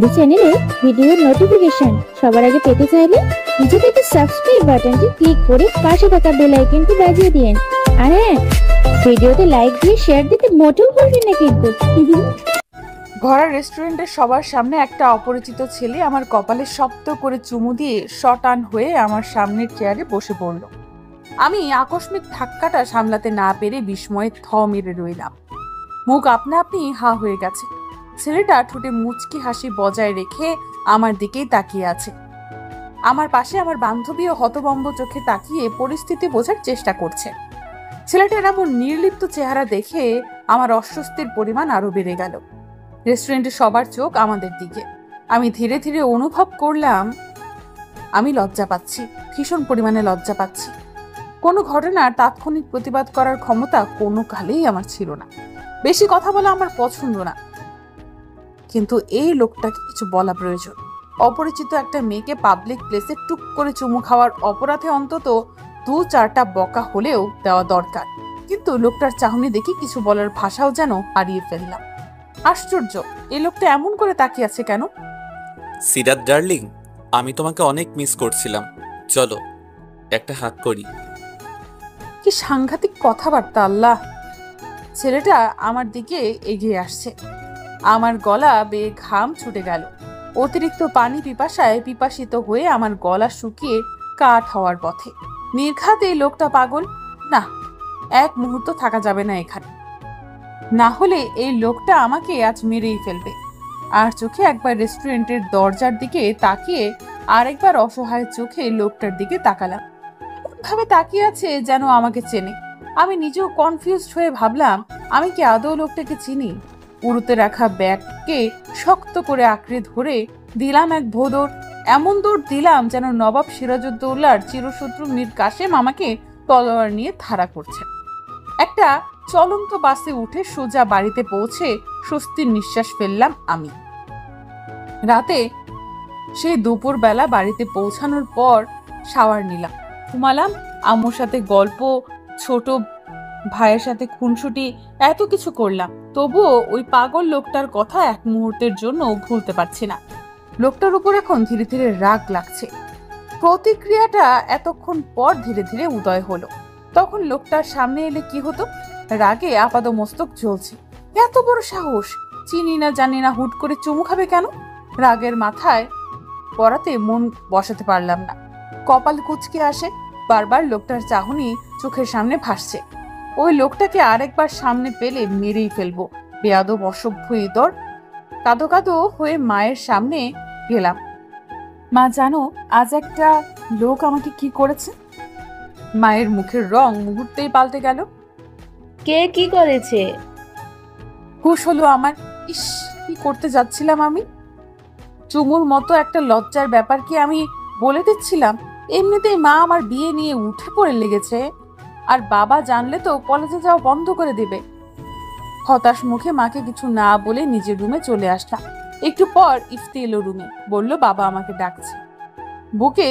আমাদের চ্যানেলে ভিডিওর নোটিফিকেশন সবার আগে পেতে চাইলে নিচে থেকে সাবস্ক্রাইব বাটনটি ক্লিক করে পাশে থাকা বেল আইকনটি বাজিয়ে দিন। আর হ্যাঁ, ভিডিওতে লাইক দিয়ে শেয়ার দিতে মোটেও ভুলবেন না কিন্তু। ভরা রেস্টুরেন্টের সবার সামনে একটা অপরিচিত ছেলে আমার কপালে শক্ত করে চুমু দিয়ে শটান হয়ে আমার সামনের চেয়ারে বসে পড়ল। আমি আকস্মিক ধাক্কাটা সামলাতে না পেরে বিস্ময়ে থ মেরে রইলাম। মুখ আপনা আপনি হা হয়ে গেছে। ছেলেটা ঠোঁটে মুচকি হাসি বজায় রেখে আমার দিকেই তাকিয়ে আছে। আমার পাশে আমার বান্ধবীও হতভম্ব চোখে তাকিয়ে পরিস্থিতি বোঝার চেষ্টা করছে। ছেলেটার এমন নির্লিপ্ত চেহারা দেখে আমার অস্বস্তির পরিমাণ আরো বেড়ে গেল। রেস্টুরেন্টে সবার চোখ আমাদের দিকে। আমি ধীরে ধীরে অনুভব করলাম আমি লজ্জা পাচ্ছি, ভীষণ পরিমাণে লজ্জা পাচ্ছি। কোনো ঘটনার তাৎক্ষণিক প্রতিবাদ করার ক্ষমতা কোনো কালেই আমার ছিল না। বেশি কথা বলা আমার পছন্দ না, কিন্তু এই লোকটাকে কিছু বলা প্রয়োজন। অপরিচিত একটা মেয়েকে পাবলিক প্লেসে টুক করে চুমু খাওয়ার অপরাধে অন্তত 2-4টা বকা হলেও দেওয়া দরকার। কিন্তু লোকটার চাহনি দেখে কিছু বলার ভাষাও যেন হারিয়ে ফেললাম। আশ্চর্য, এই লোকটা এমন করে তাকিয়ে আছে কেন? সিরাত ডার্লিং, আমি তোমাকে অনেক মিস করছিলাম, চলো একটা হাত করি। কি সাংঘাতিক কথাবার্তা! আল্লাহ! ছেলেটা আমার দিকে এগিয়ে আসছে। আমার গলা বেয়ে ঘাম ছুটে গেল। অতিরিক্ত পানি পিপাসায় পিপাসিত হয়ে আমার গলা শুকিয়ে কাঠ হওয়ার পথে। নির্ঘাত এই লোকটা পাগল। না, এক মুহূর্ত থাকা যাবে না এখানে, না হলে এই লোকটা আমাকে আজ মেরেই ফেলবে। আর চোখে একবার রেস্টুরেন্টের দরজার দিকে তাকিয়ে আরেকবার অসহায় চোখে লোকটার দিকে তাকালাম। ভাবে তাকিয়ে আছে যেন আমাকে চেনে। আমি নিজেও কনফিউজড হয়ে ভাবলাম, আমি কি আদৌ লোকটাকে চিনি? উড়তে রাখা ব্যাগকে শক্ত করে আঁকড়ে ধরে দিলাম এক ভোদৌড়। এমন দৌড় দিলাম যেন নবাব সিরাজউদ্দৌলার চিরশত্রু মীর কাসেম আমাকে তলোয়ার নিয়ে ধারা করছে। একটা চলন্ত বাসে উঠে সোজা বাড়িতে পৌঁছে স্বস্তির নিঃশ্বাস ফেললাম আমি। রাতে সেই দুপুরবেলা বাড়িতে পৌঁছানোর পর শাওয়ার নিলাম, ঘুমালাম। আম্মুর সাথে গল্প, ছোট ভাইয়ের সাথে খুনসুটি, এত কিছু করলাম। তবুও ওই পাগল লোকটার কথা এক মুহূর্তের জন্য ভুলতে পারছি না। লোকটার উপর এখন ধীরে ধীরে রাগ লাগছে। প্রতিক্রিয়াটা এতক্ষণ পর ধীরে ধীরে উদয় হলো। তখন লোকটার সামনে এলে কি হতো? রাগে আপাদমস্তক জ্বলছে। এত বড় সাহস! চিনি না জানি না হুট করে চুমু খাবে কেন? রাগের মাথায় পড়াতে মন বসাতে পারলাম না। কপাল কুঁচকে আসে। বারবার লোকটার চাহনি চোখের সামনে ভাসছে। ওই লোকটাকে আরেকবার সামনে পেলে মেরেই ফেলবো। বেয়াদব, অসভ্য ইতর। কাঁদো কাঁদো হয়ে মায়ের সামনে গেলাম। মা, জানো আজ একটা লোক আমাকে কি করেছে? মায়ের মুখের রং মুহূর্তেই পাল্টে গেল। কে কি করেছে? হুশ হলো আমার। ইস, কি করতে যাচ্ছিলাম আমি! চুমুর মতো একটা লজ্জার ব্যাপার কি আমি বলে দিচ্ছিলাম? এমনিতেই মা আমার বিয়ে নিয়ে উঠে পড়ে লেগেছে, আর বাবা জানলে তো কলেজে যাওয়া বন্ধ করে দেবে। হতাশ মুখে মাকে কিছু না বলে নিজের রুমে চলে আসলাম। একটু পর ইফতি এলো রুমে, বলল বাবা আমাকে ডাকছে। বুকে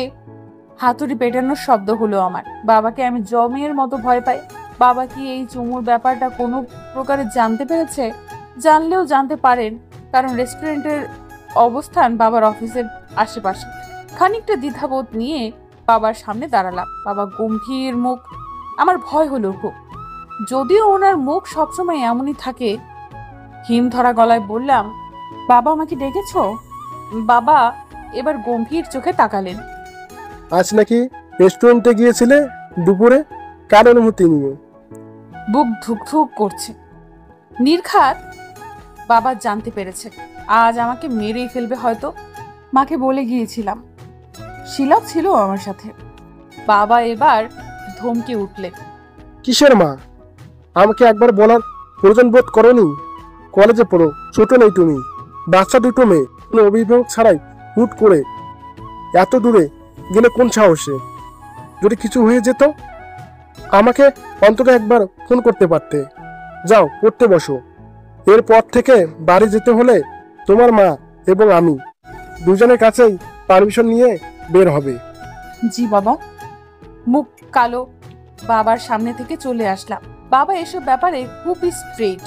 হাতুড়ি পেটানোর শব্দ হলো আমার। বাবাকে আমি জমের মতো ভয় পাই। বাবা কি এই চুমুর ব্যাপারটা কোনো প্রকারে জানতে পেরেছে? জানলেও জানতে পারেন, কারণ রেস্টুরেন্টের অবস্থান বাবার অফিসের আশেপাশে। খানিকটা দ্বিধাবোধ নিয়ে বাবার সামনে দাঁড়ালাম। বাবা গম্ভীর মুখ। আমার ভয় হলো খুব, যদিও ওনার মুখ সবসময় এমনই থাকে। হিম ধরা গলায় বললাম, বাবা আমাকে ডেকেছ? বাবা এবার গম্ভীর চোখে তাকালেন। আজ নাকি রেস্টুরেন্টে গিয়েছিলে দুপুরে, কার অনুমতি নিয়ে? বুক ধুকধুক করছে। নির্ঘাত বাবা জানতে পেরেছে আজ আমাকে মেরেই ফেলবে হয়তো। মাকে বলে গিয়েছিলাম, শিলা ছিল আমার সাথে। বাবা এবার ধমকে উঠলেন। কিসের মা? আমাকে একবার বলার প্রয়োজন বোধ করনি? কলেজে পড়ো, ছোট নেই তুমি, বাচ্চা দুটো মেয়ে, কোনো অভিভাবক ছাড়াই হুট করে এত দূরে গেলে কোন সাহসে? যদি কিছু হয়ে যেত আমাকে অন্তত একবার ফোন করতে পারতে। যাও, পড়তে বসো। এরপর থেকে বাড়ি যেতে হলে তোমার মা এবং আমি দুজনের কাছেই পারমিশন নিয়ে বের হবে। জি বাবা। মুখ কালো বাবার সামনে থেকে চলে আসলাম। বাবা এসব ব্যাপারে খুবই স্ট্রেট।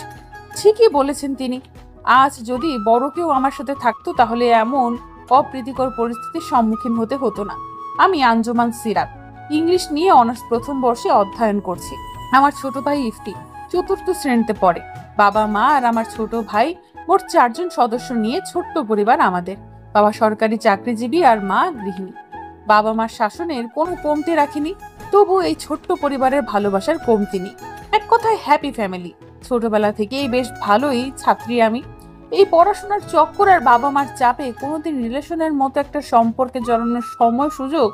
ঠিকই বলেছেন তিনি। আজ যদি বড় কেউ আমার সাথে থাকতো তাহলে এমন অপ্রীতিকর পরিস্থিতির সম্মুখীন হতে হতো না। আমি আঞ্জুমান সিরাত, ইংলিশ নিয়ে অনার্স প্রথম বর্ষে অধ্যয়ন করছি। আমার ছোট ভাই ইফতি 4র্থ শ্রেণীতে পড়ে। বাবা মা আর আমার ছোট ভাই, মোট 4 জন সদস্য নিয়ে ছোট্ট পরিবার আমাদের। বাবা সরকারি চাকরিজীবী আর মা গৃহিণী। বাবা মার শাসনের কোনো কমতি রাখিনি, তবু এই ছোট্ট পরিবারের ভালোবাসার কমতি নেই। এক কথায় হ্যাপি ফ্যামিলি। ছোটবেলা থেকেই বেশ ভালোই ছাত্রী আমি। এই পড়াশোনার চক্কর আর বাবা মার চাপে কোনোদিন রিলেশনের মতো একটা সম্পর্কে জড়ানোর সময় সুযোগ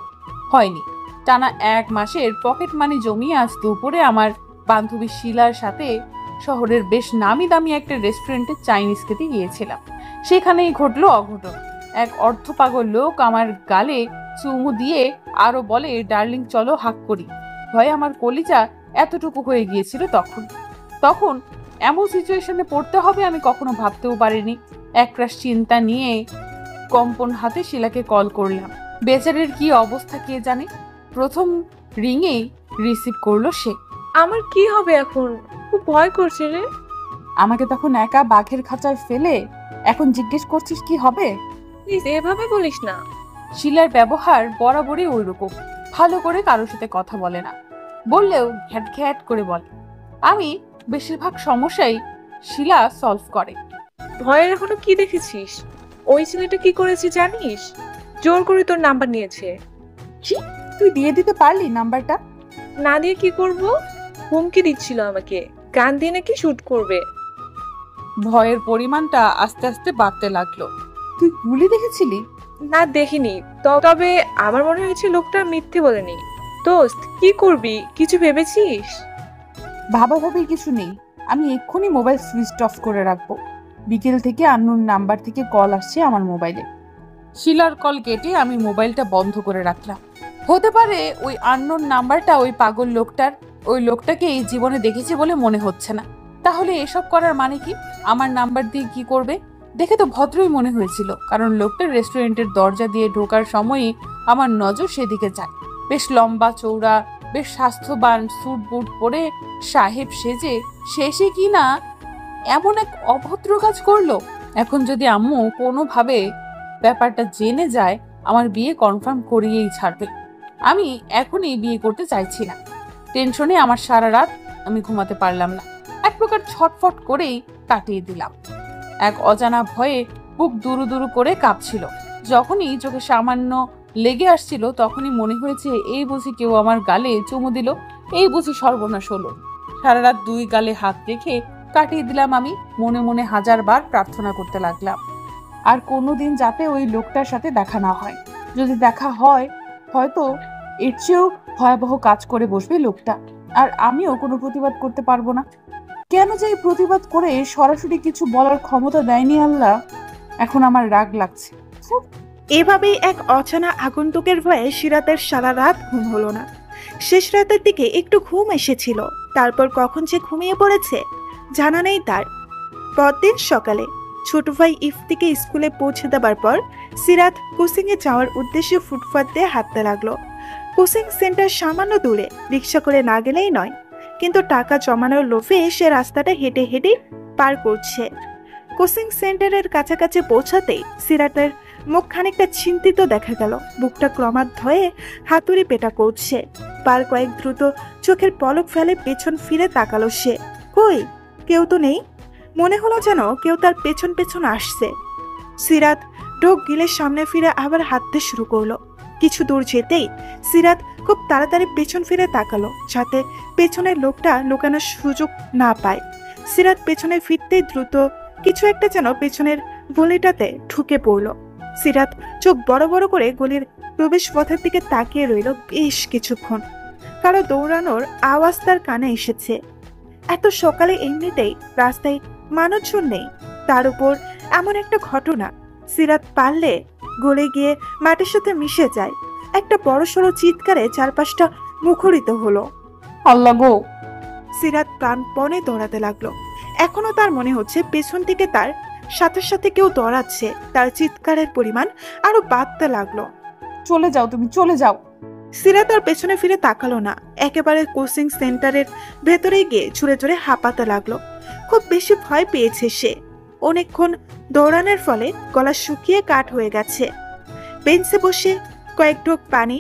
হয়নি। টানা 1 মাসের পকেট মানি জমিয়ে আজ দুপুরে আমার বান্ধবী শিলার সাথে শহরের বেশ নামি দামি একটা রেস্টুরেন্টে চাইনিজ খেতে গিয়েছিলাম। সেখানেই ঘটলো অঘটন। এক অর্ধপাগল লোক আমার গালে চুমু দিয়ে আরো বলে, ডার্লিং চলো হাক করি। ভয়ে আমার কলিজা এতটুকু হয়ে গিয়েছিল। তখন এমন সিচুয়েশনে পড়তে হবে আমি কখনো ভাবতেও পারিনি। একরাশ চিন্তা নিয়ে কম্পন হাতে শিলাকে কল করলাম। বেচারের কি অবস্থা কে জানে। প্রথম রিংয়েই রিসিভ করলো সে। আমার কি হবে এখন? খুব ভয় করছে রে। আমাকে তখন একা বাঘের খাঁচায় ফেলে এখন জিজ্ঞেস করছিস কি হবে? প্লিজ এভাবে বলিস না। শিলার ব্যবহার বরাবরই ওইরকম, ভালো করে কারোর সাথে কথা বলে না, বললেও ঘ্যাট ঘ্যাট করে বলে। আমি বেশিরভাগ সমস্যাই শিলা সলভ করে। ভয়ের এখনো কি দেখেছিস? ওই ছেলেটা কি করেছে জানিস? জোর করে তোর নাম্বার নিয়েছে। কি, তুই দিয়ে দিতে পারলি নাম্বারটা? না দিয়ে কি করব? হুমকি দিচ্ছিল আমাকে, গান দিয়ে নাকি শুট করবে। ভয়ের পরিমাণটা আস্তে আস্তে বাড়তে লাগলো। তুই গুলি দেখেছিলি? না দেখিনি, তবে আমার মনে হয়েছে লোকটা মিথ্যে বলেনি। দোস্ত কি করবি, কিছু ভেবেছিস? ভাবাভাবি কিছু নেই, আমি এক্ষুনি মোবাইল সুইচ অফ করে রাখবো। বিকেল থেকে আননোন নাম্বার থেকে কল আসছে আমার মোবাইলে। শিলার কল কেটে আমি মোবাইলটা বন্ধ করে রাখলাম। হতে পারে ওই আননোন নাম্বারটা ওই পাগল লোকটার। ওই লোকটাকে এই জীবনে দেখেছি বলে মনে হচ্ছে না। তাহলে এসব করার মানে কি? আমার নাম্বার দিয়ে কি করবে? দেখে তো ভদ্রই মনে হয়েছিল, কারণ লোকটার রেস্টুরেন্টের দরজা দিয়ে ঢোকার সময়ই আমার নজর সেদিকে যায়। বেশ লম্বা চৌড়া, বেশ স্বাস্থ্যবান, স্যুট বুট পরে সাহেব সেজে শেষে কি না এমন এক অভদ্র কাজ করলো। এখন যদি আম্মু কোনোভাবে ব্যাপারটা জেনে যায়, আমার বিয়ে কনফার্ম করিয়েই ছাড়বে। আমি এখনই বিয়ে করতে চাইছি না। টেনশনে আমার সারা রাত আমি ঘুমাতে পারলাম না। এক প্রকার ছটফট করেই কাটিয়ে দিলাম। এক অজানা ভয়ে বুক দুরু দুরু করে কাঁপছিল। যখনই চোখে সামান্য লেগে আসছিল তখনই মনে হয়েছে এই বুঝি কেউ আমার গালে চুমু দিল, এই বুঝি সর্বনাশ হলো। সারা রাত 2 গালে হাত রেখে কাটিয়ে দিলাম আমি। মনে মনে 1000 বার প্রার্থনা করতে লাগলাম আর কোনোদিন যাতে ওই লোকটার সাথে দেখা না হয়। যদি দেখা হয়, হয়তো এর চেয়েও ভয়াবহ কাজ করে বসবে লোকটা, আর আমিও কোনো প্রতিবাদ করতে পারবো না। কেন যে এই প্রতিবাদ করে সরাসরি কিছু বলার ক্ষমতা দেয়নি আল্লাহ, এখন আমার রাগ লাগছে। এভাবেই এক অজানা আগন্তুকের ভয়ে সিরাতের সারা রাত ঘুম হলো না। শেষ রাতের দিকে একটু ঘুম এসেছিল, তারপর কখন যে ঘুমিয়ে পড়েছে জানা নেই তার। পরদিন সকালে ছোট ভাই ইফতিকে স্কুলে পৌঁছে দেবার পর সিরাত কোচিংয়ে যাওয়ার উদ্দেশ্যে ফুটপাত দিয়ে হাঁটতে লাগলো। কোচিং সেন্টার সামান্য দূরে, রিক্সা করে না গেলেই নয়, কিন্তু টাকা জমানোর লোভে সে রাস্তাটা হেঁটে হেঁটে পার করছে। কোচিং সেন্টারের কাছাকাছি পৌঁছাতেই সিরাতের মুখ খানিকটা চিন্তিত দেখা গেল। বুকটা ক্রমান্বয়ে হাতুড়ি পেটা করছে। পার কয়েক দ্রুত চোখের পলক ফেলে পেছন ফিরে তাকালো সে। কই, কেউ তো নেই। মনে হলো যেন কেউ তার পেছন পেছন আসছে। সিরাত ঢোক গিলে সামনে ফিরে আবার হাঁটতে শুরু করলো। কিছু দূর যেতেই সিরাত খুব তাড়াতাড়ি পেছন ফিরে তাকালো, যাতে পেছনের লোকটা লুকানোর সুযোগ না পায়। সিরাত পেছনে ফিরতেই দ্রুত কিছু একটা যেন পেছনের গলিটাতে ঢুকে পড়লো। সিরাত চোখ বড় বড় করে গলির প্রবেশ পথের দিকে তাকিয়ে রইল বেশ কিছুক্ষণ। কারো দৌড়ানোর আওয়াজ তার কানে এসেছে। এত সকালে এমনিতেই রাস্তায় মানুষজন নেই, তার উপর এমন একটা ঘটনা। সিরাত পারলে গলে গিয়ে মাটির সাথে মিশে যায়। একটা বড়সড় চিৎকারে চারপাশটা মুখরিত হলো। আল্লাহ গো! সিরাত প্রাণপণে দৌড়াতে লাগলো। এখনো তার মনে হচ্ছে পেছন থেকে তার সাথে সাথে কেউ দৌড়াচ্ছে। তার চিৎকারের পরিমাণ আরো বাড়তে লাগলো। চলে যাও, তুমি চলে যাও। সিরাত তার পেছনে ফিরে তাকালো না, একেবারে কোচিং সেন্টারের ভেতরে গিয়ে জোরে জোরে হাঁপাতে লাগলো। খুব বেশি ভয় পেয়েছে সে। অনেকক্ষণ দৌড়ানোর ফলে গলা শুকিয়ে কাঠ হয়ে গেছে। বেঞ্চে বসে কয়েক ঢোক পানি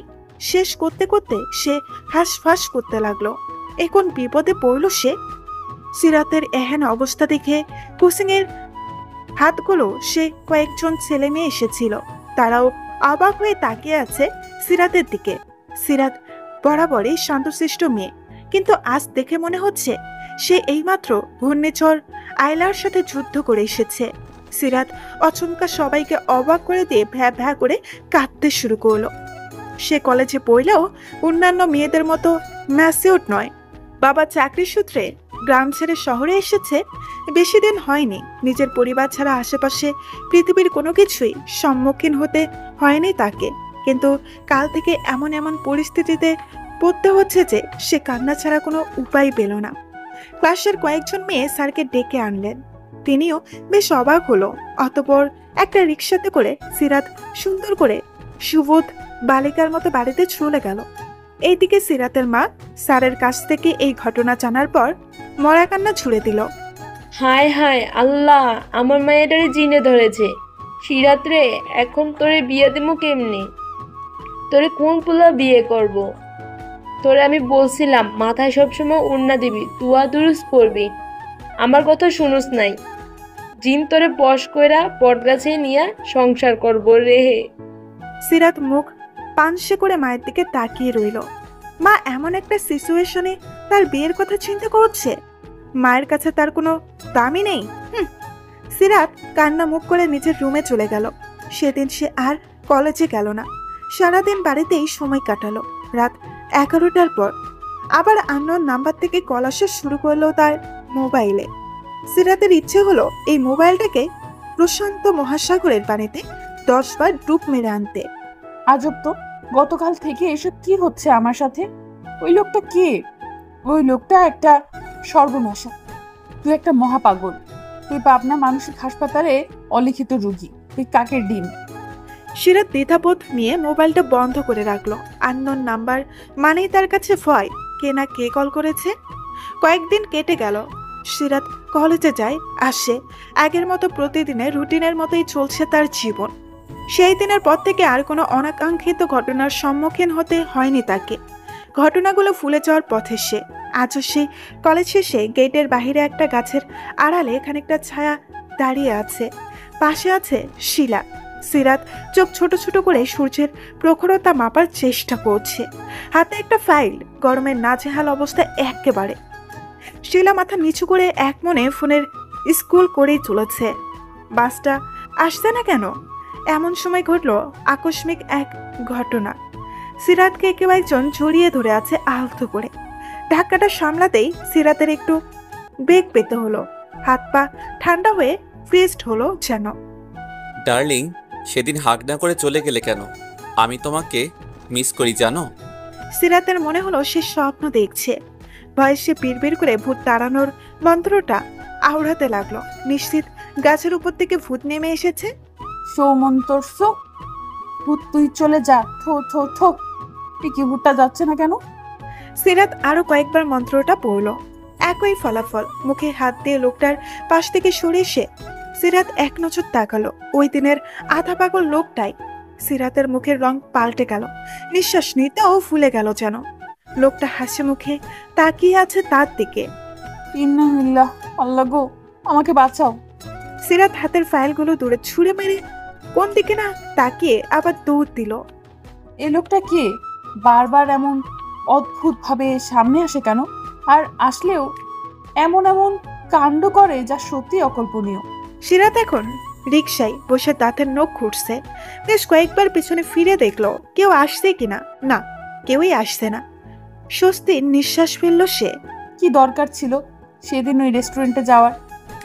শেষ করতে করতে সে হাঁসফাঁস করতে লাগলো। এখন বিপদে পড়ল সে। সিরাতের এহেন অবস্থা দেখে কোচিংয়ের হাতগুলো সে কয়েকজন ছেলে মেয়ে এসেছিল, তারাও অবাক হয়ে তাকিয়ে আছে সিরাতের দিকে। সিরাত বরাবরই শান্তশিষ্ট মেয়ে, কিন্তু আজ দেখে মনে হচ্ছে সে এইমাত্র ঘূর্ণিঝড় আয়লার সাথে যুদ্ধ করে এসেছে। সিরাত অচমকা সবাইকে অবাক করে দিয়ে ভ্যা ভ্যা করে কাঁদতে শুরু করলো। সে কলেজে পড়লেও অন্যান্য মেয়েদের মতো ম্যাচিউরড নয়। বাবা চাকরির সূত্রে গ্রাম ছেড়ে শহরে এসেছে, বেশি দিন হয়নি। নিজের পরিবার ছাড়া আশেপাশে পৃথিবীর কোনো কিছুই সম্মুখীন হতে হয়নি তাকে, কিন্তু কাল থেকে এমন এমন পরিস্থিতিতে পড়তে হচ্ছে যে সে কান্না ছাড়া কোনো উপায় পেল না। ক্লাসের কয়েকজন মেয়ে স্যারকে ডেকে আনলেন, তিনিও বেশ অবাক হলো। অতঃপর একটা রিক্সাতে করে সিরাত সুন্দর করে সুবোধ বালিকার মতো বাড়িতে চলে গেল। এইদিকে সিরাতের মা স্যারের কাছ থেকে এই ঘটনা জানার পর মরা কান্না ছুড়ে দিল। হায় হায় আল্লাহ, আমার মায়েটারে জিনে ধরেছে। সিরাত রে, এখন তোরে বিয়ে দেবো কেমনি? তোরে কোন পোলা বিয়ে করব? তোরে আমি বলছিলাম মাথায় সবসময় ওড়না দিবি, তুয়া দুরুস পড়বি, আমার কথা শুনোস নাই। জিন তোরে বশ কইরা বটগাছে নিয়ে সংসার করব রে। সিরাত মুখ পানসে করে মায়ের দিকে তাকিয়ে রইল। মা এমন একটা সিচুয়েশনে তার বিয়ের কথা চিন্তা করছে, মায়ের কাছে তার কোনো দামই নেই। সিরাত কান্না মুখ করে নিজের রুমে চলে গেল। সেদিন সে আর কলেজে গেল না, সারাদিন বাড়িতেই সময় কাটালো। রাত 11টার পর আবার আননোন নাম্বার থেকে কল আসা শুরু করলো তার মোবাইলে। সিরাতের ইচ্ছে হলো এই মোবাইলটাকে প্রশান্ত মহাসাগরের পানিতে 10 বার ডুব মেরে আনতে। আজব তো, গতকাল থেকে এসব কি হচ্ছে আমার সাথে? ওই লোকটা কে? ওই লোকটা একটা সর্বনাশা। তুই একটা মহাপাগল। তুই পাবনা মানসিক হাসপাতালে অলিখিত রোগী। তুই কাকের ডিম। সিরাত দ্বিধাবোধ নিয়ে মোবাইলটা বন্ধ করে রাখলো। আননোন নাম্বার মানেই তার কাছে ভয়, কে না কে কল করেছে। কয়েকদিন কেটে গেল। সিরাত কলেজে যায়, আসে, আগের মতো প্রতিদিনের রুটিনের মতোই চলছে তার জীবন। সেই দিনের পর থেকে আর কোনো অনাকাঙ্ক্ষিত ঘটনার সম্মুখীন হতে হয়নি তাকে। ঘটনাগুলো ফুলে যাওয়ার পথে সে আজও সে কলেজ শেষে গেটের বাহিরে একটা গাছের আড়ালে খানিকটা ছায়া দাঁড়িয়ে আছে। পাশে আছে শিলা। সিরাত চোখ ছোট ছোট করে সূর্যের প্রখরতা মাপার চেষ্টা করছে। হাতে একটা ফাইল, গরমের নাজেহাল অবস্থা একেবারে। শিলা মাথা নিচু করে এক মনে ফোনের স্কুল করেই চলেছে। বাসটা আসছে না কেন? এমন সময় ঘটল আকস্মিক এক ঘটনা। সিরাতকে কেউ একজন জড়িয়ে ধরে আছে আলতো করে। ধাক্কাটা সামলাতেই সিরাতের একটু বেগ পেতে হলো। হাত পা ঠান্ডা হয়ে ফ্রিজড হলো যেন। ডার্লিং, সেদিন হাগ না করে চলে গেলে কেন? আমি তোমাকে মিস করি জানো। সিরাতের মনে হলো সে স্বপ্ন দেখছে। ভয়ে সে বিড়বিড় করে ভূত তাড়ানোর মন্ত্রটা আওড়াতে লাগলো। নিশ্চিত গাছের উপর থেকে ভূত নেমে এসেছে। সৌমন্তর্ষ ভূত, তুই চলে যা। থো থো থো। টিকি ভূতটা যাচ্ছে না কেন? সিরাত আরো কয়েকবার মন্ত্রটা পড়ল, একই ফলাফল। মুখে হাত দিয়ে লোকটার পাশ থেকে সরে এসে সিরাত এক নজর তাকালো। ওই দিনের আধা পাগল লোকটাই। সিরাতের মুখের রং পাল্টে গেল, নিঃশ্বাস নিতেও ভুলে গেল যেন। লোকটা হাসি মুখে তাকিয়ে আছে তার দিকে। ইন্নালিল্লাহ, আল্লাহ গো, আমাকে বাঁচাও। সিরাত হাতের ফাইলগুলো দূরে ছুঁড়ে মেরে কোন দিকে না তাকিয়ে আবার দৌড় দিল। এ লোকটা কে? বারবার এমন অদ্ভুত ভাবে সামনে আসে কেন? আর আসলেও এমন এমন কাণ্ড করে যা সত্যি অকল্পনীয়। সিরাত এখন রিকশায় বসে দাঁতের নখ খুঁটছে। বেশ কয়েকবার পিছনে ফিরে দেখলো কেউ আসছে কিনা। না, কেউই আসছে না। স্বস্তির নিঃশ্বাস ফেললো সে। কি দরকার ছিল সেদিন ওই রেস্টুরেন্টে যাওয়ার?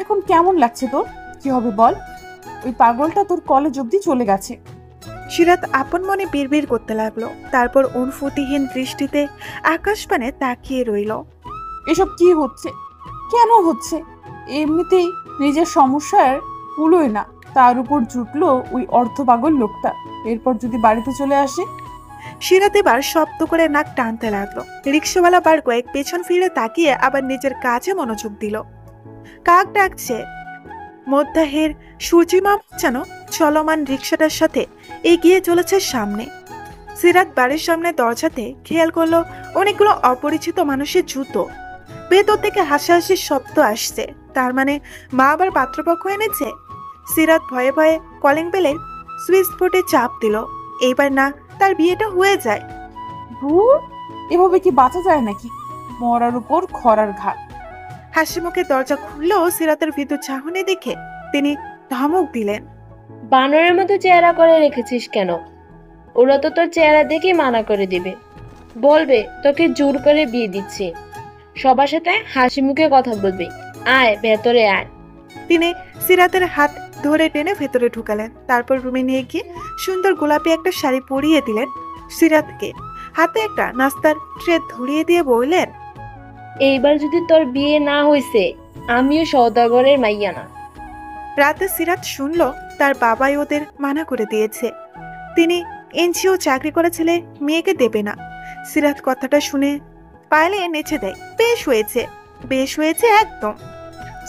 এখন কেমন লাগছে তোর? কি হবে বল? ওই পাগলটা তোর কলেজ অব্দি চলে গেছে। সিরাত আপন মনে বিড়বিড় করতে লাগলো। তারপর অনুভূতিহীন দৃষ্টিতে আকাশপানে তাকিয়ে রইল। এসব কি হচ্ছে? কেন হচ্ছে? এমনিতেই নিজের সমস্যার কুলোয় না, তার উপর জুটলো ওই অর্থপাগল লোকটা। এরপর যদি বাড়িতে চলে আসে। সিরাত এবার শব্দ করে নাক টানতে লাগলো। রিক্সাওয়ালা বার কয়েক পেছন ফিরে তাকিয়ে আবার নিজের কাজে মনোযোগ দিল। কাক ডাকছে। মধ্যাহের সূর্যিমা যেন চলমান রিক্সাটার সাথে এগিয়ে চলেছে সামনে। সিরাত বাড়ির সামনে দরজাতে খেয়াল করলো অনেকগুলো অপরিচিত মানুষের জুতো। ভেতর থেকে হাসাহাসির শব্দ আসছে, তার মানে মা আবার পাত্রপক্ষ এনেছে। সিরাত ভয়ে ভয়ে কলিং বেলের সুইচ বোর্ডে চাপ দিল, এইবার না তার বিয়েটা হয়ে যায়। ধুর, এভাবে কি বাঁচা যায় নাকি? মরার উপর খরার ঘাট। হাসি মুখে দরজা খুললেও সিরাতের ভিতর চাহনি দেখে তিনি ধমক দিলেন। বানরের মতো চেহারা করে রেখেছিস কেন? ওরা তো তোর চেহারা দেখে মানা করে দিবে, বলবে তোকে জোর করে বিয়ে দিচ্ছে। সবার সাথে হাসি মুখে কথা বলবি। আয় ভেতরে আয়। তিনি সিরাতের হাত ধরে টেনে ভেতরে ঢুকালেন, তারপর রুমে নিয়ে গিয়ে সুন্দর গোলাপি একটা শাড়ি পরিয়ে দিলেন সিরাতকে। হাতে একটা নাস্তার ট্রে ধরিয়ে দিয়ে বললেন, এইবার যদি তোর বিয়ে না হইছে, আমিও সওদাগরের মাইয়া না। রাতে সিরাত শুনল তার বাবাই ওদের মানা করে দিয়েছে। তিনি এনজিও চাকরি করা ছেলে মেয়েকে দেবে না। সিরাত কথাটা শুনে পায়েলে নেচে দেয়। বেশ হয়েছে, বেশ হয়েছে একদম।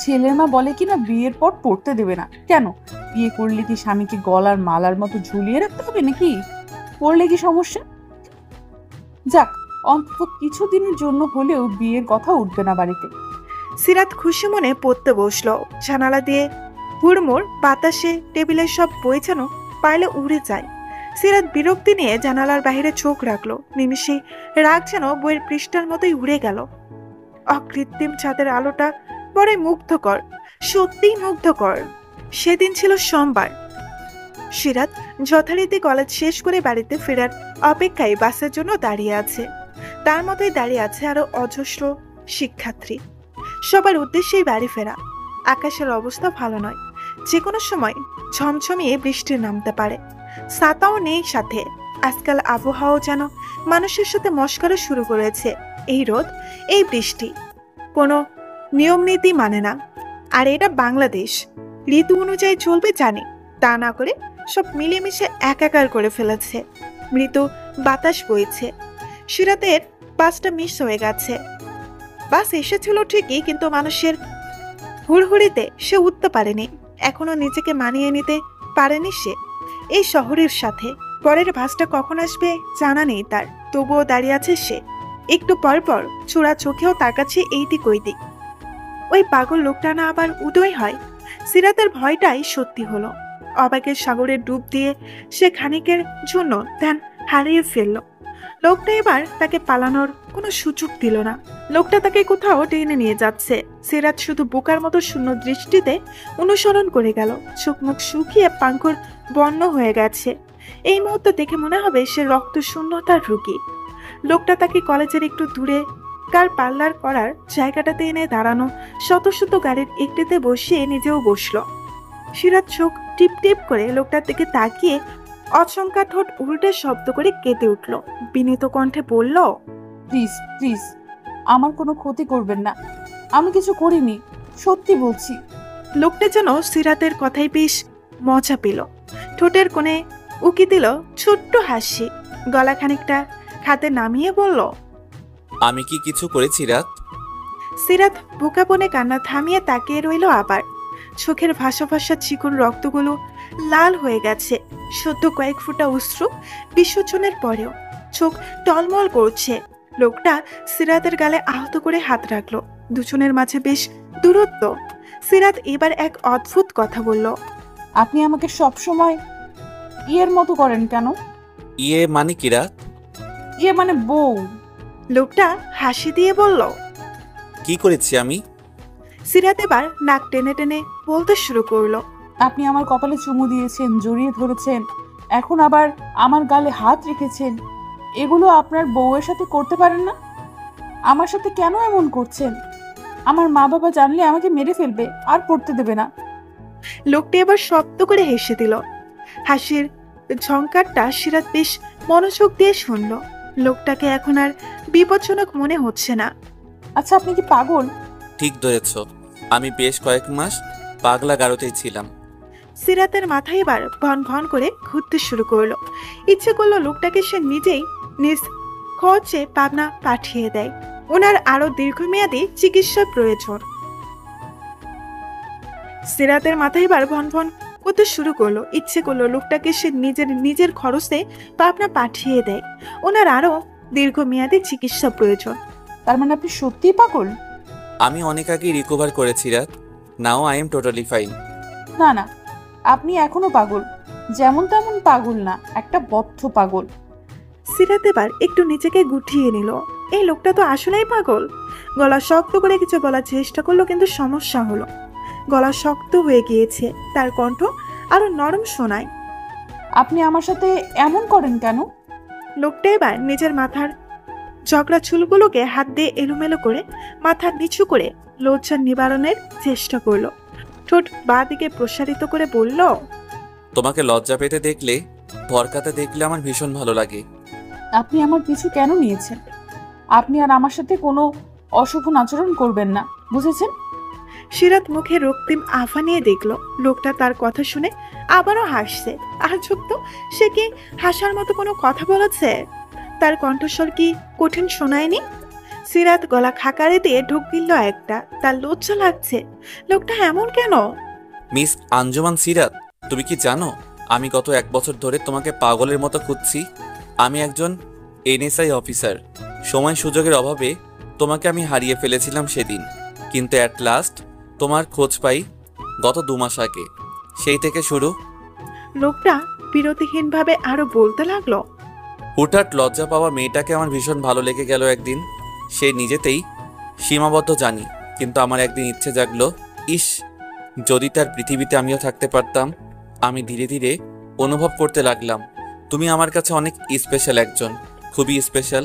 ছেলের মা বলে কিনা বিয়ের পর পড়তে দেবে না। কেন? বিয়ে করলে কি স্বামীকে গলার মালার মতো ঝুলিয়ে রাখতে হবে নাকি? পড়লে কি সমস্যা? যাক, অন্তত কিছুদিনের জন্য হলেও বিয়ের কথা উঠবে না বাড়িতে। সিরাত খুশি মনে পড়তে বসলো। জানালা দিয়ে হুড়মুড় বাতাসে টেবিলের সব বই যেন পাইলে উড়ে যায়। সিরাত বিরক্তি নিয়ে জানালার বাইরে চোখ রাখলো। নিমিষে রাগ যেন বইয়ের পৃষ্ঠার মতোই উড়ে গেল। অকৃত্রিম চাঁদের আলোটা বড়ই মুগ্ধকর, সত্যিই মুগ্ধকর। সেদিন ছিল সোমবার। সিরাত যথারীতি কলেজ শেষ করে বাড়িতে ফেরার অপেক্ষায় বাসের জন্য দাঁড়িয়ে আছে। তার মতোই দাঁড়িয়ে আছে আরো অজস্র শিক্ষার্থী। সবার উদ্দেশ্যেই বাড়ি ফেরা। আকাশের অবস্থা ভালো নয়, যে কোনো সময় ঝমঝমিয়ে বৃষ্টি নামতে পারে। ছাতাও নেই সাথে। আজকাল আবহাওয়া যেন মানুষের সাথে মশকরা শুরু করেছে। এই রোদ, এই বৃষ্টি, কোনো নিয়ম নীতি মানে না। আর এটা বাংলাদেশ, ঋতু অনুযায়ী চলবে জানি, তা না করে সব মিলেমিশে একাকার করে ফেলেছে। মৃদু বাতাস বইছে। সিরাতের বাসটা মিস হয়ে গেছে। বাস এসেছিল ঠিকই, কিন্তু মানুষের হুড়হুড়িতে সে উঠতে পারেনি। এখনো নিজেকে মানিয়ে নিতে পারেনি সে এই শহরের সাথে। পরের বাসটা কখন আসবে জানা নেই তার, তবুও দাঁড়িয়ে আছে সে। একটু পর পর চোরা চোখেও তার কাছে এই দিক ওই দিক। ওই পাগল লোকটা না আবার উদয় হয়? সিরাতের ভয়টাই সত্যি হলো। অবাকের সাগরে ডুব দিয়ে সে খানিকের জন্য ধ্যান হারিয়ে ফেলল। লোকটা এবার তাকে পালানোর কোনো সুযোগ দিল না। লোকটা তাকে কোথাও টেনে নিয়ে যাচ্ছে। সিরাত শুধু বোকার মতো শূন্য দৃষ্টিতে অনুসরণ করে গেল। চোখ মুখ শুকিয়ে পাঙ্খর বর্ণ হয়ে গেছে। এই মুহূর্তে দেখে মনে হবে সে রক্ত শূন্যতার রোগী। লোকটা তাকে কলেজের একটু দূরে কার পার্লার করার জায়গাটাতে এনে দাঁড়ানো শত শত গাড়ির একটিতে বসিয়ে নিজেও বসলো। সিরাত চোখ টিপ টিপ করে লোকটার দিকে তাকিয়ে অচমকা ঠোঁট উল্টে শব্দ করে কেঁদে উঠল। বিনীত কণ্ঠে বলল, প্লিজ প্লিজ, আমার কোনো ক্ষতি করবেন না, আমি কিছু করিনি, সত্যি বলছি। লোকটা যেন সিরাতের কথাই বেশ মজা পেল। ঠোঁটের কোণে উকি দিল ছোট্ট হাসি। গলা খানিকটা খাতে নামিয়ে বলল, আমি কি কিছু করেছি রাত? সিরাত বোকাপনে কান্না থামিয়ে তাকিয়ে রইল। আবার চোখের ভাসা ভাসা চিকন রক্তগুলো লাল হয়ে গেছে। সদ্য কয়েক ফোঁটা অশ্রু বিসর্জনের পরেও চোখ টলমল করছে। লোকটা সিরাতের গালে আহত করে হাত রাখলো। দুজনের মাঝে বেশ দূরত্ব। সিরাত এবার এক অদ্ভুত কথা বলল, আপনি আমাকে সবসময় ইয়ের মতো করেন কেন? ইয়ে মানে কি রাত? ইয়ে মানে বউ। লোকটা হাসি দিয়ে বলল, কি করেছি আমি? সিরাত এবার নাক টেনে টেনে বলতে শুরু করলো, আপনি আমার কপালে চুমু দিয়েছেন, জড়িয়ে ধরেছেন, এখন আবার আমার গালে হাত রেখেছেন। এগুলো আপনার বউয়ের সাথে করতে পারেন না? আমার সাথে কেন এমন করছেন? আমার মা বাবা জানলে আমাকে মেরে ফেলবে, আর পড়তে দেবে না। লোকটি এবার শব্দ করে হেসে দিল। হাসির ঝংকারটা সিরাত বেশ মনোযোগ দিয়ে শুনল। লোকটাকে এখন আর বিপজ্জনক মনে হচ্ছে না। আচ্ছা, আপনি কি পাগল? ঠিক ধরেছ, আমি বেশ কয়েক মাস পাগলা গারোতেই ছিলাম। সিরাতের মাথায় এবার ভন ভন করে ঘুরতে শুরু করলো। ইচ্ছে করলো লোকটাকে সে নিজেই নিজ খরচে পাবনা পাঠিয়ে দেয়। ওনার আরো দীর্ঘমেয়াদী চিকিৎসার প্রয়োজন। সিরাতের মাথায় এবার ভন ভন করতে শুরু করলো। ইচ্ছে করলো লোকটাকে সে নিজের নিজের খরচে পাবনা পাঠিয়ে দেয়। ওনার আরো দীর্ঘমেয়াদী চিকিৎসা প্রয়োজন। তার মানে আপনি সত্যিই পাগল? আমি অনেক আগেই রিকভার করেছি রাত। Now I am totally fine. না না, আপনি এখনো পাগল, যেমন তেমন পাগল না, একটা বদ্ধ পাগল। সিরাত এবার একটু নিজেকে গুটিয়ে নিল। এই লোকটা তো আসলেই পাগল। গলা শক্ত করে কিছু বলার চেষ্টা করলো, কিন্তু সমস্যা হলো, গলা শক্ত হয়ে গিয়েছে। তার কণ্ঠ আরো নরম শোনায়। আপনি আমার সাথে এমন করেন কেন? লোকটা এবার নিজের মাথার ঝগড়া চুলগুলোকে হাত দিয়ে এলোমেলো করে মাথা নিচু করে লজ্জা নিবারণের চেষ্টা করলো। ঠোঁট বাঁ দিকে প্রসারিত করে বলল, তোমাকে লজ্জা পেতে দেখলে, ভরকাতে দেখলে আমার ভীষণ ভালো লাগে। আপনি আমার পিছু কেন নিয়েছেন? আপনি আর আমার সাথে কোনো অশুভ আচরণ করবেন না, বুঝেছেন? সিরাত মুখে রক্তিম আভা নিয়ে দেখলো লোকটা তার কথা শুনে আবারও হাসছে। আজব তো, সে কি হাসার মতো কোনো কথা বলেছে? তার কণ্ঠস্বর কি কঠিন শোনায়নি? সিরাত গলা খাকারে দিয়ে ঢোক গিলল একটা। তার লজ্জা লাগছে। লোকটা এমন কেন? মিস আঞ্জুমান সিরাত, তুমি কি জানো আমি গত 1 বছর ধরে তোমাকে পাগলের মতো খুঁজছি। আমি একজন এনএসআই অফিসার। সময় সুযোগের অভাবে তোমাকে আমি হারিয়ে ফেলেছিলাম সেদিন, কিন্তু অ্যাট লাস্ট তোমার খোঁজ পাই গত 2 মাস আগে। সেই থেকে শুরু। লোকটা বিরতিহীনভাবে আরো বলতে লাগলো, হুটহাট লজ্জা পাওয়া মেয়েটাকে আমার ভীষণ ভালো লেগে গেল একদিন। সে নিজেতেই সীমাবদ্ধ জানি, কিন্তু আমার একদিন ইচ্ছে জাগলো, ইস যদি তার পৃথিবীতে আমিও থাকতে পারতাম। আমি ধীরে ধীরে অনুভব করতে লাগলাম তুমি আমার কাছে অনেক স্পেশাল একজন, খুবই স্পেশাল।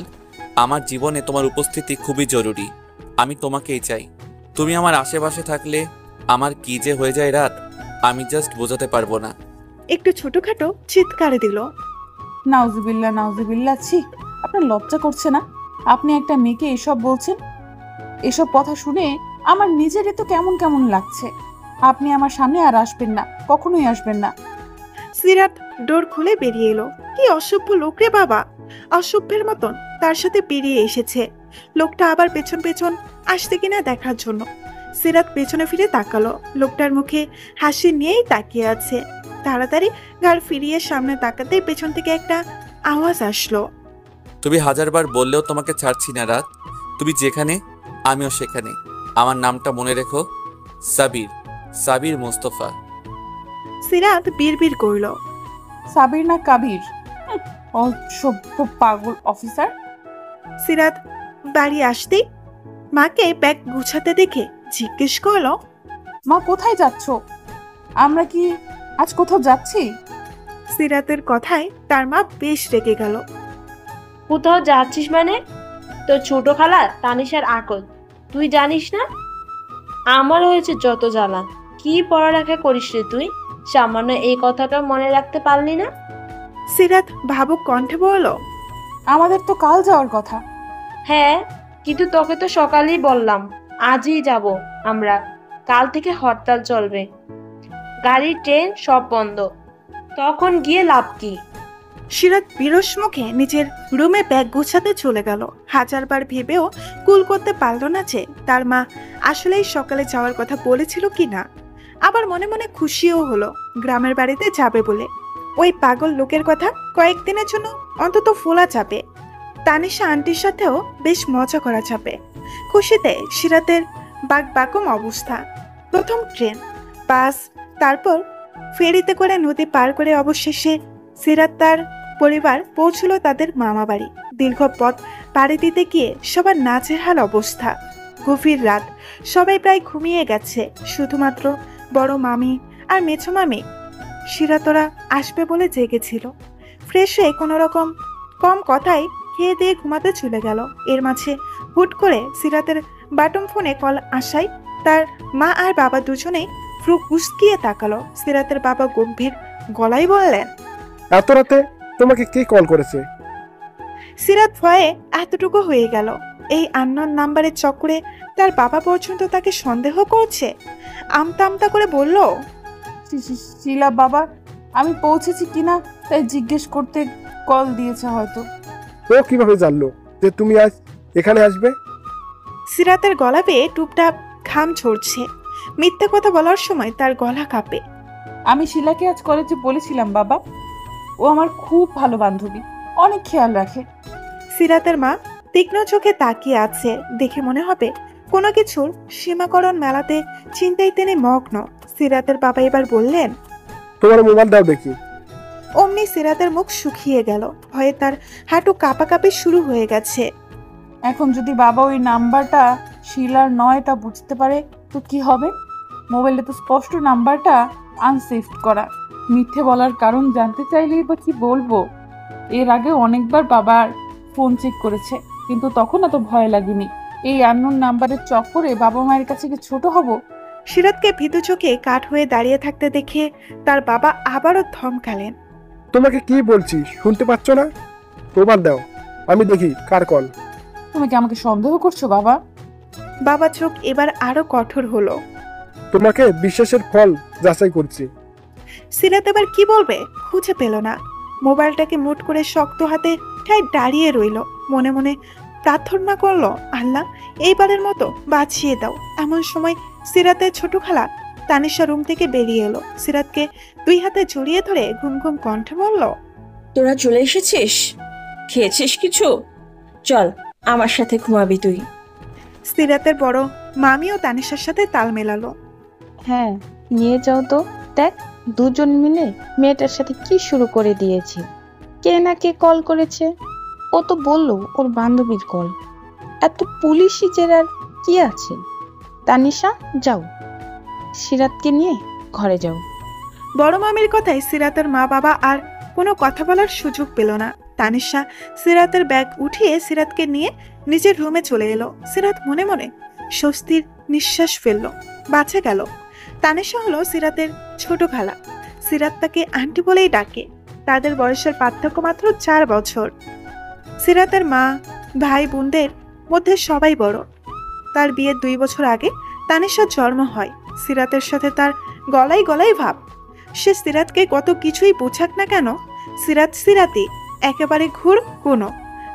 আমার জীবনে তোমার উপস্থিতি খুবই জরুরি। আমি তোমাকেই চাই। তুমি আমার আশেপাশে থাকলে আমার কি যে হয়ে যায় রাত, আমি জাস্ট বোঝাতে পারবো না। একটু ছোটখাটো চিৎকার দিল। নাউজুবিল্লাহ নাউজুবিল্লাহ, ছি, আপনার লজ্জা করছে না? আপনি একটা মেয়েকে এসব বলছেন? এসব কথা শুনে আমার নিজেরই তো কেমন কেমন লাগছে। আপনি আমার সামনে আর আসবেন না, কখনোই আসবেন না। সিরাত ডোর খুলে বেরিয়ে এলো। কি অসভ্য লোক রে বাবা! অসভ্যের মতন তার সাথে বেরিয়ে এসেছে। লোকটা আবার পেছন পেছন আসতে কিনা দেখার জন্য। সিরাত পেছনে ফিরে তাকালো। লোকটার মুখে হাসি নিয়েই তাকিয়ে আছে। তাড়াতাড়ি ঘাড় ফিরিয়ে সামনে তাকাতেই পেছন থেকে একটা আওয়াজ আসলো। তুমি 1000বার বললেও তোমাকে ছাড়ছি না রাত। তুমি যেখানে আমিও সেখানে। আমার নামটা মনে রেখো, সাবির, সাবির মোস্তফা। সিরাত বিড়বিড় করল, সাবির না কাবির? অসভ্য পাগল অফিসার। সিরাত বাড়ি আসতেই মাকে ব্যাগ গুছাতে দেখে জিজ্ঞেস করলো, মা কোথায় যাচ্ছ? আমরা কি আজ কোথাও যাচ্ছি? সিরাতের কথায় তার মা বেশ রেগে গেল। কোথাও যাচ্ছিস মানে? তোর ছোট খালা তানিশার আকল তুই জানিস না? আমার হয়েছে যত জ্বালা। কি পড়ালেখা করিস রে তুই? সামান্য এই কথাটা মনে রাখতে পারলি না? সিরাত ভাবুক কণ্ঠে বলল, আমাদের তো কাল যাওয়ার কথা। হ্যাঁ, কিন্তু তোকে তো সকালেই বললাম আজই যাব আমরা। কাল থেকে হরতাল চলবে, গাড়ি ট্রেন সব বন্ধ। তখন গিয়ে লাভ কি? সিরাত বিরস মুখে নিজের রুমে ব্যাগ গুছাতে চলে গেল। 1000বার ভেবেও কুল করতে পারল না যে তার মা আসলেই সকালে যাওয়ার কথা বলেছিল কিনা। আবার মনে মনে খুশিও হলো গ্রামের বাড়িতে যাবে বলে। ওই পাগল লোকের কথা কয়েকদিনের জন্য অন্তত ফোলা যাবে। তানিশা আন্টির সাথেও বেশ মজা করা যাবে। খুশিতে সিরাতের বাকবাকম অবস্থা। প্রথম ট্রেন, বাস, তারপর ফেরিতে করে নদী পার করে অবশেষে সিরাত তার পরিবার পৌঁছলো তাদের মামা বাড়ি। দীর্ঘ পথ পাড়ি দিতে গিয়ে সবার নাজেহাল অবস্থা। গভীর রাত, সবাই প্রায় ঘুমিয়ে গেছে। শুধুমাত্র বড় মামি আর মেছো মামি সিরাতরা আসবে বলে জেগেছিল। ফ্রেশ হয়ে কোনো রকম কম কথায় খেয়ে দিয়ে ঘুমাতে চলে গেল। এর মাঝে হুট করে সিরাতের বাটম ফোনে কল আসায় তার মা আর বাবা দুজনেই ফ্রু কুচকিয়ে তাকালো। সিরাতের বাবা গম্ভীর গলায় বললেন, এত রাতে তোমাকে কে কল করেছে? সিরাত ভয়ে এতটুকু হয়ে গেল। এই আননোন নাম্বারের চক্করে তার বাবা পর্যন্ত তাকে সন্দেহ করছে। আমতা আমতা করে বলল, শিলা বাবা, আমি পৌঁছেছি কিনা তাই জিজ্ঞেস করতে কল দিয়েছে হয়তো। ও কিভাবে জানলো যে তুমি আজ এখানে আসবে? সিরাতের গলা বেয়ে টুপটাপ ঘাম ঝরছে। মিথ্যে কথা বলার সময় তার গলা কাঁপে। আমি শিলাকে আজ কলেজে বলেছিলাম বাবা, ও আমার খুব ভালো বান্ধবী, অনেক খেয়াল রাখে। সিরাতের মা তীক্ষ্ণ চোখে তাকিয়ে আছে, দেখে মনে হবে কোনো কিছুর সীমাকরণ মেলাতে চিন্তায় তিনি মগ্ন। সিরাতের বাবা এবার বললেন, তোমার মোবাইল দাও দেখি। অমনি সিরাতের মুখ শুকিয়ে গেল, ভয়ে তার হাঁটু কাঁপাকাঁপি শুরু হয়ে গেছে। এখন যদি বাবা ওই নাম্বারটা শিলার নয় তা বুঝতে পারে তো কি হবে? মোবাইলে তো স্পষ্ট নাম্বারটা আনসেভ করা। মিথ্যে বলার কারণ জানতে চাইলেই বা কি বলবো? এর আগে অনেকবার বাবার ফোন চেক করেছে, কিন্তু তখন এত ভয় লাগেনি। এই আননোন নাম্বারের চক্করে বাবা মায়ের কাছে কি ছোট হব? সিরাতকে ভীতু চোখে কাঠ হয়ে দাঁড়িয়ে থাকতে দেখে তার বাবা আবারও ধমকালেন। তোমাকে কি বলছি শুনতে পাচ্ছ না? মোবাইল দাও, আমি দেখি কার কল। তুমি কি আমাকে সন্দেহ করছো বাবা? বাবা চোখ এবার আরো কঠোর হলো। তোমাকে বিশ্বাসের ফল যাচাই করছি। সিরাত এবার কি বলবে খুঁজে পেল না। মোবাইলটাকে মুঠ করে শক্ত হাতে ঠায় দাঁড়িয়ে রইল, মনে মনে প্রার্থনা করলো, আল্লাহ এইবারের মতো বাঁচিয়ে দাও। এমন সময় সিরাতের ছোট খালা তানিশা রুম থেকে বেরিয়ে এলো। সিরাতকে দুই হাতে জড়িয়ে ধরে ঘুম ঘুম কণ্ঠে বলল, তোরা চলে এসেছিস? খেয়েছিস কিছু? চল আমার সাথে ঘুমাবি তুই। সিরাতের বড় মামিও তানিশার সাথে তাল মেলালো। হ্যাঁ, নিয়ে যাও তো। দেখ, দুজন মিলে মেয়েটার সাথে কি শুরু করে দিয়েছে। কে না কে কল করেছে, ও তো বললো ওর বান্ধবীর কল। এত পুলিশি জেরার কি আছে? তানিশা, যাও, সিরাতকে নিয়ে ঘরে যাও। বড় মামির কথায় সিরাতের মা বাবা আর কোনো কথা বলার সুযোগ পেল না। তানিশা সিরাতের ব্যাগ উঠিয়ে সিরাতকে নিয়ে নিজের রুমে চলে এলো। সিরাত মনে মনে স্বস্তির নিঃশ্বাস ফেলল, বাঁচে গেল। তানিশা হলো সিরাতের ছোট খালা। সিরাত তাকে আন্টি বলেই ডাকে। তাদের বয়সের পার্থক্য মাত্র 4 বছর। সিরাতের মা ভাই বোনদের মধ্যে সবাই বড়। তার বিয়ের 2 বছর আগে তানিশার জন্ম হয়। সিরাতের সাথে তার গলায় গলায় ভাব। সে সিরাতকে কত কিছুই বোঝাক না কেন, সিরাত সিরাতি, একেবারে ঘুর কোনো,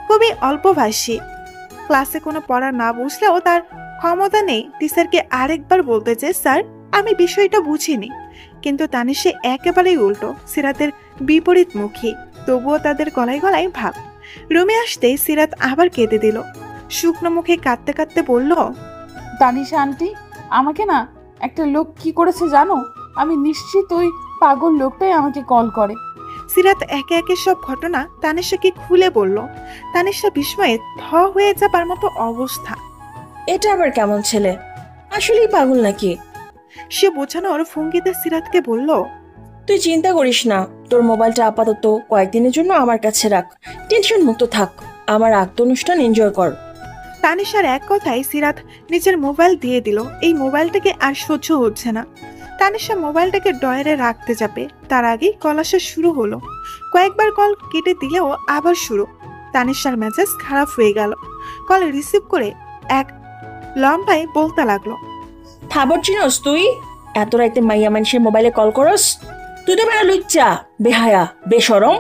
খুবই অল্পভাষী। ক্লাসে কোনো পড়া না বুঝলেও তার ক্ষমতা নেই টিচারকে আরেকবার বলতে যে স্যার আমি বিষয়টা বুঝিনি। কিন্তু তানিশা একেবারেই উল্টো, সিরাতের বিপরীতমুখী। তবুও তাদের গলায় গলায় ভাব। রুমে আসতেই সিরাত আবার কেঁদে দিল। শুকনো মুখে কাঁদতে কাঁদতে বলল, তানিশা আন্টি, আমাকে না একটা লোক কি করেছে জানো? আমি নিশ্চিত ওই পাগল লোকটাই আমাকে কল করে। সিরাত একে একে সব ঘটনা তানিশাকে খুলে বলল। তানিশা বিস্ময়ে থ হয়ে যাবার মতো অবস্থা। এটা আবার কেমন ছেলে? আসলেই পাগল নাকি? সে বোঝানোর ভঙ্গিতে সিরাতকে বলল, তুই চিন্তা করিস না, তোর মোবাইলটা আপাতত কয়েকদিনের জন্য আমার কাছে রাখ, টেনশন মুক্ত থাক, আমার আত্ম অনুষ্ঠান এনজয় কর। তানিশার এক কথায় সিরাত নিজের মোবাইল দিয়ে দিল। এই মোবাইলটাকে আর সহ্য হচ্ছে না। তানিশা মোবাইলটাকে ডয়ারে রাখতে যাবে, তার আগেই কল আসা শুরু হলো। কয়েকবার কল কেটে দিলেও আবার শুরু। তানিশার মেজাজ খারাপ হয়ে গেল। কল রিসিভ করে এক লম্বায় বলতে লাগলো, থাবর চিনস তুই? এত রাইতে মাইয়া মানুষের মোবাইলে কল করস? তুই তো বেড়া লুচ্চা, বেহায়া, বেশরম।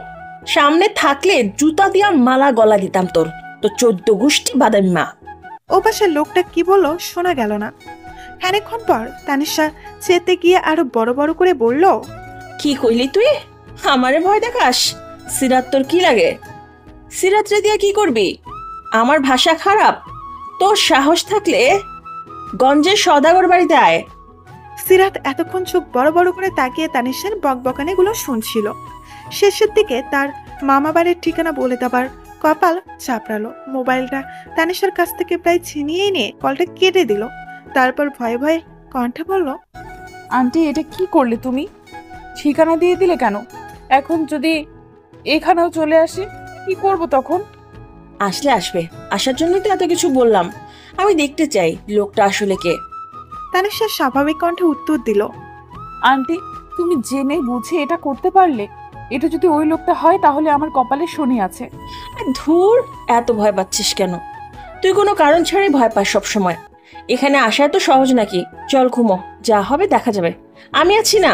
সামনে থাকলে জুতা দিয়া মালা গলা দিতাম তোর, তো 14 গোষ্ঠী বাদামি মা। ও পাশের লোকটা কি বললো শোনা গেল না। খানিকক্ষণ পর তানিশা চেতে গিয়ে আরো বড় বড় করে বলল, কি কইলি তুই? আমারে ভয় দেখাস? সিরাত তোর কি লাগে? সিরাত রে দিয়া কি করবি? আমার ভাষা খারাপ? তোর সাহস থাকলে গঞ্জের সদাগর বাড়িতে আয়। সিরাত এতক্ষণ চোখ বড় বড় করে তাকিয়ে তানিশার বকবকানিগুলো শুনছিল। শেষের দিকে তার মামা বাড়ির ঠিকানা বলে দেবার কপাল চাপড়ালো। মোবাইলটা তানিশার কাছ থেকে প্রায় ছিনিয়ে নিয়ে কলটা কেটে দিল। তারপর ভয়ে ভয়ে কণ্ঠে বলল, আন্টি, এটা কি করলে তুমি? ঠিকানা দিয়ে দিলে কেন? এখন যদি এখানেও চলে আসে কি করব তখন? আসলে আসবে, আসার জন্যই তো এত কিছু বললাম। আমি দেখতে চাই লোকটা আসলে কে। তানিশা স্বাভাবিক কণ্ঠে উত্তর দিল, আন্টি, তুমি জেনে বুঝে এটা করতে পারলে? এটা যদি ওই লোকটা হয় তাহলে আমার কপালে শনি আছে। ধুর, এত ভয় পাচ্ছিস কেন? তুই কোনো কারণ ছাড়াই ভয় পাস সব সময়। এখানে আসা এত সহজ নাকি? চল ঘুমো, যা হবে দেখা যাবে, আমি আছি না।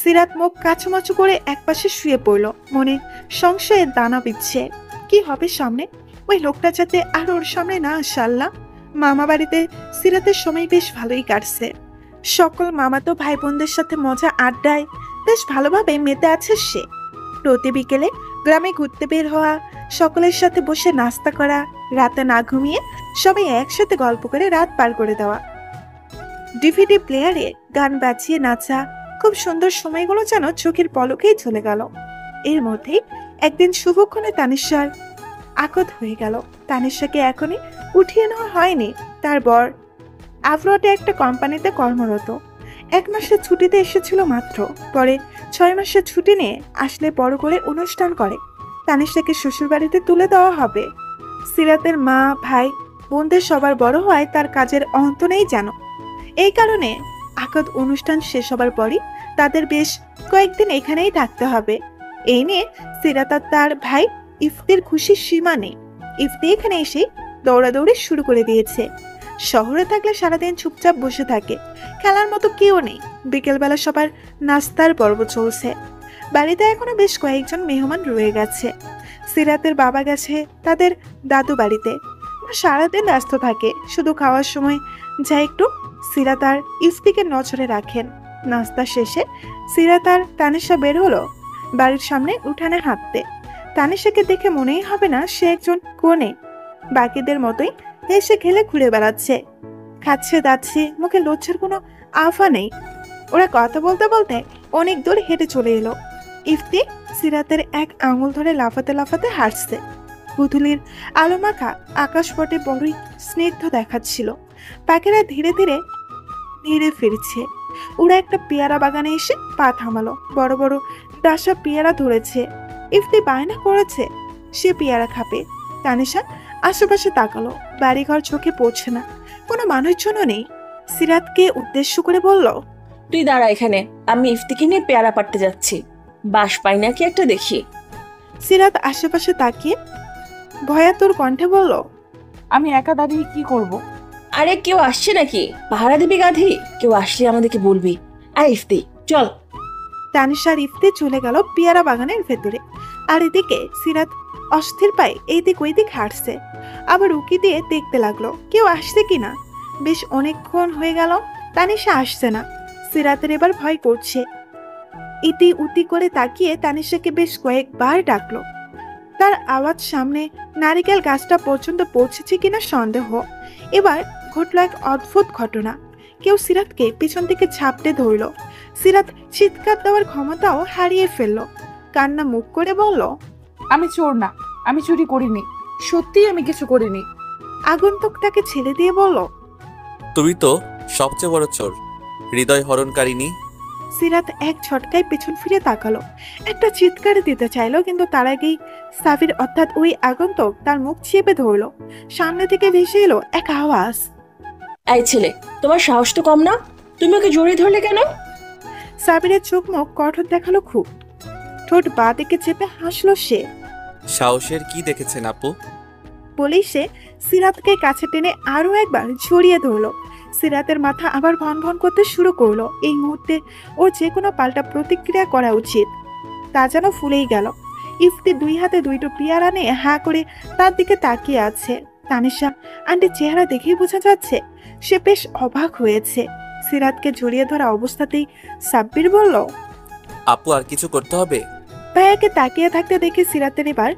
সিরাত মুখ কাচুমাচু করে একপাশে শুয়ে পড়ল। মনে সংশয়ের দানা বিচ্ছে। কি হবে সামনে? ওই লোকটা যাতে আর ওর সামনে না আসে আল্লাহ। মামা বাড়িতে সিরাতের সময় বেশ ভালোই কাটছে। সকল মামাতো ভাই বোনদের সাথে মজা আড্ডায় বেশ ভালোভাবে মেতে আছে সে। প্রতি বিকেলে গ্রামে ঘুরতে বের হওয়া, সকলের সাথে বসে নাস্তা করা, রাতে না ঘুমিয়ে সবাই একসাথে গল্প করে রাত পার করে দেওয়া, ডিভিডি প্লেয়ারে গান বাজিয়ে নাচা, খুব সুন্দর সময়গুলো যেন চোখের পলকেই চলে গেল। এর মধ্যেই একদিন শুভক্ষণে তানিশার আকত হয়ে গেল। তানিশাকে এখনই উঠিয়ে নেওয়া হয়নি। তার বর আফ্রোডে একটা কোম্পানিতে কর্মরত। 1 মাসের ছুটিতে এসেছিল মাত্র, পরে 6 মাসের ছুটি নিয়ে আসলে বড় করে অনুষ্ঠান করে তানিশাকে শ্বশুরবাড়িতে তুলে দেওয়া হবে। সিরাতের মা ভাই বোনদের সবার বড় হয় তার কাজের অন্ত নেই যেন। এই কারণে আকদ অনুষ্ঠান শেষ হবার পরই তাদের বেশ কয়েকদিন এখানেই থাকতে হবে। এই নিয়ে সিরাত আর তার ভাই ইফতির খুশির সীমা নেই। ইফতি এখানে এসে দৌড়াদৌড়ি শুরু করে দিয়েছে। শহরে থাকলে সারাদিন চুপচাপ বসে থাকে, খেলার মতো কেউ নেই। বিকেলবেলা সবার নাস্তার পর্ব চলছে। বাড়িতে এখনো বেশ কয়েকজন মেহমান রয়ে গেছে। সিরাতের বাবা গেছে তাদের দাদু বাড়িতে। সারাদিন ব্যস্ত থাকে, শুধু খাওয়ার সময় যা একটু সিরাত আর ইফতিকে নজরে রাখেন। নাস্তা শেষে সিরাত আর তানিশা বের হলো বাড়ির সামনে উঠানে হাঁটতে। তানিশাকে দেখে মনেই হবে না সে একজন কনে। বাকিদের মতোই হেসে খেলে ঘুরে বেড়াচ্ছে, খাচ্ছে দাচ্ছে, মুখে লজ্জার কোনো আফা নেই। ওরা কথা বলতে বলতে অনেক দূর হেঁটে চলে এলো। ইফতি সিরাতের এক আঙুল ধরে লাফাতে লাফাতে হাঁটছে। পুতুলির আলোমাখা আকাশপটে বড়ই স্নিগ্ধ দেখাচ্ছিল। পাখিরা ধীরে ধীরে ধীরে ফিরছে। ওরা একটা পেয়ারা বাগানে এসে পা থামালো। বড় বড় ডাসা পেয়ারা ধরেছে। ইফতি বায়না করেছে সে পেয়ারা খাবে। তানিশা আশেপাশে তাকালো, বাড়িঘর চোখে পড়ছে না, কোনো মানুষজনও নেই। সিরাতকে উদ্দেশ্য করে বলল, তুই দাঁড়া এখানে, আমি ইফতিকে নিয়ে পেয়ারা পাড়তে যাচ্ছি, বাস পাই নাকি একটা দেখি। সিরাত আশেপাশে তাকিয়ে ভয়াতুর কণ্ঠে বলল, আমি একা দাঁড়িয়ে কি করব? আরে কেউ আসছে নাকি? পাহারা দিবি গাধি, কেউ আসলে আমাদেরকে বলবি। আয় ইফতি চল। তানিশার ইফতি চলে গেল পেয়ারা বাগানের ভেতরে। আর এদিকে সিরাত অস্থির পায়ে এইদিক ওইদিক হাঁটছে, আবার উকি দিয়ে দেখতে লাগলো কেউ আসছে কিনা। বেশ অনেকক্ষণ হয়ে গেল তানিশা আসছে না। সিরাতের এবার ভয় করছে। ইতি উতি করে তাকিয়ে তানিশাকে বেশ কয়েকবার ডাকলো। তার আওয়াজ সামনে নারিকেল গাছটা পর্যন্ত পৌঁছেছে কিনা সন্দেহ। এবার ঘটল এক অদ্ভুত ঘটনা। কেউ সিরাতকে পিছন থেকে ঝাপটে ধরল। সিরাত চিৎকার দেওয়ার ক্ষমতাও হারিয়ে ফেলল। কান্না মুখ করে বলল, আমি চোর না, আমি চুরি করিনি, সত্যিই আমি কিছু করিনি। আগন্তুক তাকে ছেড়ে দিয়ে বলল, তুমি তো সবচেয়ে বড় চোর, হৃদয় হরণকারিনী। সিরাত এক ঝটকায় পেছন ফিরে তাকালো। একটা চিৎকার দিতে চাইলো, কিন্তু তার আগেই সাবির অর্থাৎ ওই আগন্তুক তার মুখ চেপে ধরলো। সামনে থেকে ভেসে এলো এক আওয়াজ, এই ছেলে, তোমার সাহস তো কম না, তুমি ওকে জড়িয়ে ধরলে কেন? সাবিরের চোখ মুখ কঠোর দেখালো খুব। ঠোঁট বা দিকে চেপে হাসলো সে। সাহসের কি দেখেছেন আপু? বলেই সে সিরাতকে কাছে টেনে আরো একবার জড়িয়ে ধরলো। সিরাতের মাথা আবার ভন ভন করতে শুরু করলো। এই মুহূর্তে ওর যে কোনো পাল্টা প্রতিক্রিয়া করা উচিত। তা যেন ফুলেই গেল। ইফতি 2 হাতে 2টো পেয়ারা নিয়ে হা করে তার দিকে তাকিয়ে আছে। তানিশা আন্টির চেহারা দেখেই বোঝা যাচ্ছে সে বেশ অবাক হয়েছে। সিরাতকে জড়িয়ে ধরা অবস্থাতেই সাব্বির বলল, আপু আর কিছু করতে হবে? ভাইয়াকে তাকিয়ে থাকতে দেখে সিরাতের এবার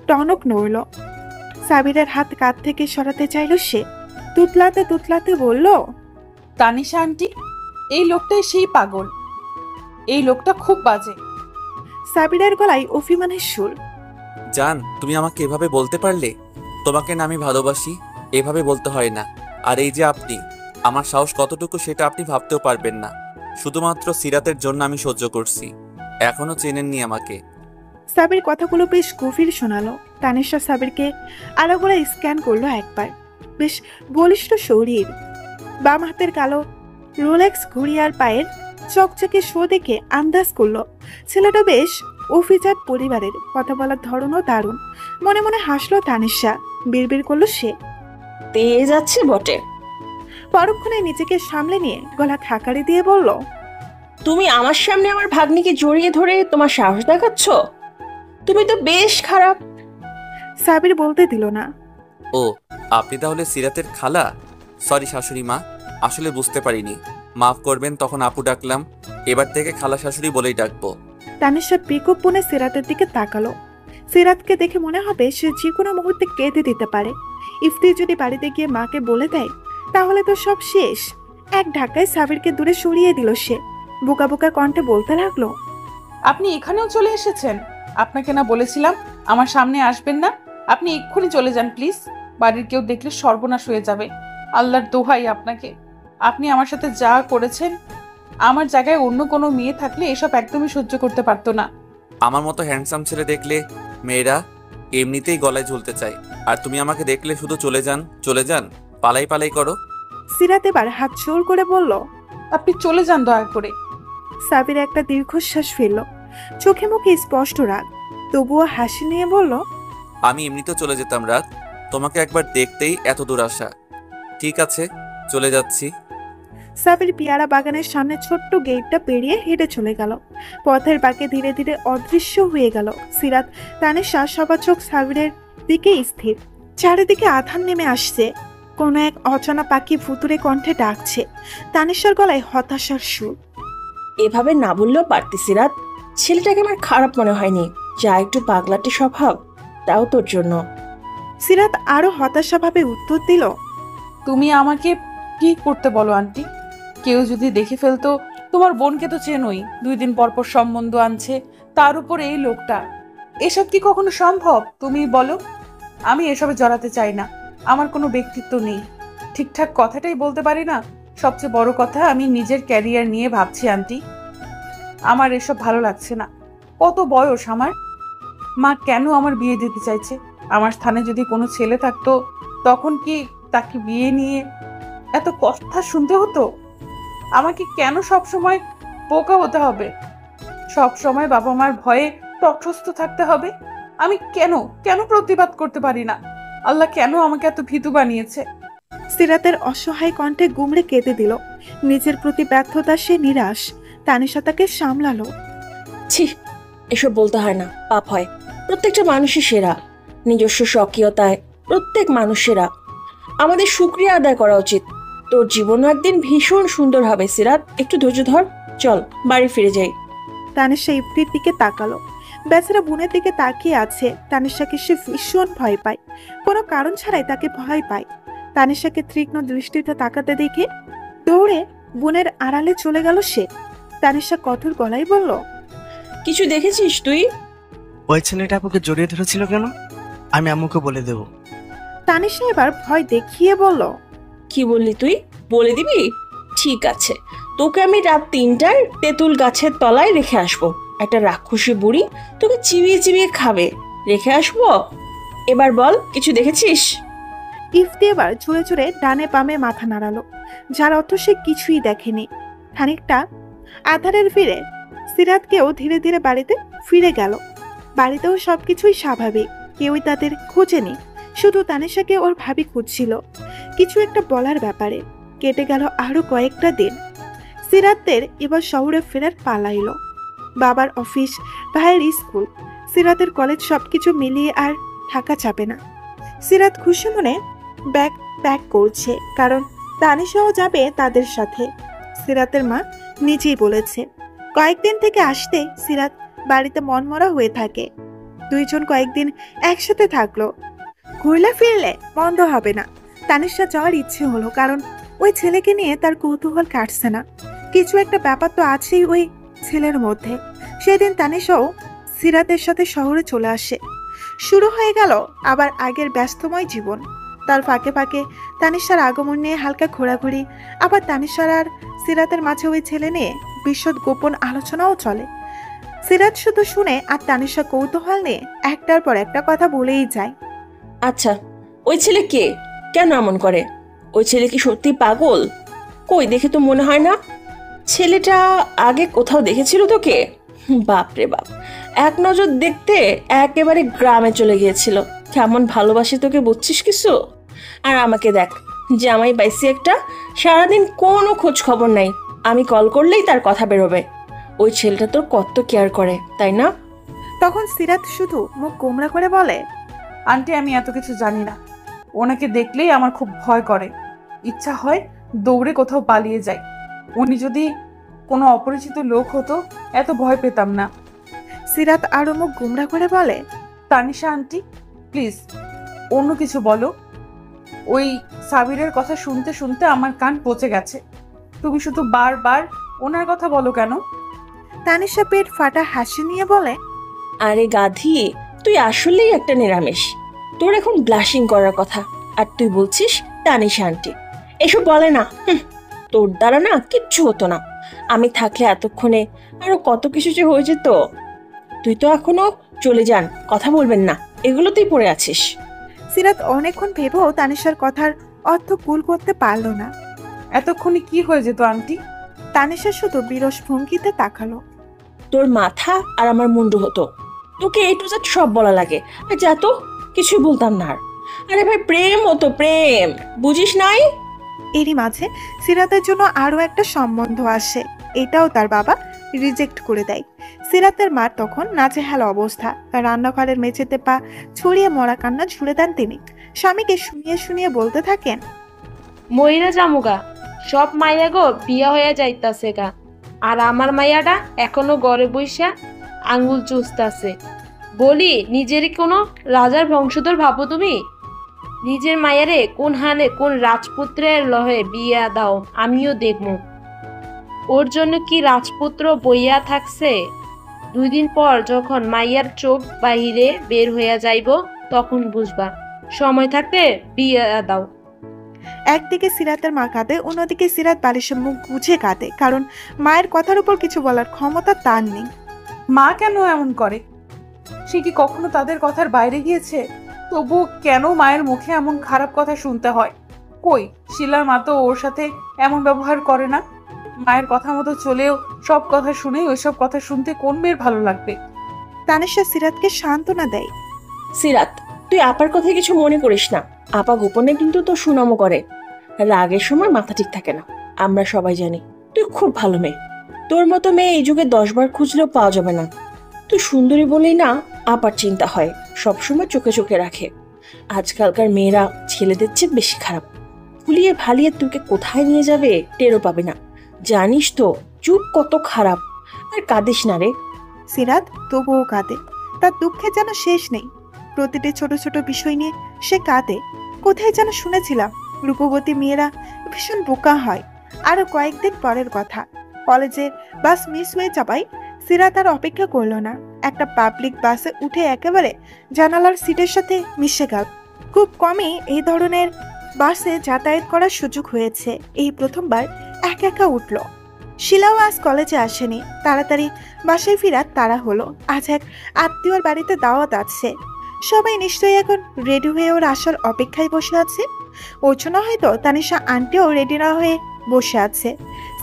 টনক নড়ল। সাবিরের হাত কাঁধ থেকে সরাতে চাইল সে। তুতলাতে তুতলাতে বলল, তানিশা আন্টি, এই লোকটাই সেই পাগল, এই লোকটা খুব বাজে। সাবিরের গলায় অভিমানের সুর। জান, তুমি আমাকে এভাবে বলতে পারলে? তোমাকে না আমি ভালোবাসি, এভাবে বলতে হয় না। আর এই যে আপনি, আমার সাহস কতটুকু সেটা আপনি ভাবতেও পারবেন না। শুধুমাত্র সিরাতের জন্য আমি সহ্য করছি, এখনো চেনেননি আমাকে। সাবির কথাগুলো বেশ গভীর শোনালো। তানিশা সাবিরকে আলাগোলা স্ক্যান করলো একবার। বেশ বলিষ্ঠ শরীর, বাম হাতের কালো রোলেক্স ঘড়ি আর পায়ের চকচকে শো দেখে আন্দাজ করলো ছেলেটা বেশ অভিজাত পরিবারের। কথা বলার ধরনও দারুণ। মনে মনে হাসলো তানিশা। বিড়বিড় করলো সে, পেয়ে যাচ্ছে বটে। পরক্ষণে নিজেকে সামলে নিয়ে গলা খাকারি দিয়ে বলল, তুমি আমার সামনে আমার ভাগ্নিকে জড়িয়ে ধরে তোমার সাহস দেখাচ্ছ? তুমি তো বেশ খারাপ। সাবির বলতে দিল না। ও, আপনি তাহলে সিরাতের খালা? সরি শাশুড়ি মা, আসলে বুঝতে পারিনি, মাফ করবেন। তখন আপু ডাকলাম, এবার থেকে খালা শাশুড়ি বলেই ডাকবো। তানিশা বিকোপনে সিরাতের দিকে তাকালো। সিরাতকে দেখে মনে হবে সে যে কোনো মুহূর্তে কেঁদে দিতে পারে। ইফতি যদি বাড়িতে গিয়ে মাকে বলে দেয় তাহলে তো সব শেষ। এক ধাক্কায় সাবিরকে দূরে সরিয়ে দিল সে। বোকা বোকা কণ্ঠে বলতে লাগলো, আপনি এখানেও চলে এসেছেন? আপনাকে না বলেছিলাম আমার সামনে আসবেন না? আপনি এক্ষুনি চলে যান প্লিজ। বাড়ির কেউ দেখলে সর্বনাশ হয়ে যাবে। আল্লাহর দোহাই আপনাকে, আপনি আমার সাথে যা করেছেন, আমার জায়গায় অন্য কোনো মেয়ে থাকলে এসব একদমই সহ্য করতে পারতো না। আমার মতো হ্যান্ডসাম ছেলে দেখলে মেয়েরা এমনিতেই গলায় ঝুলতে চায়, আর তুমি আমাকে দেখলে শুধু চলে যান চলে যান, পালাই পালাই করো। সিরাত এবার হাত জোর করে বলল, আপনি চলে যান দয়া করে। সাবির একটা দীর্ঘশ্বাস ফেলল, চোখে মুখে স্পষ্ট রাগ, তবুও হাসি নিয়ে বলল, আমি এমনিতেও চলে যেতাম রাত, তোমাকে একবার দেখতেই এত দূর আসা। ঠিক আছে, চলে যাচ্ছি। সাবির পেয়ারা বাগানের সামনে ছোট্ট গেটটা পেরিয়ে হেঁটে চলে গেল। পথের বাঁকে ধীরে ধীরে অদৃশ্য হয়ে গেল। সিরাত তানিশা সবার চোখ সাবিরের দিকে স্থির। চারিদিকে আধার নেমে আসছে। কোন এক অচেনা পাখি ভুতুরে কণ্ঠে ডাকছে। তানিশার গলায় হতাশার সুর। এভাবে না বললেও পারতি সিরাত, ছেলেটাকে আমার খারাপ মনে হয়নি, যা একটু পাগলাটে স্বভাব, তাও তোর জন্য। সিরাত আরো হতাশাভাবে উত্তর দিল, তুমি আমাকে কি করতে বলো আন্টি? কেউ যদি দেখে ফেলতো, তোমার বোনকে তো চেনোই, 2 দিন পর পর সম্বন্ধ আনছে, তার উপর এই লোকটা। এসব কি কখনো সম্ভব তুমি বলো? আমি এসবে জড়াতে চাই না। আমার কোনো ব্যক্তিত্ব নেই, ঠিকঠাক কথাটাই বলতে পারি না। সবচেয়ে বড় কথা, আমি নিজের ক্যারিয়ার নিয়ে ভাবছি আন্টি। আমার এসব ভালো লাগছে না। কত বয়স আমার? মা কেন আমার বিয়ে দিতে চাইছে? আমার স্থানে যদি কোনো ছেলে থাকতো, তখন কি তাকে বিয়ে নিয়ে এত কথা শুনতে হতো? আমাকে কেন সব সময় বোকা হতে হবে? সব সময় বাবা মার ভয়ে তটস্থ থাকতে হবে? আমি কেন কেন প্রতিবাদ করতে পারি না? আল্লাহ কেন আমাকে এত ভীতু বানিয়েছে? সিরাতের অসহায় কণ্ঠে গুমড়ে কেঁদে দিল। নিজের প্রতি ব্যর্থতা সে নিরাশ। তানিশা তাকে সামলালো। ছি, এসব বলতে হয় না, পাপ হয়। প্রত্যেকটা মানুষই সেরা, নিজস্ব স্বকীয়তায় প্রত্যেক মানুষ সেরা। আমাদের শুকরিয়া আদায় করা উচিত। তোর জীবনও একদিন ভীষণ সুন্দর হবে সিরাত, একটু ধৈর্য ধর, চল বাড়ি ফিরে যাই। তানিশা ইফতির দিকে তাকালো। বেচারা বোনের দিকে তাকিয়ে আছে। তানিশাকে সে ভীষণ ভয় পায়, কোনো কারণ ছাড়াই তাকে ভয় পায়। তানিশাকে তীক্ষ্ণ দৃষ্টিতে তাকাতে দেখে দৌড়ে বোনের আড়ালে চলে গেল সে। তানিশা কঠোর গলায় বলল, কিছু দেখেছিস তুই? ওই ছেলেটা আপুকে জড়িয়ে ধরেছিল কেন? আমি আম্মুকে বলে দেব। তানিশা এবার ভয় দেখিয়ে বলল, কি বললি তুই? বলে দিবি? ঠিক আছে, তোকে আমি রাত 3টায় তেঁতুল গাছের তলায় রেখে আসবো। একটা রাক্ষসী বুড়ি তোকে চিবিয়ে চিবিয়ে খাবে, রেখে আসবো। এবার বল, কিছু দেখেছিস? ইফতি এবার জোরে জোরে ডানে বামে মাথা নাড়ালো, যার অর্থ সে কিছুই দেখেনি। খানিকটা আধারের ফিরে সিরাতকেও ধীরে ধীরে বাড়িতে ফিরে গেল। বাড়িতেও সবকিছুই স্বাভাবিক, কেউই তাদের খোঁজেনি। শুধু তানিশাকে ওর ভাবি খুঁজছিল কিছু একটা বলার ব্যাপারে। কেটে গেল আরো কয়েকটা দিন। সিরাতের এবার শহরে ফেরার পালা এলো। বাবার অফিস, ভাইয়ের স্কুল, সিরাতের কলেজ, সবকিছু মিলিয়ে আর থাকা যাবে না। সিরাত খুশি মনে ব্যাগ প্যাক করছে, কারণ তানিশাও যাবে তাদের সাথে। সিরাতের মা নিজেই বলেছে কয়েকদিন থেকে আসতে সিরাত বাড়িতে মনমরা হয়ে থাকে। দুইজন কয়েকদিন একসাথে থাকলো, ঘুরলে ফিরলে বন্ধ হবে না। তানিশা যাওয়ার ইচ্ছে হলো, কারণ ওই ছেলেকে নিয়ে তার কৌতূহল কাটছে না। কিছু একটা ব্যাপার তো আছেই ওই ছেলের মধ্যে। সেদিন তানিশাও সিরাতের সাথে শহরে চলে আসে। শুরু হয়ে গেল আবার আগের ব্যস্তময় জীবন। তার ফাঁকে ফাঁকে তানিশার আগমন নিয়ে হালকা ঘোরাঘুরি, আবার তানিশার আর সিরাতের মাঝে ওই ছেলে নিয়ে বিশদ গোপন আলোচনাও চলে। সিরাত শুধু শুনে আর তানিশা কৌতূহল নিয়ে একটার পর একটা কথা বলেই যায়। আচ্ছা, ওই ছেলে কে? কেন এমন করে? ওই ছেলে কি সত্যি পাগল? কই, দেখে তো মনে হয় না। ছেলেটা আগে কোথাও দেখেছিল তোকে? বাপরে বাপ, এক নজর দেখতে একেবারে গ্রামে চলে গিয়েছিল। কেমন ভালোবাসে তোকে বুঝছিস কিছু? আর আমাকে দেখ, জামাই পাইছি একটা, সারাদিন কোনো খোঁজ খবর নাই। আমি কল করলেই তার কথা বেরোবে। ওই ছেলেটা তোর কত কেয়ার করে, তাই না? তখন সিরাত শুধু মুখ গোমরা করে বলে, আন্টি আমি এত কিছু জানি না। ওনাকে দেখলেই আমার খুব ভয় করে। ইচ্ছা হয় দৌড়ে কোথাও পালিয়ে যাই। উনি যদি কোনো অপরিচিত লোক হতো এত ভয় পেতাম না। সিরাত আরো মুখ গুমরা করে বলে, তানিশা আন্টি, প্লিজ অন্য কিছু বলো। ওই সাবিরের কথা শুনতে শুনতে আমার কান পচে গেছে। তুমি শুধু বারবার ওনার কথা বলো কেন? তানিশা পেট ফাটা হাসি নিয়ে বলে, আরে গাধি, তুই আসলেই একটা নিরামিষ। তোর এখন ব্লাশিং করার কথা, আর তুই বলছিস তানিশা আন্টি। এসব বলে না, তোর দ্বারা না কিচ্ছু হতো না। আমি থাকলে এতক্ষণে আরো কত কিছু যে হয়ে যেত। তুই তো এখনো চলে যান, কথা বলবেন না, এগুলোতেই পড়ে আছিস। সিরাত অনেকক্ষণ ভেবেও তানিশার কথার অর্থ কুল করতে পারল না। এতক্ষণে কি হয়ে যেত আন্টি? তানিশা শুধু বিরস ভঙ্গিতে তাকালো। তোর মাথা আর আমার মুন্ডু হতো। তোকে এ টু জেড সব বলা লাগে, আর যা তো কিছুই বলতাম না আর। আরে ভাই, প্রেম হতো প্রেম, বুঝিস নাই? এরই মাঝে সিরাতের জন্য আরো একটা সম্বন্ধ আসে। এটাও তার বাবা রিজেক্ট করে দেয়। সিরাতের মার তখন নাজেহাল অবস্থা। রান্নাঘরের মেঝেতে পা ছড়িয়ে মরা কান্না ঝুলে দেন তিনি। স্বামীকে শুনিয়ে শুনিয়ে বলতে থাকেন, মইরা জামুগা, সব মাইয়া গো বিয়া হয়ে যাইতাছে গা, আর আমার মাইয়াটা এখনো ঘরে বইসা আঙ্গুল চুষতাছে। বলি, নিজের কোনো রাজার বংশধর ভাবো তুমি? নিজের মায়ারে কোন হানে কোন রাজপুত্রের লহে বিয়া দাও, আমিও দেখবো। ওর জন্য কি রাজপুত্র বইয়া থাকছে? 2 দিন পর যখন মাইয়ার চোখ বাহিরে বের হইয়া যাইব তখন বুঝবা। সময় থাকতে বিয়া দাও। একদিকে সিরাতের মা কাঁদে, অন্যদিকে সিরাত বালিশে মুখ গুজে কাঁদে, কারণ মায়ের কথার উপর কিছু বলার ক্ষমতা তার নেই। মা কেন এমন করে? সে কি কখনো তাদের কথার বাইরে গিয়েছে? তবু কেন মায়ের মুখে এমন খারাপ কথা শুনতে হয়? কই, শিলার মা তো ওর সাথে এমন ব্যবহার করে না। মায়ের কথা মতো চলেও সব কথা শুনে ওইসব কথা শুনতে কোন মেয়ের ভালো লাগবে? তানিশা সিরাতকে সান্ত্বনা দেয়, সিরাত, তুই আপার কথা কিছু মনে করিস না। আপা গোপনে কিন্তু তোর সুনামও করে। রাগের সময় মাথা ঠিক থাকে না, আমরা সবাই জানি। তুই খুব ভালো মেয়ে। তোর মতো মেয়ে এই যুগে 10 বার খুঁজলেও পাওয়া যাবে না। তুই সুন্দরী বলেই না আপার চিন্তা হয়, সবসময় চোখে চোখে রাখে। আজকালকার মেয়েরা ছেলেদের চেয়ে বেশি খারাপ। ফুলিয়ে ভালিয়ে তোকে কোথায় নিয়ে যাবে টেরও পাবে না। জানিস তো চুপ কত খারাপ। আর কাঁদিস না রে। সিরাত তবুও কাঁদে। তার দুঃখে যেন শেষ নেই। প্রতিটি ছোট ছোট বিষয় নিয়ে সে কাঁদে। কোথায় যেন শুনেছিলাম রূপবতী মেয়েরা ভীষণ বোকা হয়। আরো কয়েকদিন পরের কথা, কলেজের বাস মিস হয়ে যাওয়ায় সিরাত আর অপেক্ষা করলো না। একটা পাবলিক বাসে উঠে একেবারে জানালার সিটের সাথে মিশে গেল। খুব কমই এই ধরনের বাসে যাতায়াত করার সুযোগ হয়েছে। এই প্রথমবার একা একা উঠল। শিলাও আজ কলেজে আসেনি। তাড়াতাড়ি বাসায় ফেরার তাড়া হলো। আজ এক আত্মীয়র বাড়িতে দাওয়াত আছে। সবাই নিশ্চয়ই এখন রেডি হয়ে ওর আসার অপেক্ষায় বসে আছে। ওর জন্য হয়তো তানিশা আন্টিও রেডি না হয়ে বসে আছে।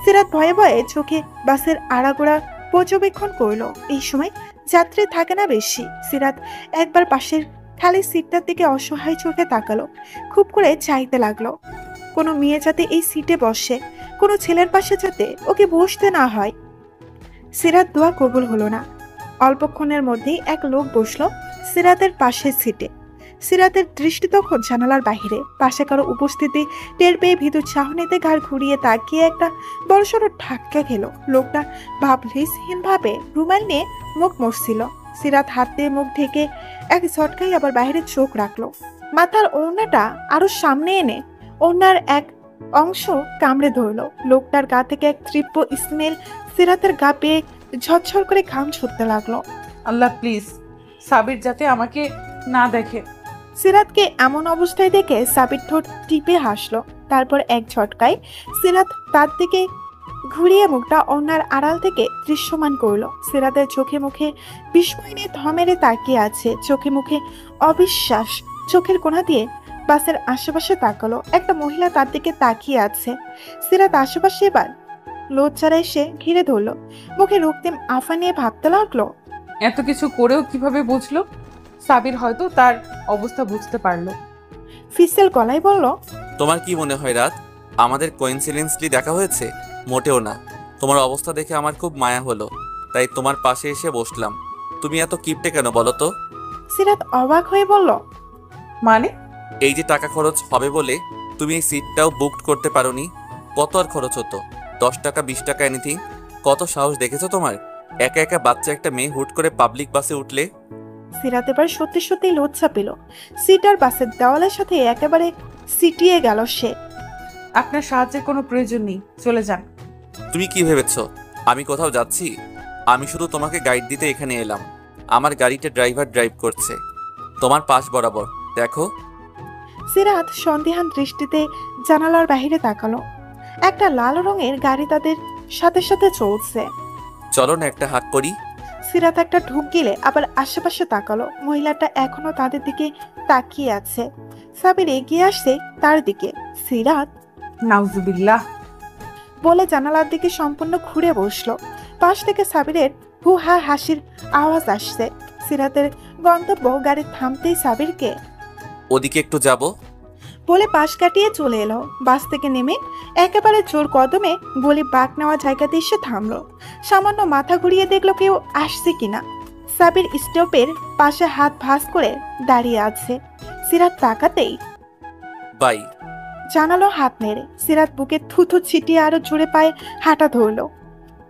সিরাত ভয়ে ভয়ে চোখে বাসের আড়াগোড়া পর্যবেক্ষণ করলো। এই সময় যাত্রী থাকে না বেশি। সিরাত একবার পাশের খালি সিটটার দিকে অসহায় চোখে তাকালো। খুব করে চাইতে লাগলো কোনো মেয়ে যাতে এই সিটে বসে, কোনো ছেলের পাশে যাতে ওকে বসতে না হয়। সিরাত দোয়া কবুল হলো না। অল্পক্ষণের মধ্যেই এক লোক বসলো সিরাতের পাশের সিটে। সিরাতের দৃষ্টি তখন জানালার বাহিরে। পাশে কারো উপস্থিতি টের পেয়ে ভীতু চাহনিতে ঘাড় ঘুরিয়ে তাকিয়ে একটা বড়সড় ধাক্কা খেল। লোকটা ভাবলেশহীন ভাবে রুমাল নিয়ে মুখ মুছছিল। সিরাত হাত দিয়ে মুখ ঢেকে এক ঝটকাই আবার বাইরে চোখ রাখলো। মাথার ওড়নাটা আরো সামনে এনে ওড়নার এক অংশ কামড়ে ধরলো। লোকটার গা থেকে এক তীব্র স্মেল সিরাতের গা পেয়ে ঝরঝর করে ঘাম ছুটতে লাগলো। আল্লাহ প্লিজ, সাবির যাতে আমাকে না দেখে। সিরাতকে এমন অবস্থায় দেখে সাবির ঠোঁট টিপে হাসলো। তারপর এক ঝটকায় সিরাত তার দিকে ঘুরিয়ে মুখটা ওড়নার আড়াল থেকে দৃশ্যমান করলো। সিরাতের চোখে মুখে বিস্ময় নিয়ে থমেরে তাকিয়ে আছে। চোখে মুখে অবিশ্বাস। চোখের কোণা দিয়ে বাসের আশেপাশে তাকালো। একটা মহিলা তার দিকে তাকিয়ে আছে। সিরাত আশেপাশে এবার লজ্জারা এসে ঘিরে ধরলো। মুখে রক্তিম আফা নিয়ে ভাবতে লাগলো, এত কিছু করেও কিভাবে বুঝলো? সাবির হয়তো তার অবস্থা বুঝতে পারলো। ফিসেল গলায় বলল, তোমার কি মনে হয় রাত আমাদের কোইন্সিডেন্সলি দেখা হয়েছে? মোটেও না। তোমার অবস্থা দেখে আমার খুব মায়া হলো, তাই তোমার পাশে এসে বসলাম। তুমি এত কিপটে কেন বলো তো? সিরাত অবাক হয়ে বলল, মানে? এই যে টাকা খরচ হবে বলে তুমি এই সিটটাও বুক করতে পারোনি? কত আর খরচ হতো? 10 টাকা 20 টাকা এনিথিং। কত সাহস দেখেছো তোমার? একা একা বাচ্চা একটা মেয়ে হুট করে পাবলিক বাসে উঠলে। সিরাত এবার সত্যি সত্যি লজ্জা পেল। সিট আর বাসের দেওয়ালের সাথে একেবারে সিটিয়ে গেল সে। আপনার সাহায্যের কোনো প্রয়োজন নেই, চলে যান। তুমি কি ভেবেছো আমি কোথাও যাচ্ছি? আমি শুধু তোমাকে গাইড দিতে এখানে এলাম। আমার গাড়িতে ড্রাইভার ড্রাইভ করছে তোমার পাশ বরাবর, দেখো। সিরাত সন্দিহান দৃষ্টিতে জানালার বাইরে তাকালো। একটা লাল রঙের গাড়ি তাদের সাথে সাথে চলছে। চলো না একটা হাঁক করি। সিরাত একটা ঢুক গেলে আবার আশেপাশে তাকালো। মহিলাটা এখনো তাদের দিকে তাকিয়ে আছে। সাবির এগিয়ে আসছে তার দিকে। সিরাত নাউজুবিল্লাহ বলে জানালার দিকে সম্পূর্ণ ঘুরে বসলো। পাশ থেকে সাবিরের হু হা হাসির আওয়াজ আসছে। সিরাতের গন্তব্য গাড়ি থামতেই সাবিরকে ওদিকে একটু যাব বলে পাশ কাটিয়ে চলে এলো। বাস থেকে নেমে একেবারে জোর কদমে গলি বাঁক নেওয়া জায়গাতে এসে থামলো। সামান্য মাথা ঘুরিয়ে দেখলো কেউ আসছে কিনা। সাবির স্টপের পাশে হাত ভাঁজ করে দাঁড়িয়ে আছে। সিরাত তাকাতেই বাই জানালো হাত নেড়ে। সিরাত বুকে থুথু ছিটিয়ে আরো জোরে পায়ে হাঁটা ধরলো।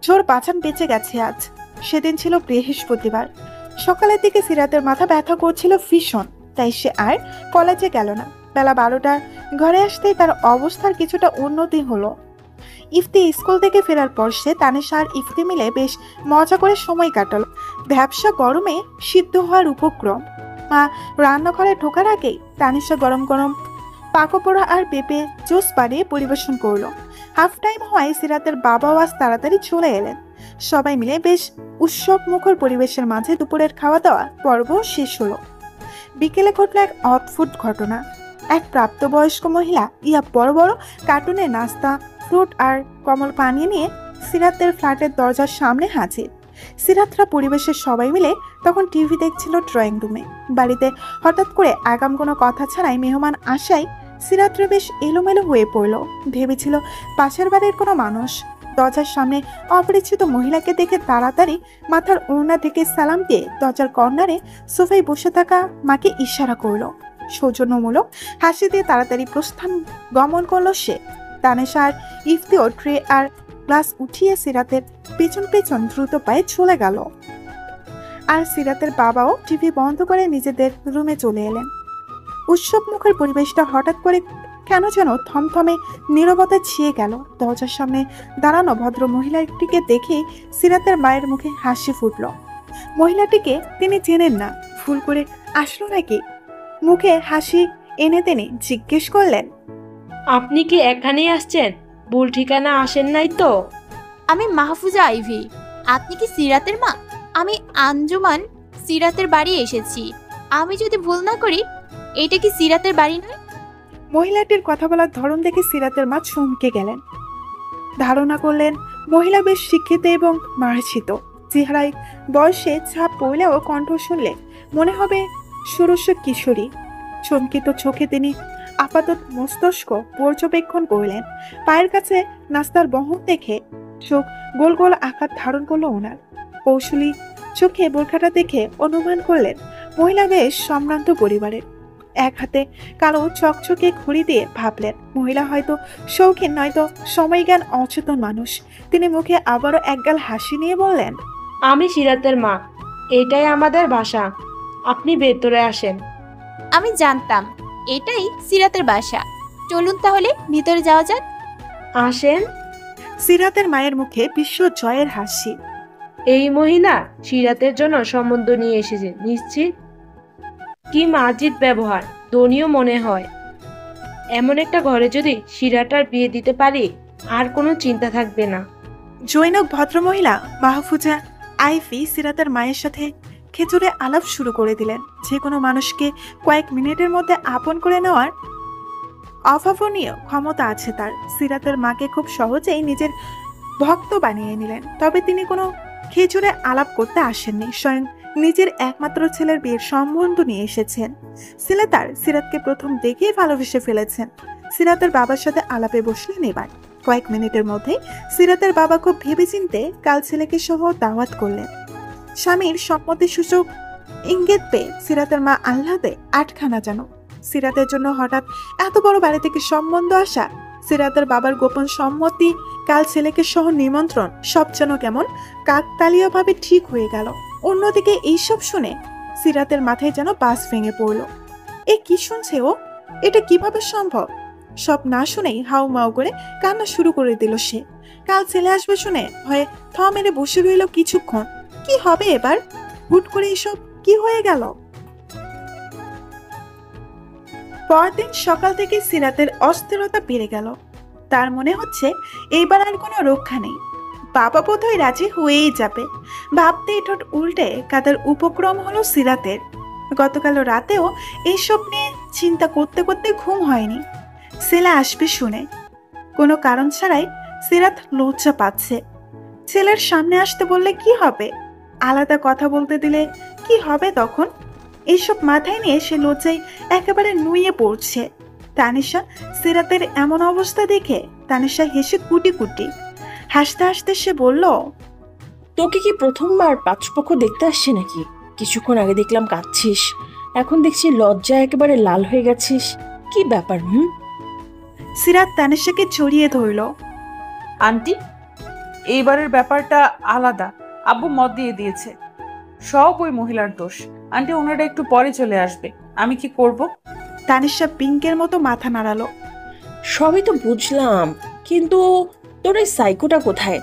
জোর বাঁচান বেঁচে গেছে আজ। সেদিন ছিল বৃহস্পতিবার। সকালের দিকে সিরাতের মাথা ব্যথা করছিল ভীষণ, তাই সে আর কলেজে গেল না। বেলা 12টার ঘরে আসতেই তার অবস্থার কিছুটা উন্নতি হলো। ইফতি স্কুল থেকে ফেরার পর সে তানিশা আর ইফতি মিলে বেশ মজা করে সময় কাটালো। ব্যবসা গরমে সিদ্ধ হওয়ার উপক্রম। মা রান্নাঘরে ঢোকার আগেই তানিশা গরম গরম পাকোপোড়া আর পেঁপে জুস বানিয়ে পরিবেশন করলো। হাফ টাইম হওয়ায় সিরাতের বাবাও আজ তাড়াতাড়ি চলে এলেন। সবাই মিলে বেশ উৎসব মুখর পরিবেশের মাঝে দুপুরের খাওয়া দাওয়া পর্ব শেষ হলো। বিকেলে ঘটল এক অদ্ভুত ঘটনা। এক প্রাপ্তবয়স্ক মহিলা ইয়া বড় বড় কার্টুনে নাস্তা, ফ্রুট আর কমল পানি নিয়ে সিরাতের ফ্ল্যাটের দরজার সামনে হাজির। সিরাতরা পরিবেশের সবাই মিলে তখন টিভি দেখছিল ড্রয়িং রুমে। বাড়িতে হঠাৎ করে আগাম কোনো কথা ছাড়াই মেহমান আসায় সিরাতরা বেশ এলোমেলো হয়ে পড়ল। ভেবেছিল পাশের বাড়ির কোনো মানুষ। দরজার সামনে অপরিচিত মহিলাকে দেখে তাড়াতাড়ি মাথার ওড়না থেকে সালাম দিয়ে দরজার কর্নারে সোফায় বসে থাকা মাকে ইশারা করলো। সৌজন্যমূলক হাসি দিয়ে তাড়াতাড়ি প্রস্থান গমন করলো সে। তানিশা আর ইফতিও ট্রে আর গ্লাস উঠিয়ে সিরাতের পেছন পেছন দ্রুত পায়ে চলে গেল। আর সিরাতের বাবাও টিভি বন্ধ করে নিজেদের রুমে চলে এলেন। উৎসব মুখের পরিবেশটা হঠাৎ করে কেন যেন থমথমে নীরবতা ছিয়ে গেল। দরজার সামনে দাঁড়ানো ভদ্র মহিলাটিকে দেখে সিরাতের মায়ের মুখে হাসি ফুটল। মহিলাটিকে তিনি চেনেন না, ভুল করে আসলো নাকি? মুখে হাসি এনে তেনে জিজ্ঞেস করলেন, আপনি কি এখানেই আসছেন? ভুল ঠিকানা আসেন নাই তো? আমি মাহফুজা আইভি। আপনি কি সিরাতের মা? আমি আঞ্জুমান সিরাতের বাড়ি এসেছি। আমি যদি ভুল না করি এটা কি সিরাতের বাড়ি নয়? মহিলাটির কথা বলার ধরন দেখে সিরাতের মা চমকে গেলেন। ধারণা করলেন মহিলা বেশ শিক্ষিত এবং মার্জিত। চেহারায় বয়সে ছাপ পড়লেও কণ্ঠ শুনলে মনে হবে ষোড়শ কিশোরী। চমকিত চোখে তিনি আপাতত মস্তিষ্ক পর্যবেক্ষণ করলেন। পায়ের কাছে নাস্তার বহন দেখে চোখ গোল গোল আকার ধারণ করলো ওনার। কৌশলী চোখে বোরখাটা দেখে অনুমান করলেন মহিলা বেশ সম্ভ্রান্ত পরিবারের। এক হাতে কালো চকচকে ঘড়ি দিয়ে ভাবলেন মহিলা হয়তো শৌখিন নয়তো সময়জ্ঞান অচেতন মানুষ। তিনি মুখে আবারও একগাল হাসি নিয়ে বললেন, আমি সিরাতের মা, এটাই আমাদের বাসা। আপনি ভেতরে আসেন। আমি জানতাম এটাই সিরাতের বাসা। চলুন তাহলে ভিতরে যাওয়া যাক। আসেন। সিরাতের মায়ের মুখে বিশ্ব জয়ের হাসি। এই মহিলা সিরাতের জন্য সম্বন্ধ নিয়ে এসেছে নিশ্চিত। কি মার্জিত ব্যবহার, ধনীও মনে হয়। এমন একটা ঘরে যদি সিরাটার বিয়ে দিতে পারি আর কোনো চিন্তা থাকবে না। জৈনক ভদ্রমহিলা মাহফুজা আইফি সিরাতের মায়ের সাথে খেজুরে আলাপ শুরু করে দিলেন। যে কোনো মানুষকে কয়েক মিনিটের মধ্যে আপন করে নেওয়ার অভাবনীয় ক্ষমতা আছে তার। সিরাতের মাকে খুব সহজেই নিজের ভক্ত বানিয়ে নিলেন। তবে তিনি কোনো খেজুরে আলাপ করতে আসেননি, স্বয়ং নিজের একমাত্র ছেলের বিয়ের সম্বন্ধ নিয়ে এসেছেন। ছেলে তার সিরাতকে প্রথম দেখেই ভালোবেসে ফেলেছেন। সিরাতের বাবার সাথে আলাপে বসলেন এবার। কয়েক মিনিটের মধ্যে সিরাতের বাবা খুব ভেবেচিন্তে কাল ছেলেকে সহ দাওয়াত করলেন। স্বামীর সম্মতি সূচক ইঙ্গিত পেয়ে সিরাতের মা আহ্লাদে আটখানা যেন। সিরাতের জন্য হঠাৎ এত বড় বাড়ি থেকে সম্বন্ধ আসা, সিরাতের বাবার গোপন সম্মতি, কাল ছেলেকে সহ নিমন্ত্রণ, সব যেন কেমন কাকতালীয়ভাবে ঠিক হয়ে গেল। অন্যদিকে এইসব শুনে সিরাতের মাথায় যেন বাস ভেঙে পড়ল। এ কি শুনছে ও? এটা কিভাবে সম্ভব? সব না শুনেই হাউ মাউ করে কান্না শুরু করে দিল সে। কাল ছেলে আসবে শুনে ভয়ে থ মেরে বসে রইল কিছুক্ষণ। কি হবে এবার? হুট করে এসব কি হয়ে গেল? পরদিন সকাল থেকে সিরাতের অস্থিরতা বেড়ে গেল। তার মনে হচ্ছে এইবার আর কোনো রক্ষা নেই। বাবা বোধহয় রাজি হয়েই যাবে। ভাবতেই ঠোঁট উল্টে কাদার উপক্রম হলো সিরাতের। গতকাল রাতেও এইসব নিয়ে চিন্তা করতে করতে ঘুম হয়নি। ছেলে আসবে শুনে কোনো কারণ ছাড়াই সিরাত লজ্জা পাচ্ছে। ছেলের সামনে আসতে বললে কি হবে? আলাদা কথা বলতে দিলে কি হবে তখন? এইসব মাথায় নিয়ে সে লজ্জায় একেবারে নুয়ে পড়ছে। তানিশা সিরাতের এমন অবস্থা দেখে তানিশা হেসে কুটি কুটি। হাসতে হাসতে সে বলল, তোকে কি প্রথমবার পাত্রপক্ষ দেখতে আসছে নাকি? কিছুক্ষণ আগে দেখলাম কাঁদছিস, এখন দেখছি লজ্জা একেবারে লাল হয়ে গেছিস। কি ব্যাপার? সিরাত তানিশাকে জড়িয়ে ধরল। আন্টি, এইবারের ব্যাপারটা আলাদা। আব্বু মত দিয়ে দিয়েছে, সব ওই মহিলার দোষ। আন্টি, ওনারা একটু পরে চলে আসবে, আমি কি করব? তানিশা পিঙ্কের মতো মাথা নাড়ালো। সবই তো বুঝলাম, কিন্তু তোর এই সাইকোটা কোথায়?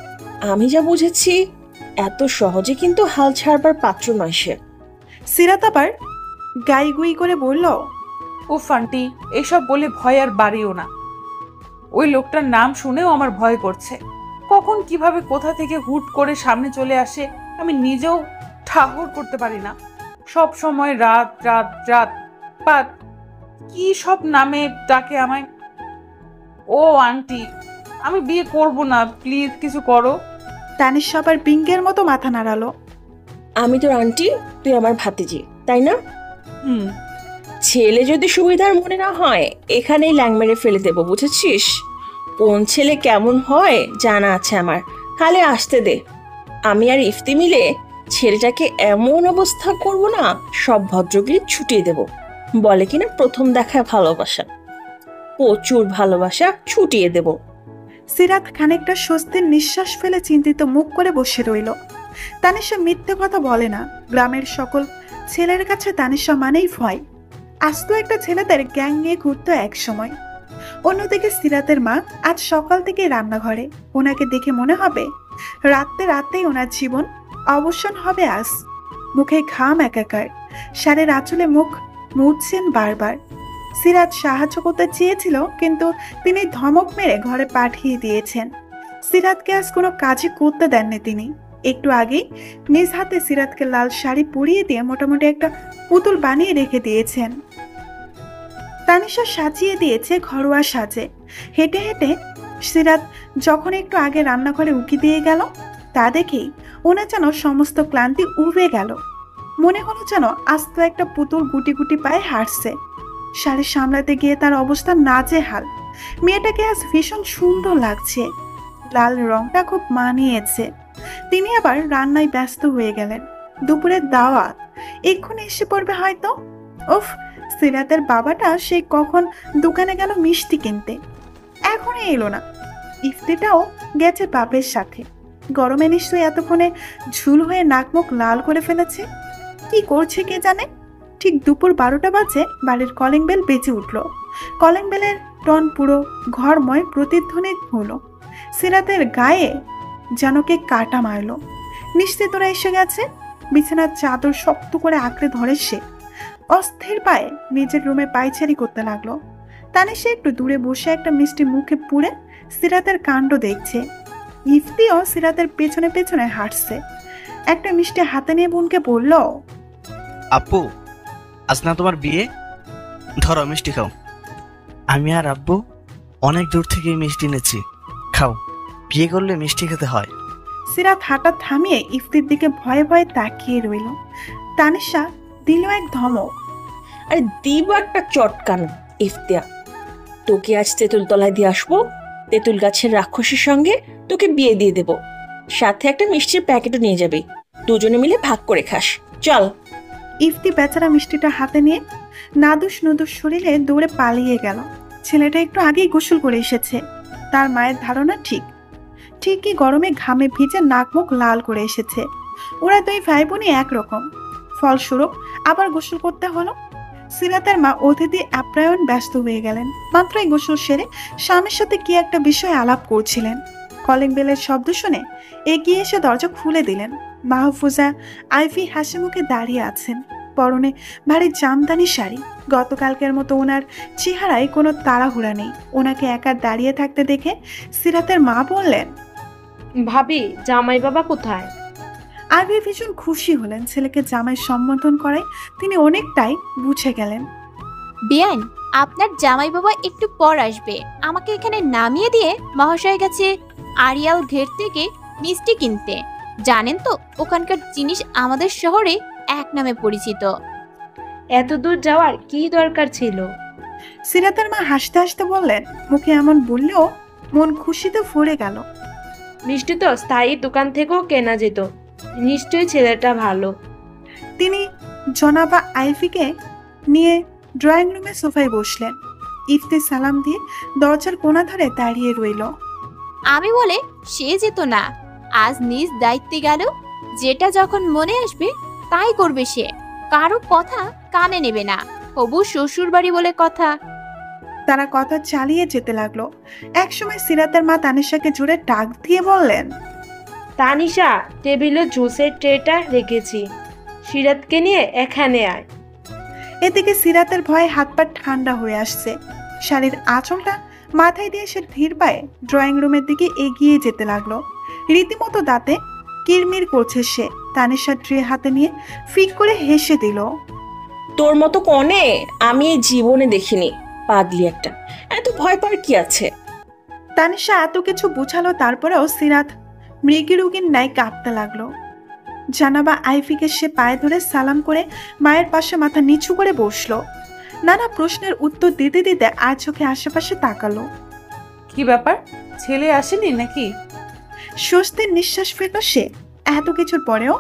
আমি যা বুঝেছি এত সহজে কিন্তু হাল ছাড়বার পাত্র নয় সে। সিরাত আবার গাইগুই করে বলল, উফ আন্টি, এসব বলে ভয় আর বাড়িও না। ওই লোকটার নাম শুনেও আমার ভয় করছে। কখন কিভাবে কোথা থেকে হুট করে সামনে চলে আসে আমি নিজেও ঠাহর করতে পারি না। সব সময় রাত রাত রাত পাত কি সব নামে ডাকে আমায়। ও আন্টি, আমি বিয়ে করব না, প্লিজ কিছু করো। তানিশা আবার পিঙ্কের মতো মাথা নাড়ালো। আমি তোর আন্টি, তুই আমার ভাতিজি, তাই না? হুম। ছেলে যদি সুবিধার মনে না হয় এখানেই ল্যাং মেরে ফেলে দেবো, বুঝেছিস? কোন ছেলে কেমন হয় জানা আছে আমার, খালি আসতে দে। আমি আর ইফতি মিলে ছেলেটাকে এমন অবস্থা করব না, সব ভদ্রগিরি ছুটিয়ে দেব। বলে কিনা প্রথম দেখায় ভালোবাসা, প্রচুর ভালোবাসা ছুটিয়ে দেব। সিরাত খানিকটা স্বস্তির নিঃশ্বাস ফেলে চিন্তিত মুখ করে বসে রইল। তানিশা মিথ্যে কথা বলে না। গ্রামের সকল ছেলের কাছে তানিশা মানেই ভয়। আস্ত একটা ছেলেদের গ্যাং নিয়ে ঘুরতো এক সময়। অন্যদিকে সিরাতের মা আজ সকাল থেকে রান্নাঘরে। ওনাকে দেখে মনে হবে রাতেই ওনার জীবন অবসান হবে আজ। মুখে ঘাম একাকার, শাড়ির আঁচলে মুখ মুছছেন বারবার। সিরাত সাহায্য করতে চেয়েছিল, কিন্তু তিনি ধমক মেরে ঘরে পাঠিয়ে দিয়েছেন। সিরাতকে আজ কোনো কাজই করতে দেননি তিনি। একটু আগেই নিজ হাতে সিরাতকে লাল শাড়ি পরিয়ে দিয়ে মোটামুটি একটা পুতুল বানিয়ে রেখে দিয়েছেন। তানিশা সাজিয়ে দিয়েছে ঘরোয়া সাজে। হেঁটে হেঁটে সিরাত যখন একটু আগে রান্নাঘরে উকি দিয়ে গেল, তা দেখেই ওনার যেন সমস্ত ক্লান্তি উবে গেল। মনে হলো যেন আস্ত একটা পুতুল গুটি গুটি পায়ে হাঁটছে। শাড়ি সামলাতে গিয়ে তার অবস্থা নাজেহাল। মেয়েটাকে আজ ভীষণ সুন্দর লাগছে, লাল রংটা খুব মানিয়েছে। তিনি আবার রান্নায় ব্যস্ত হয়ে গেলেন। দুপুরের দাওয়াত এক্ষুনি এসে পড়বে হয়তো। উফ, সিরাতের বাবাটা সে কখন দোকানে গেল মিষ্টি কিনতে, এখনই এলো না। ইফতিটাও গেছে বাপের সাথে। গরমে নিশ্চয়ই এতক্ষণে ঝুল হয়ে নাকমুখ লাল করে ফেলেছে। কি করছে কে জানে। ঠিক দুপুর 12টা বাজে বাড়ির কলিং বেল বেজে উঠল। কলিং বেলের টন পুরো ঘরময় প্রতিধ্বনি হলো। সিরাতের গায়ে যেন কে কাটা মারল। নিশ্চিত ওরা এসে গেছে। বিছানার চাদর শক্ত করে আঁকড়ে ধরে সে অস্থির পায়ে নিজের রুমে পায়চারি করতে লাগলো। তানিশা একটু দূরে বসে একটা মিষ্টি মুখে পুড়ে সিরাতের কাণ্ড দেখছে। ইফতিও সিরাতের পেছনে পেছনে হাঁটছে। একটা মিষ্টি হাতে নিয়ে বোনকে বলল, আপু, আজ না তোমার বিয়ে? ধরো মিষ্টি খাও। আমি আর আব্বু অনেক দূর থেকে মিষ্টি এনেছি, খাও। বিয়ে করলে মিষ্টি খেতে হয়। সিরাত হাঁটা থামিয়ে ইফতির দিকে ভয়ে ভয়ে তাকিয়ে রইল। তানিশা দিল এক ধমক। আরে দিব একটা চটকান। ইফতিয়া, তোকে আজ তেঁতুল তলায় দিয়ে আসবো। তেঁতুল গাছের রাক্ষসীর সঙ্গে তোকে বিয়ে দিয়ে দেব। সাথে একটা মিষ্টির প্যাকেটও নিয়ে যাবি, দুজনে মিলে ভাগ করে খাস। চল। ইফতি বেচারা মিষ্টিটা হাতে নিয়ে নাদুস নুদুস শরীরে দৌড়ে পালিয়ে গেল। ছেলেটা একটু আগেই গোসল করে এসেছে। তার মায়ের ধারণা ঠিকই গরমে ঘামে ভিজে নাক মুখ লাল করে এসেছে। ওরা দুই ভাই বোনই একরকম। ফলস্বরূপ আবার গোসল করতে হলো। সিরাতের মা অতিথি আপ্যায়ন ব্যস্ত হয়ে গেলেন। মাত্রই গোসল সেরে স্বামীর সাথে কি একটা বিষয় আলাপ করছিলেন। কলিং বেলের শব্দ শুনে এগিয়ে এসে দরজা খুলে দিলেন। মাহফুজা আইভি হাসি মুখে দাঁড়িয়ে আছেন, পরনে ভারী জামদানি শাড়ি। গতকালকের মতো ওনার চেহারায় কোনো তাড়াহুড়া নেই। ওনাকে একা দাঁড়িয়ে থাকতে দেখে সিরাতের মা বললেন, ভাবি জামাই বাবা কোথায়? আইভি ভীষণ খুশি হলেন। ছেলেকে জামাই সম্বোধন করায় তিনি অনেকটাই বুঝে গেলেন। বিয়ান, আপনার জামাই বাবা একটু পর আসবে। আমাকে এখানে নামিয়ে দিয়ে মহাশয় গেছে আরিয়াল ঘের থেকে মিষ্টি কিনতে। জানেন তো ওখানকার জিনিস আমাদের শহরে এক নামে পরিচিত। এত দূর যাওয়ার কি দরকার ছিল? সিরাতের মা হাসতে হাসতে বললেন। মুখে এমন বললেও মন খুশিতে ভরে গেল। মিষ্টি তো স্থায়ী দোকান থেকেও কেনা যেত। নিশ্চয়ই ছেলেটা ভালো। তিনি জনাবা আইভিকে নিয়ে ড্রয়িং রুমে সোফায় বসলেন। ইফতি সালাম দিয়ে দরজার কোণা ধারে দাঁড়িয়ে রইল। আমি বলে সে যেত না, আজ নিজ দায়িত্বে গেল। যেটা যখন মনে আসবে তাই করবে সে, কারো কথা কানে নেবে না। হবু শ্বশুর বাড়ি বলে কথা। তারা কথা চালিয়ে যেতে লাগলো। একসময় সিরাতের মা তানিশাকে জোরে ডাক দিয়ে বললেন, তানিশা, টেবিলে জুসের ট্রেটা রেখেছি, সিরাতকে নিয়ে এখানে আয়। এদিকে সিরাতের ভয়ে হাত পা ঠান্ডা হয়ে আসছে। শাড়ির আঁচলটা মাথায় দিয়ে সে ধীর পায়ে ড্রয়িং রুমের দিকে এগিয়ে যেতে লাগলো। রীতিমতো দাঁতে কিরমির করছে সে। তানিশা ট্রে হাতে নিয়ে ফিক করে হেসে দিল। তোর মতো কনে আমি এই জীবনে দেখিনি, পাগলি একটা। এত ভয় পাওয়ার কি আছে? তানিশা এত কিছু বুঝালো, তারপরেও সিরাত মৃগী রোগীর ন্যায় কাঁপতে লাগলো। জানাবা আইফিকে সে পায়ে ধরে সালাম করে মায়ের পাশে মাথা নিচু করে বসলো। নানা প্রশ্নের উত্তর দিতে দিতে আর চোখে আশেপাশে তাকালো। কি ব্যাপার, ছেলে আসেনি নাকি? স্বস্তির নিঃশ্বাস ফেলল সে। এত কিছুর পরেও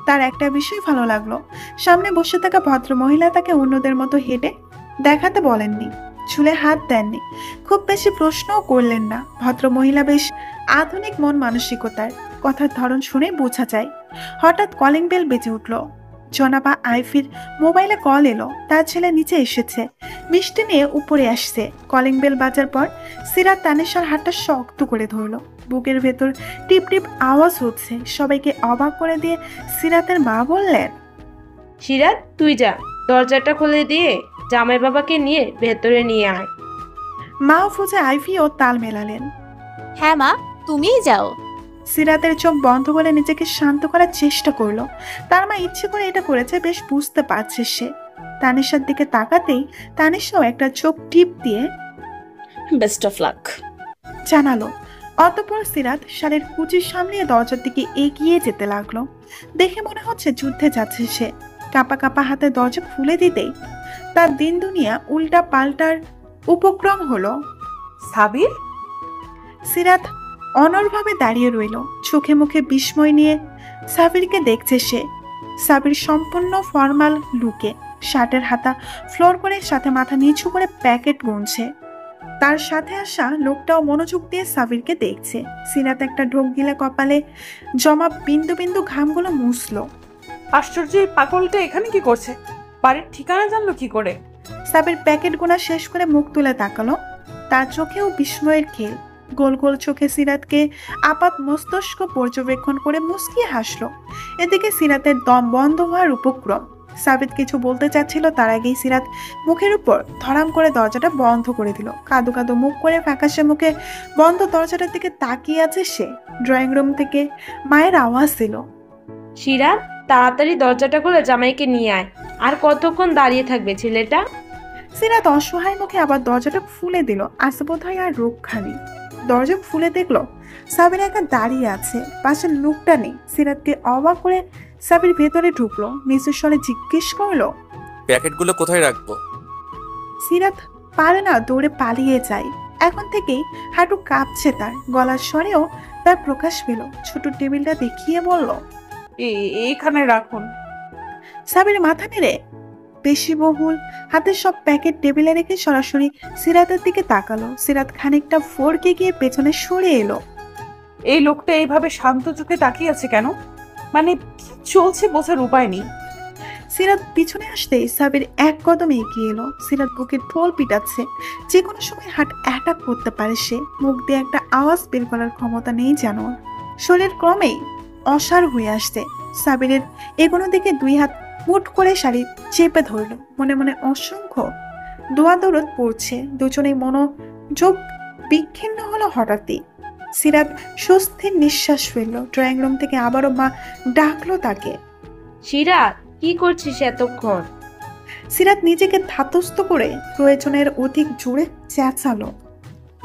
তার একটা বিষয় ভালো লাগলো। সামনে বসে থাকা ভদ্র মহিলা তাকে অন্যদের মতো হেঁটে দেখাতে বলেননি, চুলে হাত দেননি, খুব বেশি প্রশ্নও করলেন না। ভদ্র মহিলা বেশ আধুনিক মন মানসিকতার। কথার ধরন শুনে বোঝা যায়। হঠাৎ কলিং বেল বেজে উঠল। জনাবা আইফির মোবাইলে কল এলো। তার ছেলে নিচে এসেছে, মিষ্টি নিয়ে উপরে আসছে। কলিং বেল বাজার পর সিরাত তানিশার হাতটা শক্ত করে ধরলো। বুকের ভেতর টিপ টিপ আওয়াজ হচ্ছে। সবাইকে অবাক করে দিয়ে সিরাতের মা বললেন, সিরাত, তুই যা, দরজাটা খুলে দিয়ে জামাই বাবাকে নিয়ে ভেতরে নিয়ে আয়। মা ফুজে আইফিও তাল মেলালেন। হ্যাঁ মা, তুমিই যাও। সিরাতের চোখ বন্ধ করে নিজেকে শান্ত করার চেষ্টা করলো। তার মা ইচ্ছে করে এটা করেছে, বেশ বুঝতে পারছে সে। তানিশার দিকে তাকাতেই তানিশাও একটা চোখ টিপ দিয়ে বেস্ট অফ লাক জানালো। অতঃপর সিরাত শাড়ির কুচি সামলিয়ে দরজার দিকে এগিয়ে যেতে লাগলো। দেখে মনে হচ্ছে যুদ্ধে যাচ্ছে সে। কাঁপা কাঁপা হাতে দরজা খুলে দিতেই তার দিন দুনিয়া উল্টা পাল্টার উপক্রম হলো। সাবির? সিরাত অনড়ভাবে দাঁড়িয়ে রইল, চোখে মুখে বিস্ময় নিয়ে সাবিরকে দেখছে সে। সাবির সম্পূর্ণ ফর্মাল লুকে, শার্টের হাতা ফ্লোর করে, সাথে মাথা নিচু করে প্যাকেট গুনছে। তার সাথে আসা লোকটাও মনোযোগ দিয়ে সাবিরকে দেখছে। সিরাত একটা ঢোক গিলে কপালে জমা বিন্দু বিন্দু ঘামগুলো মুছলো। আশ্চর্য, এই পাগলটা এখানে কি করছে? বাড়ির ঠিকানা জানলো কি করে? সাবির প্যাকেট গোনা শেষ করে মুখ তুলে তাকালো। তার চোখেও বিস্ময়ের খেল। গোল গোল চোখে সিরাতকে আপাত মস্তিষ্ক পর্যবেক্ষণ করে মুচকিয়ে হাসলো। এদিকে সিরাতের দম বন্ধ হওয়ার উপক্রম। সাবিত কিছু বলতে চাচ্ছিল, তার আগেই সিরাত মুখের উপর ধরাম করে দরজাটা বন্ধ করে দিল। কাদো কাদো মুখ করে ফ্যাকাশে মুখে বন্ধ দরজাটার দিকে তাকিয়ে আছে সে। ড্রয়িং রুম থেকে মায়ের আওয়াজ দিল, সিরাত, তাড়াতাড়ি দরজাটা খুলে জামাইকে নিয়ে আয়। আর কতক্ষণ দাঁড়িয়ে থাকবে ছেলেটা? সিরাত অসহায় মুখে আবার দরজাটা খুলে দিল। আসে বোধ হয় আর রোগখানি। দরজা খুলে দেখলো সাবির একা দাঁড়িয়ে আছে, পাশের লোকটা নেই। সিরাতকে অবাক করে সাবির ভেতরে ঢুকলো। নিচের স্বরে জিজ্ঞেস করলো, প্যাকেটগুলো কোথায় রাখবো? সিরাত পারে না, দৌড়ে পালিয়ে যায়। এখন থেকেই হাঁটু কাঁপছে তার। গলার স্বরেও তার প্রকাশ পেল। ছোট টেবিলটা দেখিয়ে বলল, এখানে রাখুন। সাবির মাথা নেড়ে পেশিবহুল হাতের সব প্যাকেট টেবিলে রেখে সরাসরি সিরাতের দিকে তাকালো। সিরাত খানিকটা ফোরকে গিয়ে পেছনে সরে এলো। এই লোকটা এইভাবে শান্ত চোখে তাকিয়ে আছে কেন? মানে কি চলছে বোঝার উপায় নেই। সিরাত পিছনে আসতেই সাবির এক কদম এগিয়ে এলো। সিরাত বুকের ঢোল পিটাচ্ছে, যে কোনো সময় হার্ট অ্যাটাক করতে পারে সে। মুখ দিয়ে একটা আওয়াজ বের করার ক্ষমতা নেই যেন। শরীর ক্রমেই অসাড় হয়ে আসছে। সাবিরের এগোনো দিকে দুই হাত মুঠ করে শাড়ি চেপে ধরলো। মনে মনে অসংখ্য দোয়া দরদ পড়ছে। দুজনেই মনোযোগ বিচ্ছিন্ন হলো হঠাৎই। সিরাত স্বস্তির নিঃশ্বাস ফেললো। ড্রয়িং রুম থেকে আবারও মা ডাকলো তাকে। সিরাত, কি করছিস এতক্ষণ? সিরাত নিজেকে ধাতস্থ করে প্রয়োজনের অধিক জোরে চেঁচালো,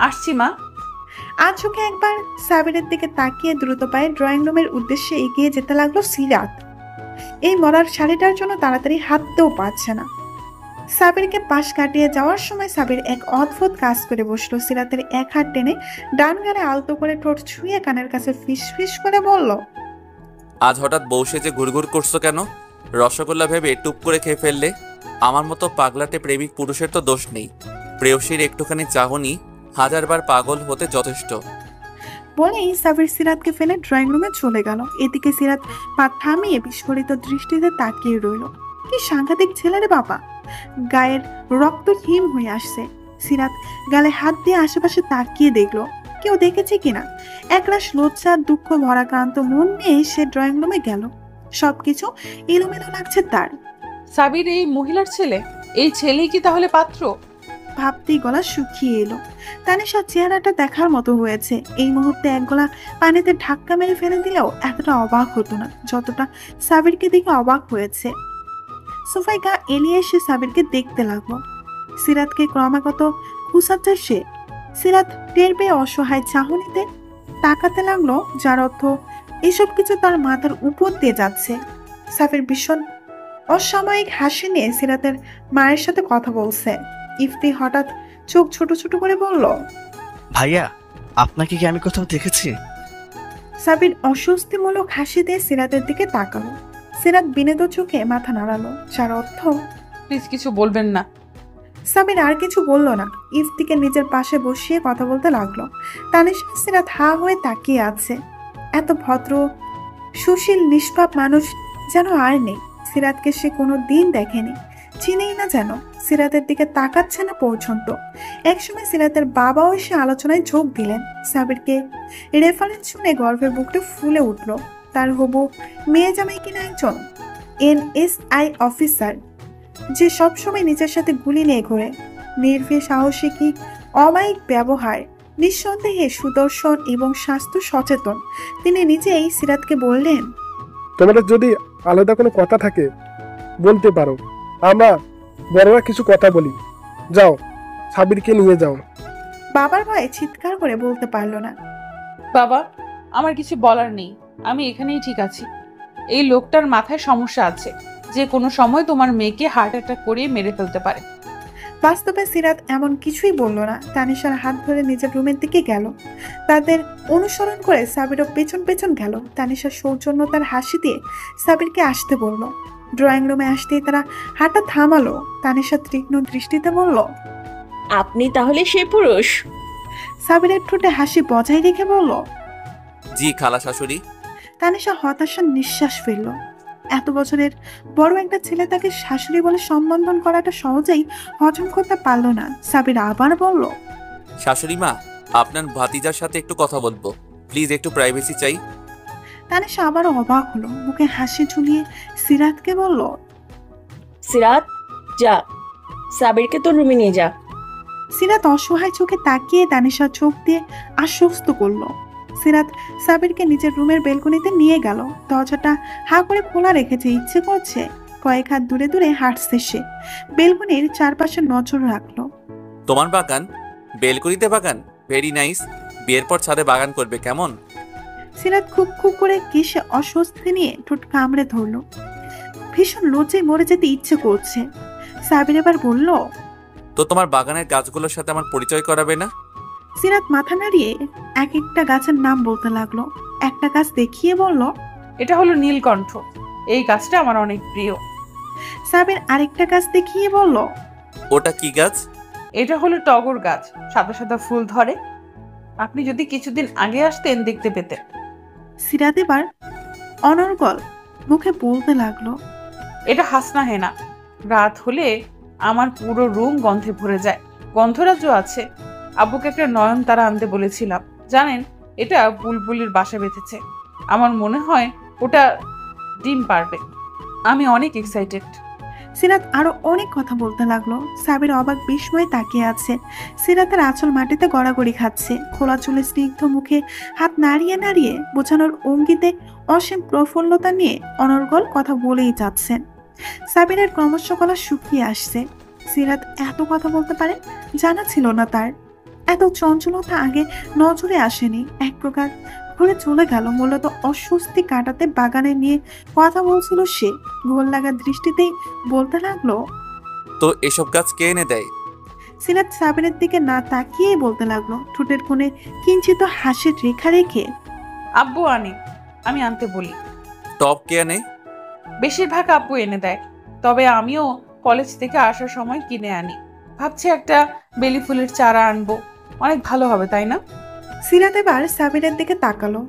আসছি মা। আজ চোখে একবার সাবিরের দিকে তাকিয়ে দ্রুত পায়ে ড্রয়িং রুমের উদ্দেশ্যে এগিয়ে যেতে লাগলো সিরাত। এই মরার শাড়িটার জন্য তাড়াতাড়ি হাঁটতেও পারছে না। সাবিরকে পাশ কাটিয়ে যাওয়ার সময় সাবির এক অদ্ভুত কাজ করে বসলো। সিরাতের এক হাত টেনে ডান গালে আলতো করে ঠোঁট ছুঁয়ে কানের কাছে ফিস ফিস করে বলল, আজ হঠাৎ বউ সেজে ঘুরঘুর করছো কেন? রসগোল্লা ভেবে টুপ করে খেয়ে ফেললে? আমার মতো পাগলাটে প্রেমিক পুরুষের তো দোষ নেই। প্রেয়সীর একটুখানি চাহনি হাজারবার পাগল হতে যথেষ্ট। বলেই সাবির সিরাতকে ফেলে ড্রয়িং রুমে চলে গেল। এদিকে সিরাত পা থামিয়ে বিস্ফোরিত দৃষ্টিতে তাকিয়ে রইল। কি সাংঘাতিক ছেলে রে বাবা! গায়ের রক্ত হিম হয়ে আসছে। সিরাত গালে হাত দিয়ে আশেপাশে তাকিয়ে দেখলো কেউ দেখেছে কিনা। একরাশ লজ্জা দুঃখ ভরাক্রান্ত মন নিয়ে সে ড্রয়িং রুমে গেল। সবকিছু এলোমেলো লাগছে তার। সাবির এই মহিলার ছেলে? এই ছেলেই কি তাহলে পাত্র? ভাবতেই গলা শুকিয়ে এলো। তানিশার চেহারাটা দেখার মতো হয়েছে। এই মুহূর্তে এক গলা পানিতে ধাক্কা মেরে ফেলে দিলেও এতটা অবাক হতো না যতটা সাবিরকে দেখে অবাক হয়েছে। সোফায় গা এলিয়ে এসে সাবিরকে দেখতে লাগলো। সিরাতকে ক্রমাগত খুঁচাচ্ছে সে। সিরাত টের পেয়ে অসহায় চাহনিতে তাকাতে লাগলো, যার অর্থ এসব কিছু তার মাথার উপর দিয়ে যাচ্ছে। সাবির ভীষণ অসাময়িক হাসি নিয়ে সিরাতের মায়ের সাথে কথা বলছে। ইফতি হঠাৎ চোখ ছোট ছোট করে বলল, ভাইয়া, আপনাকে কি আমি কোথাও দেখেছি? সাবির অস্বস্তিমূলক হাসি দিয়ে সিরাতের দিকে তাকালো। সিরাত বিনীত চোখে মাথা নাড়ালো, যার অর্থ প্লিজ কিছু বলবেন না। সাবির আর কিছু বলল না। ইফতিকে নিজের পাশে বসিয়ে কথা বলতে লাগলো। তানিশা সিরাত হা হয়ে তাকিয়ে আছে। এত ভদ্র সুশীল নিষ্পাপ মানুষ যেন আর নেই। সিরাতকে সে কোনো দিন দেখেনি, চিনেই না যেন। সিরাতের দিকে তাকাচ্ছে না পর্যন্ত। একসময় সিরাতের বাবাও এসে আলোচনায় যোগ দিলেন। সাবিরকে রেফারেন্স শুনে গর্ভের বুকটা ফুলে উঠল। তার হবু মেয়ে জামাই কিনা একজন NSI অফিসার, যে সবসময় নিজের সাথে গুলি নিয়ে ঘোরে। নির্ভীক, সাহসী, কি অমায়িক ব্যবহার, নিঃসন্দেহে সুদর্শন এবং স্বাস্থ্য সচেতন। তিনি নিজেই সিরাতকে বললেন, তোমাদের যদি আলাদা কোনো কথা থাকে বলতে পারো, আমরা বড়রা কিছু কথা বলি। যাও, সাবিরকে নিয়ে যাও। বাবার ভয়ে চিৎকার করে বলতে পারলো না। বাবা, আমার কিছু বলার নেই, আমি এখানেই ঠিক আছি। এই লোকটার মাথায় সমস্যা আছে, যে কোনো সময় তোমার মেয়েকে হার্ট অ্যাটাক করিয়ে মেরে ফেলতে পারে। বাস্তবে সিরাত এমন কিছুই বলল না। তানিশার হাত ধরে নিজের রুমের দিকে গেল। তাদের অনুসরণ করে সাবিরও পেছন পেছন গেল। তানিশার সৌজন্যতার হাসি দিয়ে সাবিরকে আসতে বলল। ড্রয়িং রুমে আসতেই তারা হাঁটা থামালো। তানিশা তীক্ষ্ণ দৃষ্টিতে বলল, আপনি তাহলে সেই পুরুষ? সাবিরের ঠোঁটে হাসি বজায় রেখে বলল, জি খালা শাশুড়ি। তানিশা হতাশার নিঃশ্বাস ফেলল। এত বছরের বড় একটা ছেলে তাকে শাশুড়ি বলে সম্বোধন করাটা সহজেই হজম করতে পারল না। সাবির আবার বলল, শাশুড়ি মা, আপনার ভাতিজার সাথে একটু কথা বলবো, প্লিজ একটু প্রাইভেসি চাই। তানিশা আবারও অবাক হলো। মুখে হাসি ঝুলিয়ে সিরাতকে বলল, সিরাত, যা, সাবিরকে তোর রুমে নিয়ে যা। সিরাত অসহায় চোখে তাকিয়ে তানিশার চোখ দিয়ে আশ্বস্ত করলো। সিরাত সাবিরকে নিজের রুমের বেলকনিতে নিয়ে গেল। দরজাটা হা করে খোলা রেখেছে, ইচ্ছে করছে কয়েক হাত দূরে দূরে হাঁটছে সে। বেলকনির চারপাশে নজর রাখলো। তোমার বাগান? বেলকনিতে বাগান? Very nice. বিয়ের পর ছাদে বাগান করবে কেমন? সিরাত খুব খুব করে কিসে অস্বস্তি নিয়ে ঠোঁট কামড়ে ধরলো। ভীষণ লজ্জায় মরে যেতে ইচ্ছে করছে। সাবির এবার বলল, তো তোমার বাগানের গাছগুলোর সাথে আমার পরিচয় করাবে না? সিরাত মাথা নাড়িয়ে এক একটা গাছের নাম বলতে লাগলো। একটা গাছ দেখিয়ে বলল, এটা হলো নীলকণ্ঠ। এই গাছটা আমার অনেক প্রিয়। সাবির আরেকটা গাছ দেখিয়ে বলল, ওটা কি গাছ? এটা হলো টগর গাছ, সাদা সাদা ফুল ধরে। আপনি যদি কিছুদিন আগে আসতেন দেখতে পেতেন। সিরাত এবার অনর্গল মুখে বলতে লাগলো, এটা হাসনা হেনা। রাত হলে আমার পুরো রুম গন্ধে ভরে যায়। গন্ধরাজ্য আছে। আব্বুকে একটা নয়নতারা আনতে বলেছিলাম। জানেন, এটা বুলবুলির বাসা বেঁধেছে। আমার মনে হয় ওটা ডিম পারবে। আমি অনেক এক্সাইটেড। সিরাত আরো অনেক কথা বলতে লাগলো। সাবির অবাক বিস্ময়ে তাকিয়ে আছে। সিরাতের আঁচল মাটিতে গড়াগড়ি খাচ্ছে। খোলা চুলে স্নিগ্ধ মুখে হাত নাড়িয়ে নাড়িয়ে বোঝানোর অঙ্গিতে অসীম প্রফুল্লতা নিয়ে অনর্গল কথা বলেই যাচ্ছেন। সাবিরের ক্রমশ গলা শুকিয়ে আসছে। সিরাত এত কথা বলতে পারে জানা ছিল না তার। এত চঞ্চলতা আগে নজরে আসেনি। এক প্রকার ঘুরে চলে গেল। মূলত অস্বস্তি কাটাতে বাগানে নিয়ে কথা বলছিল সে। গোল লাগা দৃষ্টিতেই বলতে লাগলো, তো এসব গাছ কে এনে দেয়? সিরাত সাবিরের দিকে না তাকিয়ে বলতে লাগলো, ঠোঁটের কোণে কিঞ্চিত হাসির রেখা রেখে, আব্বু আনে, আমি আনতে বলি। টব কে আনে? বেশিরভাগ আব্বু এনে দেয়, তবে আমিও কলেজ থেকে আসার সময় কিনে আনি। ভাবছি একটা বেলি ফুলের চারা আনবো, অনেক ভালো হবে, তাই না? সিরাত এবার সাবিরের দিকে তাকালো।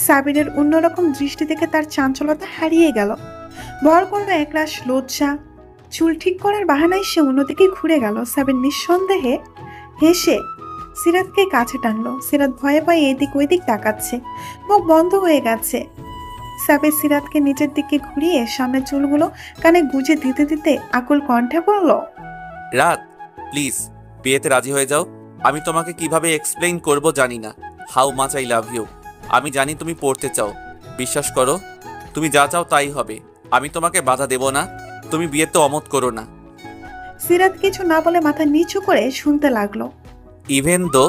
সাবিরের অন্যরকম দৃষ্টি থেকে তার চাঞ্চলতা হারিয়ে গেল। ভর করলো একরাশ লজ্জা। চুল ঠিক করার বাহানায় সে অন্যদিকে ঘুরে গেল। সাবির নিঃসন্দেহে হেসে সিরাতকে কাছে টানলো। সিরাত ভয়ে ভয়ে এদিক ওইদিক তাকাচ্ছে, মুখ বন্ধ হয়ে গেছে। সাবির সিরাতকে নিচের দিকে ঘুরিয়ে সামনের চুলগুলো কানে গুজে দিতে দিতে আকুল কণ্ঠে বলল, রাত, প্লিজ বিয়েতে রাজি হয়ে যাও। আমি তোমাকে কিভাবে এক্সপ্লেইন করব জানি না। How much I love you. আমি জানি তুমি পড়তে চাও। বিশ্বাস করো, তুমি যা চাও তাই হবে। আমি তোমাকে বাধা দেব না। তুমি বিয়েতে অমত করো না। সিরাত কিছু না বলে মাথা নিচু করে শুনতে লাগলো। ইভেন দো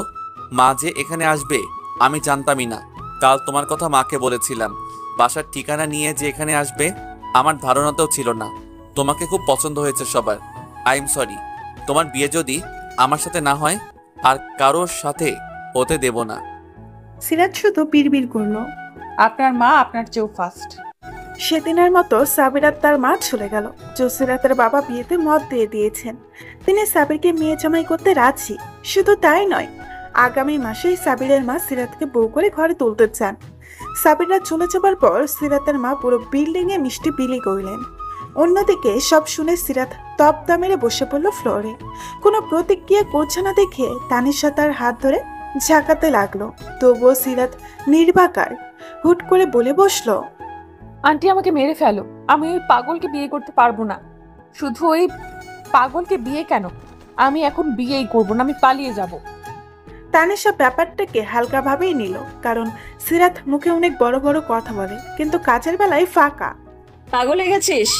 মা যে এখানে আসবে আমি জানতামই না। কাল তোমার কথা মাকে বলেছিলাম। বাসার ঠিকানা নিয়ে যে এখানে আসবে আমার ধারণাতেও ছিল না। তোমাকে খুব পছন্দ হয়েছে সবার। I am sorry. তোমার বিয়ে যদি আমার সাথে না হয় আর কারোর সাথে হতে দেব না। সিরাত শুধু বিড়বিড় করলো, আপনার মা আপনার চেয়েও ফার্স্ট। সেদিনের মতো সাবির আর তার মা চলে গেল। জসিরাতের বাবা বিয়েতে মত দিয়ে দিয়েছেন। তিনি সাবিরকে মেয়ে জামাই করতে রাজি। শুধু তাই নয়, আগামী মাসেই সাবিরের মা সিরাতকে বউ করে ঘরে তুলতে চান। সাবিররা চলে যাবার পর সিরাতের মা পুরো বিল্ডিং এ মিষ্টি বিলি করলেন। অন্যদিকে সব শুনে সিরাত তপ্তা মেরে বসে পড়লো ফ্লোরে। কোনো প্রতিক্রিয়া করছে না দেখে তানিশা তার হাত ধরে ঝাঁকাতে লাগলো। তবুও সিরাত নির্বাকার। হুট করে বলে বসলো, আন্টি আমাকে মেরে ফেলো, আমি ওই পাগলকে বিয়ে করতে পারবো না। শুধু ওই পাগলকে বিয়ে কেন, আমি এখন বিয়েই করবো না, আমি পালিয়ে যাব। তানিশা ব্যাপারটাকে হালকাভাবেই নিল, কারণ সিরাত মুখে অনেক বড় বড় কথা বলে কিন্তু কাজের বেলায় ফাঁকা। পাগল হয়ে গেছিস?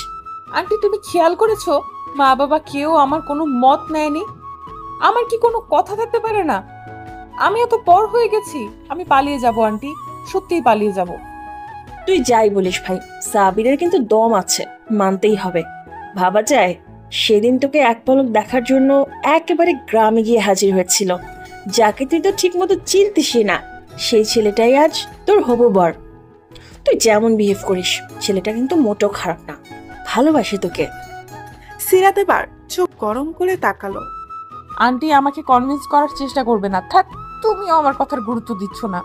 আন্টি তুমি খেয়াল করেছো মা বাবা কেউ আমার কোনো মত নেয়নি? আমার কি কোনো কথা থাকতে পারে না? আমি এত পর হয়ে গেছি, আমি পালিয়ে যাব আন্টি, সত্যিই পালিয়ে যাব। তুই যাই বলিস ভাই, সাবিরের কিন্তু দম আছে, মানতেই হবে। ভাবা যায় সেদিন তোকে এক পলক দেখার জন্য একেবারে গ্রামে গিয়ে হাজির হয়েছিল, যাকে তুই তো ঠিক মতো চিনতিসই না। সেই ছেলেটাই আজ তোর হবু বর। তুই যেমন বিহেভ করিস, ছেলেটা কিন্তু মোটেও খারাপ না, ভালোবাসে তোকে। সিরাত এবার চোখ গরম করে তাকালো। আন্টি আমাকে কনভিন্স করার চেষ্টা করবে না, থাক, তুমিও আমার কথার গুরুত্ব দিচ্ছ না।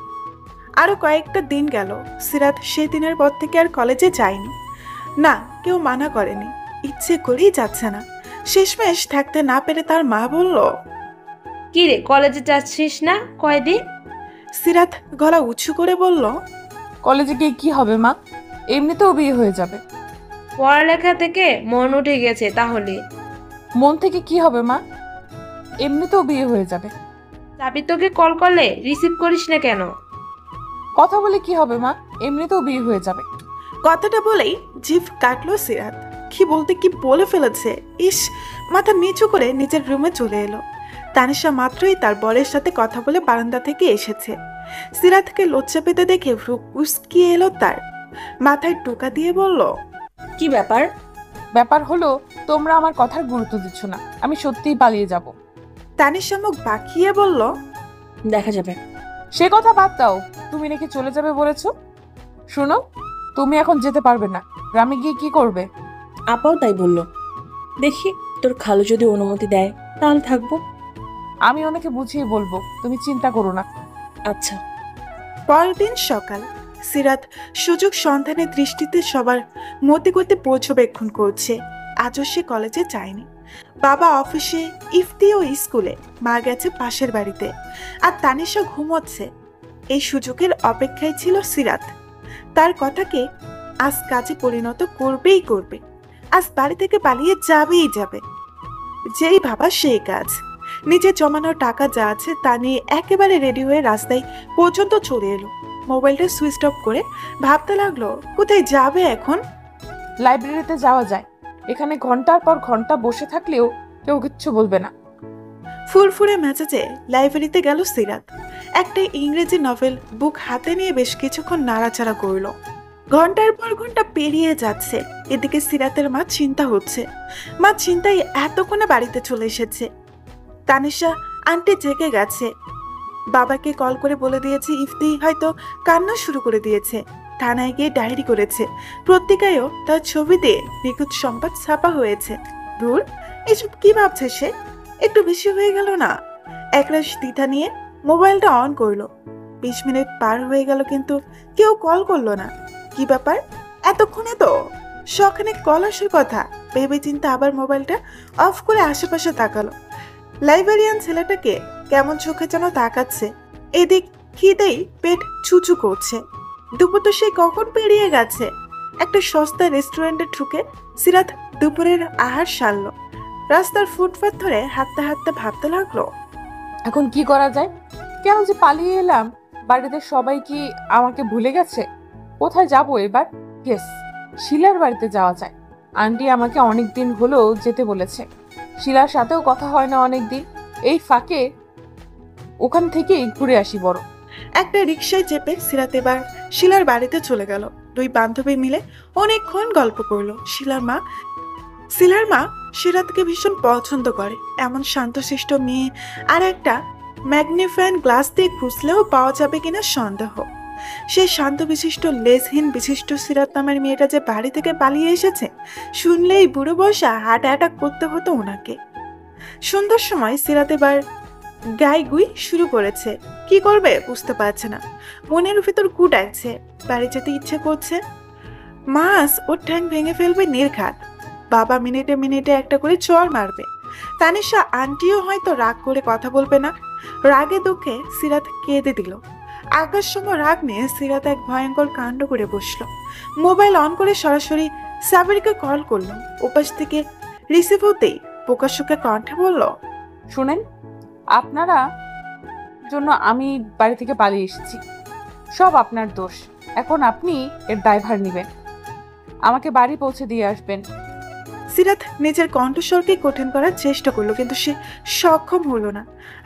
আরো কয়েকটা দিন গেল। সিরাত সেই দিনের পর থেকে আর কলেজে যায়নি। না, কেউ মানা করেনি, ইচ্ছে করেই যাচ্ছে না। শেষমেশ থাকতে না পেরে তার মা বলল, কি রে, কলেজে যাচ্ছিস না কয়দিন? সিরাত গলা উঁচু করে বলল, কলেজে গিয়ে কি হবে মা, এমনিতেও বিয়ে হয়ে যাবে। পড়ালেখা থেকে মন উঠে গেছে তাহলে? মন থেকে কি হবে মা, এমনিতেও বিয়ে হয়ে যাবে। চাবি তোকে কল করলে রিসিভ করিস না কেন? কথা বলে কি হবে মা, এমনিতেও বিয়ে হয়ে যাবে। কথাটা বলেই জিভ কাটলো সিরাত। কি বলতে কি বলে ফেলেছে। ইস, মাথা নিচু করে নিজের রুমে চলে এলো। তানিশা মাত্রই তার বরের সাথে কথা বলে বারান্দা থেকে এসেছে। সিরাতকে লজ্জা পেতে দেখে ভ্রু কুঁচকিয়ে এলো তার। মাথায় টোকা দিয়ে বলল, কি ব্যাপার? ব্যাপার হলো তোমরা আমার কথার গুরুত্ব দিচ্ছ না, আমি সত্যিই পালিয়ে যাব। তানিশা মুখ বাঁকিয়ে বলল, দেখা যাবে। সে কথা বাদ দাও, তুমি নাকি চলে যাবে বলেছো। শুনো, তুমি এখন যেতে পারবে না। গ্রামে গিয়ে কি করবে? আপাও তাই বলল। দেখি তোর খালু যদি অনুমতি দেয় তাহলে থাকবো। আমি ওনাকে বুঝিয়ে বলবো, তুমি চিন্তা করো না। আচ্ছা। পরের দিন সকাল, সিরাত সুযোগ সন্ধানের দৃষ্টিতে সবার মতে করতে পর্যবেক্ষণ করছে। আজও সে কলেজে যায়নি। বাবা অফিসে, ইফতিও স্কুলে, মা গেছে পাশের বাড়িতে, আর তানিশা ঘুমোচ্ছে। এই সুযোগের অপেক্ষায় ছিল সিরাত। তার কথাকে আজ কাজে পরিণত করবেই করবে। আজ বাড়ি থেকে পালিয়ে যাবেই যাবে। যেই ভাবা সেই কাজ। নিজে জমানো টাকা যা আছে তা নিয়ে একেবারে রেডি হয়ে রাস্তায় পর্যন্ত চলে এলো। মোবাইলটা সুইচ অফ করে ভাবতে লাগলো, কোথায় যাবে এখন? লাইব্রেরিতে যাওয়া যায়, এখানে ঘন্টার পর ঘন্টা বসে থাকলেও কেউ কিচ্ছু বলবে না। ফুরফুরে মেজাজে লাইব্রেরিতে গেল সিরাত। একটা ইংরেজি নভেল বুক হাতে নিয়ে বেশ কিছুক্ষণ নাড়াচাড়া করলো। ঘন্টার পর ঘন্টা পেরিয়ে যাচ্ছে। এদিকে সিরাতের মা চিন্তা হচ্ছে। মা চিন্তায় এতক্ষণে বাড়িতে চলে এসেছে। তানিশা আন্টি জেগে গেছে। বাবাকে কল করে বলে দিয়েছে ইফতি হয়তো কান্না শুরু করে দিয়েছে। থানায় গিয়ে ডায়েরি করেছে। পত্রিকায়ও তার ছবি দিয়ে নিখুঁত সংবাদ ছাপা হয়েছে। ধুর, এসব কি ভাবছে সে? একটু বেশি হয়ে গেল না? একরাশ দ্বিধা নিয়ে মোবাইলটা অন করলো। 20 মিনিট পার হয়ে গেল কিন্তু কেউ কল করলো না। কি ব্যাপার? এতক্ষণে তো সখানে কল আসার কথা। ভেবে চিন্তা আবার মোবাইলটা অফ করে আশেপাশে তাকালো। লাইব্রেরিয়ান ছেলেটাকে কেমন চোখে যেন তাকাচ্ছে। এদিক খিদেই পেট চুচু করছে। দুপুর তো সে কখন পেরিয়ে গেছে। একটা সস্তা রেস্টুরেন্টে ঢুকে সিরাত দুপুরের আহার সারল। রাস্তার ফুটপাথ ধরে হাঁটতে হাঁটতে ভাবতে লাগলো, এখন কি করা যায়? কেন যে পালিয়ে এলাম? বাড়িতে সবাই কি আমাকে ভুলে গেছে? কোথায় যাব এবার? ইয়েস, শিলার বাড়িতে যাওয়া যায়। আন্টি আমাকে অনেক দিন হলো যেতে বলেছে। শিলার সাথেও কথা হয় না অনেক দিন। এই ফাঁকে ওখান থেকেই ঘুরে আসি বড়। একটা রিকশায় চেপে সিরাত এবার শিলার বাড়িতে চলে গেল। দুই বান্ধবী মিলে অনেকক্ষণ গল্প করলো। শিলার মা সিরাতকে ভীষণ পছন্দ করে। এমন শান্তশিষ্ট মেয়ে আর একটা ম্যাগনিফাইং গ্লাস দিয়ে খুঁজলেও পাওয়া যাবে কিনা সন্দেহ। সেই শান্ত বিশিষ্ট, লেজহীন বিশিষ্ট সিরাত নামের মেয়েটা যে বাড়ি থেকে পালিয়ে এসেছে শুনলেই বুড়ো বয়সা হার্ট অ্যাটাক করতে হতো ওনাকে। সন্ধ্যার সময় সিরাত এবার গাই গুই শুরু করেছে। কি করবে বুঝতে পারছে না। মনের ভিতর কু ডাকছে, বাড়ি যেতে ইচ্ছে করছে। মাস ওর ঠ্যাং ভেঙে ফেলবে নির্ঘাত। বাবা মিনিটে মিনিটে একটা করে চর মারবে। তানিশা আন্টিও হয়তো রাগ করে কথা বলবে না। রাগে দুঃখে সিরাত কেঁদে দিল। আকাশসম রাগ নিয়ে সিরাত এক ভয়ঙ্কর কাণ্ড করে বসলো। মোবাইল অন করে সরাসরি সাবিরকে কল করলো। ওপাশ থেকে রিসিভ হতেই প্রকাশ্যকে কণ্ঠে বলল, শুনেন, আপনারা জন্য আমি বাড়ি থেকে পালিয়ে এসেছি। সব আপনার দোষ। এখন আপনি এর দায়ভার নেবেন। আমাকে বাড়ি পৌঁছে দিয়ে আসবেন। সিরাত নিজের কণ্ঠস্বরকে কঠিন করার চেষ্টা করলো, কিন্তু সে সক্ষম হলো না।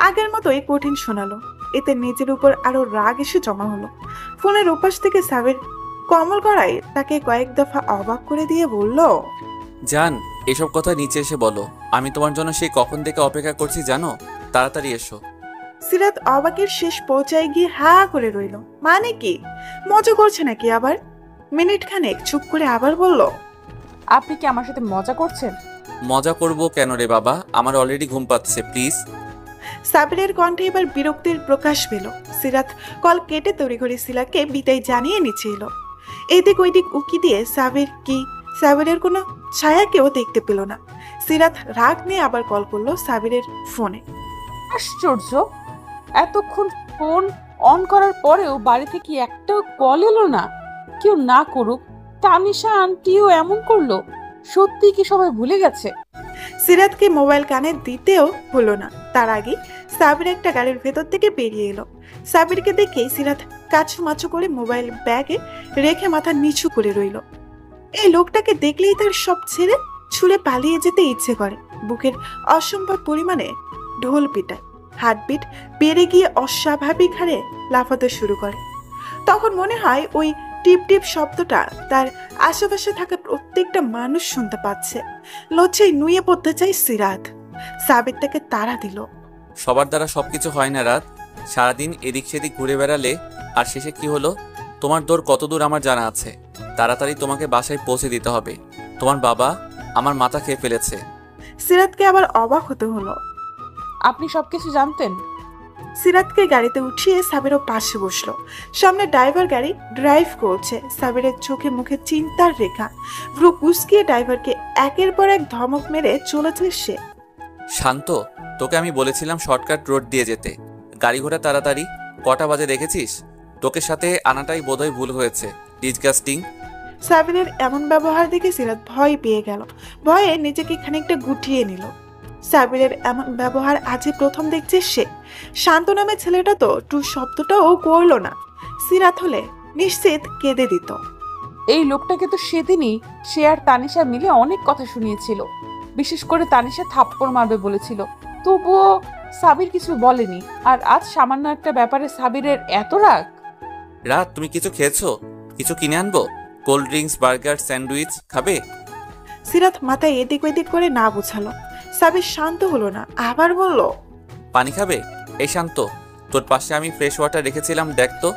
আগের মতোই কঠিন শোনালো। এতে নিজের উপর আরো রাগ এসে জমা হলো। ফোনের ওপাশ থেকে সাবির কমল গড়ায় তাকে কয়েক দফা অবাক করে দিয়ে বলল, জান, এসব কথা নিচে এসে বলো। আমি তোমার জন্য সেই কখন থেকে অপেক্ষা করছি জানো। তাড়াতাড়ি এসো। সিরাত অবাকের শেষ পৌঁছায় গিয়ে হা করে রইল। মানে কি, মজা করছে নাকি আবার? মিনিট খানেক চুপ করে আবার বলল, আপনি কি আমার সাথে মজা করছেন? মজা করব কেন রে বাবা, আমার অলরেডি ঘুম পাচ্ছে, প্লিজ। সাবিরের কণ্ঠে এবার বিরক্তির প্রকাশ পেল। সিরাত কল কেটে তড়িঘড়ি শিলাকে বিদায় জানিয়ে নিচে এলো। এদিক ওইদিক উকি দিয়ে সাবিরের কোনো ছায়াকেও দেখতে পেল না। সিরাত রাগ নিয়ে আবার কল করলো সাবিরের ফোনে। আশ্চর্য, এতক্ষণ ফোন অন করার পরেও বাড়ি থেকে একটাও কল এলো না। কেউ না করুক, তানিশা আন্টিও এমন করলো। সত্যি কি সবাই ভুলে গেছে? সিরাতকে মোবাইল কানে দিতেও হলো না। তার আগে সাবির একটা গাড়ির ভেতর থেকে বেরিয়ে এলো। সাবিরকে দেখেই সিরাত কাছুমাছু করে মোবাইল ব্যাগে রেখে মাথা নিচু করে রইল। এই লোকটাকে দেখলেই তার সব ছেড়ে ছুঁড়ে পালিয়ে যেতে ইচ্ছে করে। বুকের অসম্ভব পরিমাণে ঢোল পিটায়। হার্টবিট বেড়ে গিয়ে অস্বাভাবিক হারে লাফাতে শুরু করে। তখন মনে হয় ওই টিপ টিপ শব্দটা তার আশেপাশে থাকা প্রত্যেকটা মানুষ শুনতে পাচ্ছে। লজ্জায় নুয়ে পড়তে চাই সিরাত। সাবির তাকে তাড়া দিল। সবার দ্বারা সবকিছু হয় না রাত। সারাদিন এদিক সেদিক ঘুরে বেড়ালে আর শেষে কি হলো? তোমার দৌড় কত দূর আমার জানা আছে। তাড়াতাড়ি তোমাকে বাসায় পৌঁছে দিতে হবে। তোমার বাবা আমার মাথা খেয়ে ফেলেছে। সিরাতকে আবার অবাক হতে হলো। আপনি সবকিছু জানতেন? সিরাতকে গাড়িতে উঠিয়ে সাবিরও পাশে বসলো। সামনে ড্রাইভার গাড়ি ড্রাইভ করছে। সাবিরের চোখে মুখে চিন্তার রেখা। ভ্রু কুঁচকিয়ে ড্রাইভারকে একের পর এক ধমক মেরে চলেছে সে। শান্ত, তোকে আমি বলেছিলাম শর্টকাট রোড দিয়ে যেতে, গাড়ি ঘোড়া তাড়াতাড়ি। কটা বাজে দেখেছিস? তোকে সাথে আনাটাই বোধহয় ভুল হয়েছে। ডিসগাস্টিং। সাবিরের এমন ব্যবহার দেখে সিরাত ভয় পেয়ে গেল। ভয়ে নিজেকে খানিকটা গুটিয়ে নিল। সাবিরের এমন ব্যবহার আজই প্রথম দেখছে সে। শান্ত নামে ছেলেটা তো টু শব্দটাও করলো না। সিরাত হলে নিশ্চিত কেঁদে দিত। এই লোকটাকে তো সেদিনই সে আর তানিশা মিলে অনেক কথা শুনিয়েছিল। বিশেষ করে তানিশা থাপ্পড় মারবে বলেছিল, তবুও সাবির কিছু বলেনি। আর আজ সামান্য একটা ব্যাপারে সাবিরের এত রাগ। রাত, তুমি কিছু খেয়েছো? কিছু কিনে আনবো? কোল্ড ড্রিঙ্কস, বার্গার, স্যান্ডউইচ খাবে? সিরাত মাথায় এদিক ওদিক করে না বোঝালো। সাবির শান্ত হলো না, আবার বলল, পানি খাবে? এই শান্ত, তোর পাশে আমি ফ্রেশ ওয়াটার রেখেছিলাম, দেখ তো।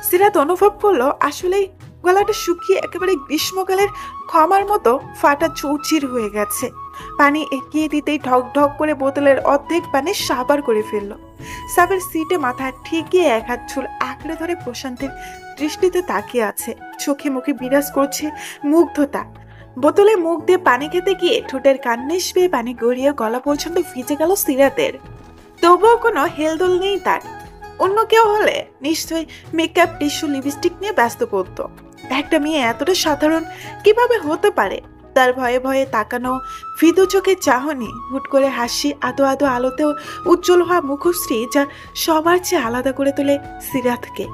সিরাত অনুভব করলো আসলেই গলাটা শুকিয়ে একেবারে গ্রীষ্মকালের ক্ষমার মতো ফাটা চৌচির হয়ে গেছে। পানি এগিয়ে দিতেই ঢক ঢক করে বোতলের অর্ধেক পানি সাবার করে ফেলল। সাবির সিটে মাথা ঠেকিয়ে এক হাত চুল আঁকড়ে ধরে প্রশান্তের দৃষ্টিতে তাকিয়ে আছে। চোখে মুখে বিরাজ করছে মুগ্ধতা। বোতলে মুখ দিয়ে পানি খেতে গিয়ে ঠোঁটের কান্নিস পেয়ে পানি গড়িয়ে গলা পর্যন্ত ভিজে গেল সিরাতের। তবুও কোনো হেলদোল নেই তার। অন্য কেউ হলে নিশ্চয়ই মেকআপ, টিস্যু, লিপস্টিক নিয়ে ব্যস্ত পড়তো। একটা মেয়ে এতটা সাধারণ কিভাবে হতে পারে? তার ভয়ে ভয়ে তাকানো, ফিদু চোখে চাহনি, হুট করে হাসি, আদো আদো আলোতেও উজ্জ্বল হওয়া মুখশ্রী যা সবার চেয়ে আলাদা করে তোলে সিরাতকে।